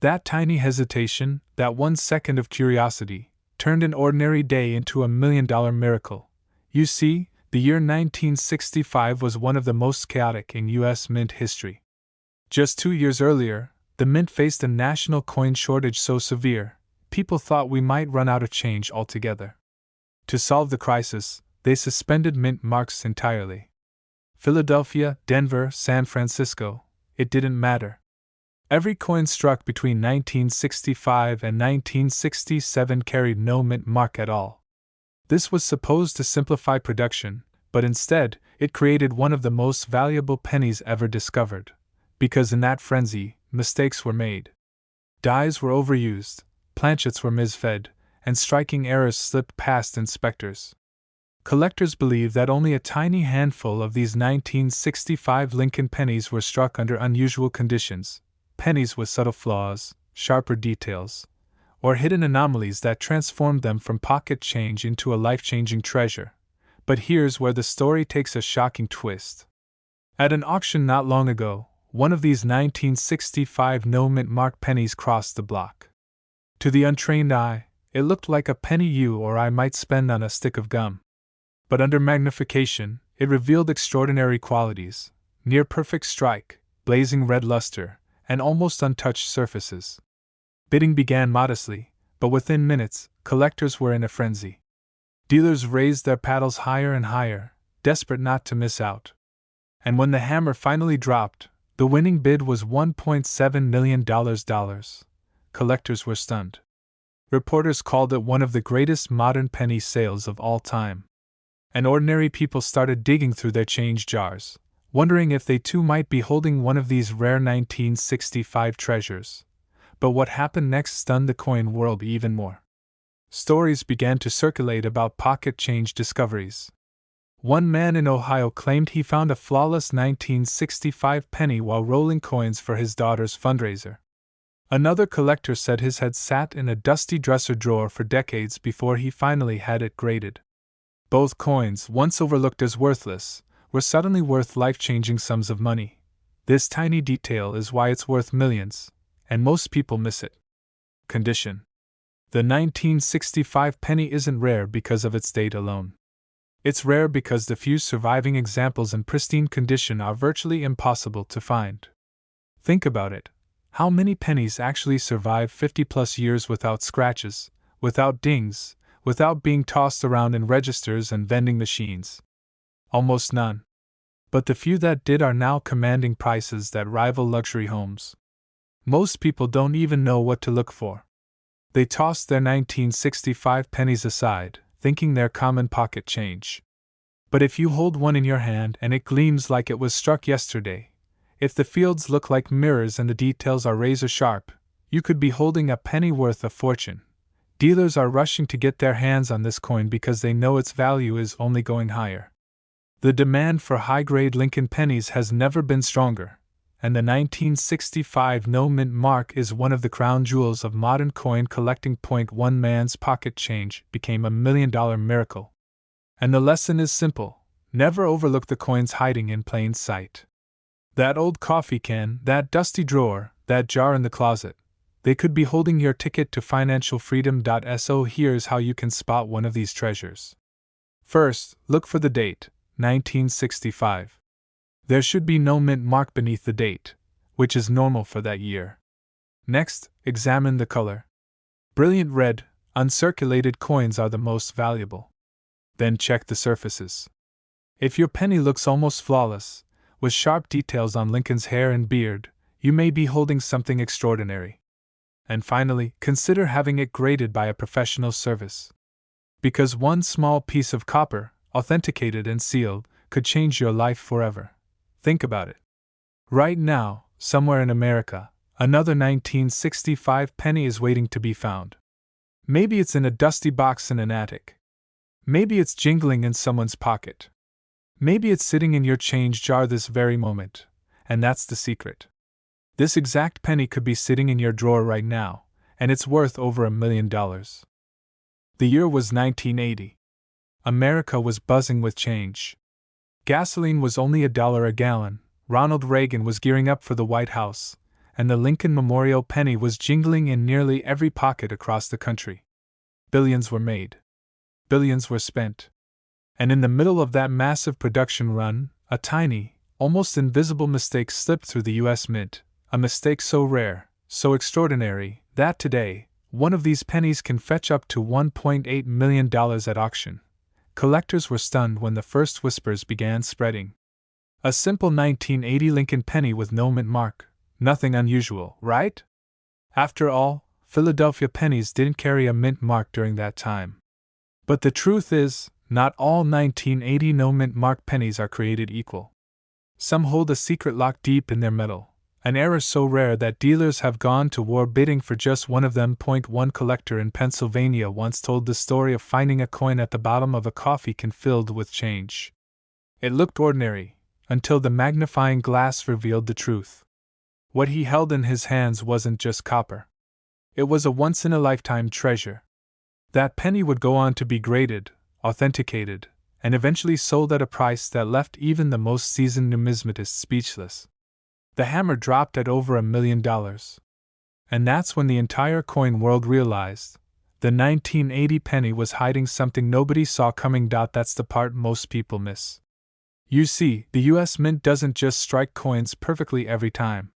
That tiny hesitation, that 1 second of curiosity, turned an ordinary day into $1 million miracle. You see, the year 1965 was one of the most chaotic in U.S. mint history. Just 2 years earlier, the mint faced a national coin shortage so severe, people thought we might run out of change altogether. To solve the crisis, they suspended mint marks entirely. Philadelphia, Denver, San Francisco, it didn't matter. Every coin struck between 1965 and 1967 carried no mint mark at all. This was supposed to simplify production, but instead, it created one of the most valuable pennies ever discovered. Because in that frenzy, mistakes were made. Dies were overused, planchets were misfed, and striking errors slipped past inspectors. Collectors believe that only a tiny handful of these 1965 Lincoln pennies were struck under unusual conditions, pennies with subtle flaws, sharper details, or hidden anomalies that transformed them from pocket change into a life-changing treasure. But here's where the story takes a shocking twist. At an auction not long ago, one of these 1965 no-mint mark pennies crossed the block. To the untrained eye, it looked like a penny you or I might spend on a stick of gum. But under magnification, it revealed extraordinary qualities: near-perfect strike, blazing red luster, and almost untouched surfaces. Bidding began modestly, but within minutes, collectors were in a frenzy. Dealers raised their paddles higher and higher, desperate not to miss out. And when the hammer finally dropped, the winning bid was $1.7 million. Collectors were stunned. Reporters called it one of the greatest modern penny sales of all time. And ordinary people started digging through their change jars, wondering if they too might be holding one of these rare 1965 treasures. But what happened next stunned the coin world even more. Stories began to circulate about pocket change discoveries. One man in Ohio claimed he found a flawless 1965 penny while rolling coins for his daughter's fundraiser. Another collector said his had sat in a dusty dresser drawer for decades before he finally had it graded. Both coins, once overlooked as worthless, were suddenly worth life-changing sums of money. This tiny detail is why it's worth millions, and most people miss it. Condition. The 1965 penny isn't rare because of its date alone. It's rare because the few surviving examples in pristine condition are virtually impossible to find. Think about it. How many pennies actually survive 50-plus years without scratches, without dings, without being tossed around in registers and vending machines? Almost none. But the few that did are now commanding prices that rival luxury homes. Most people don't even know what to look for. They toss their 1965 pennies aside, thinking they're common pocket change. But if you hold one in your hand and it gleams like it was struck yesterday, if the fields look like mirrors and the details are razor sharp, you could be holding a penny worth a fortune. Dealers are rushing to get their hands on this coin because they know its value is only going higher. The demand for high-grade Lincoln pennies has never been stronger, and the 1965 no-mint mark is one of the crown jewels of modern coin collecting. One man's pocket change became $1 million miracle. And the lesson is simple: never overlook the coins hiding in plain sight. That old coffee can, that dusty drawer, that jar in the closet, they could be holding your ticket to financial freedom. So here's how you can spot one of these treasures. First, look for the date, 1965. There should be no mint mark beneath the date, which is normal for that year. Next, examine the color. Brilliant red, uncirculated coins are the most valuable. Then check the surfaces. If your penny looks almost flawless, with sharp details on Lincoln's hair and beard, you may be holding something extraordinary. And finally, consider having it graded by a professional service. Because one small piece of copper, authenticated and sealed, could change your life forever. Think about it. Right now, somewhere in America, another 1965 penny is waiting to be found. Maybe it's in a dusty box in an attic. Maybe it's jingling in someone's pocket. Maybe it's sitting in your change jar this very moment, and that's the secret. This exact penny could be sitting in your drawer right now, and it's worth over $1 million. The year was 1980. America was buzzing with change. Gasoline was only $1 a gallon, Ronald Reagan was gearing up for the White House, and the Lincoln Memorial penny was jingling in nearly every pocket across the country. Billions were made. Billions were spent. And in the middle of that massive production run, a tiny, almost invisible mistake slipped through the U.S. Mint, a mistake so rare, so extraordinary, that today, one of these pennies can fetch up to $1.8 million at auction. Collectors were stunned when the first whispers began spreading. A simple 1980 Lincoln penny with no mint mark. Nothing unusual, right? After all, Philadelphia pennies didn't carry a mint mark during that time. But the truth is, not all 1980 no mint mark pennies are created equal. Some hold a secret locked deep in their metal, an error so rare that dealers have gone to war bidding for just one of them. One collector in Pennsylvania once told the story of finding a coin at the bottom of a coffee can filled with change. It looked ordinary, until the magnifying glass revealed the truth. What he held in his hands wasn't just copper. It was a once-in-a-lifetime treasure. That penny would go on to be graded, authenticated, and eventually sold at a price that left even the most seasoned numismatist speechless. The hammer dropped at over $1 million. And that's when the entire coin world realized the 1980 penny was hiding something nobody saw coming. That's the part most people miss. You see, the US Mint doesn't just strike coins perfectly every time.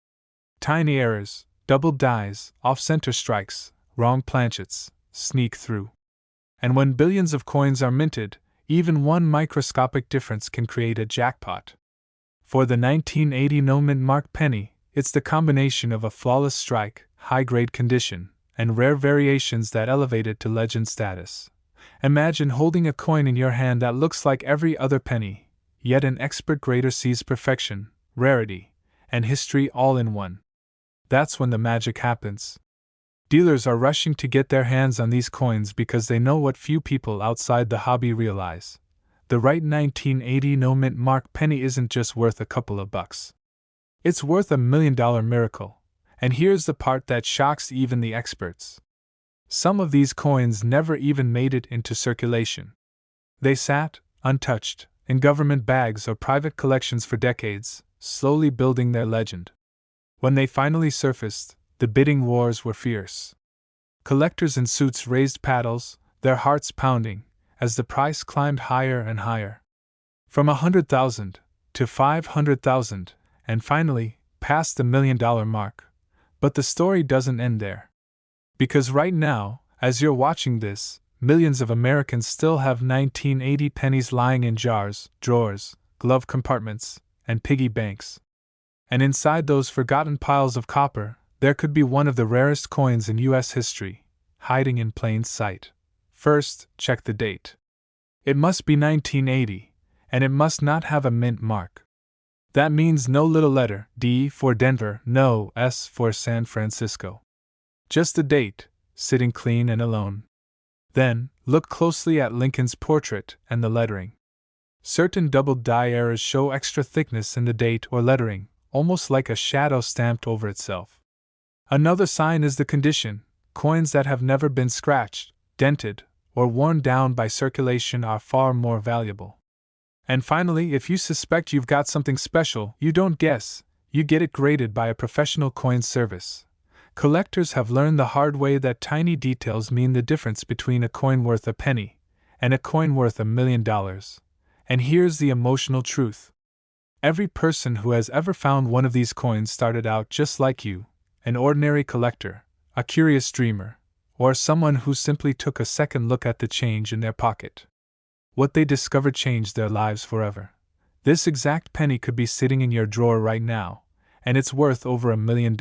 Tiny errors, doubled dies, off-center strikes, wrong planchets, sneak through. And when billions of coins are minted, even one microscopic difference can create a jackpot. For the 1980 no mint mark penny, it's the combination of a flawless strike, high-grade condition, and rare variations that elevate it to legend status. Imagine holding a coin in your hand that looks like every other penny, yet an expert grader sees perfection, rarity, and history all in one. That's when the magic happens. Dealers are rushing to get their hands on these coins because they know what few people outside the hobby realize. The right 1980 no mint mark penny isn't just worth a couple of bucks. It's worth $1 million miracle. And here's the part that shocks even the experts. Some of these coins never even made it into circulation. They sat, untouched, in government bags or private collections for decades, slowly building their legend. When they finally surfaced, the bidding wars were fierce. Collectors in suits raised paddles, their hearts pounding, as the price climbed higher and higher. From $100,000 to $500,000, and finally, past the $1 million mark. But the story doesn't end there. Because right now, as you're watching this, millions of Americans still have 1980 pennies lying in jars, drawers, glove compartments, and piggy banks. And inside those forgotten piles of copper, there could be one of the rarest coins in U.S. history, hiding in plain sight. First, check the date. It must be 1980, and it must not have a mint mark. That means no little letter, D for Denver, no S for San Francisco. Just the date, sitting clean and alone. Then, look closely at Lincoln's portrait and the lettering. Certain doubled die errors show extra thickness in the date or lettering, almost like a shadow stamped over itself. Another sign is the condition. Coins that have never been scratched, dented, or worn down by circulation are far more valuable. And finally, if you suspect you've got something special, you don't guess, you get it graded by a professional coin service. Collectors have learned the hard way that tiny details mean the difference between a coin worth a penny and a coin worth $1 million. And here's the emotional truth. Every person who has ever found one of these coins started out just like you, an ordinary collector, a curious dreamer, or someone who simply took a second look at the change in their pocket. What they discovered changed their lives forever. This exact penny could be sitting in your drawer right now, and it's worth over $1 million.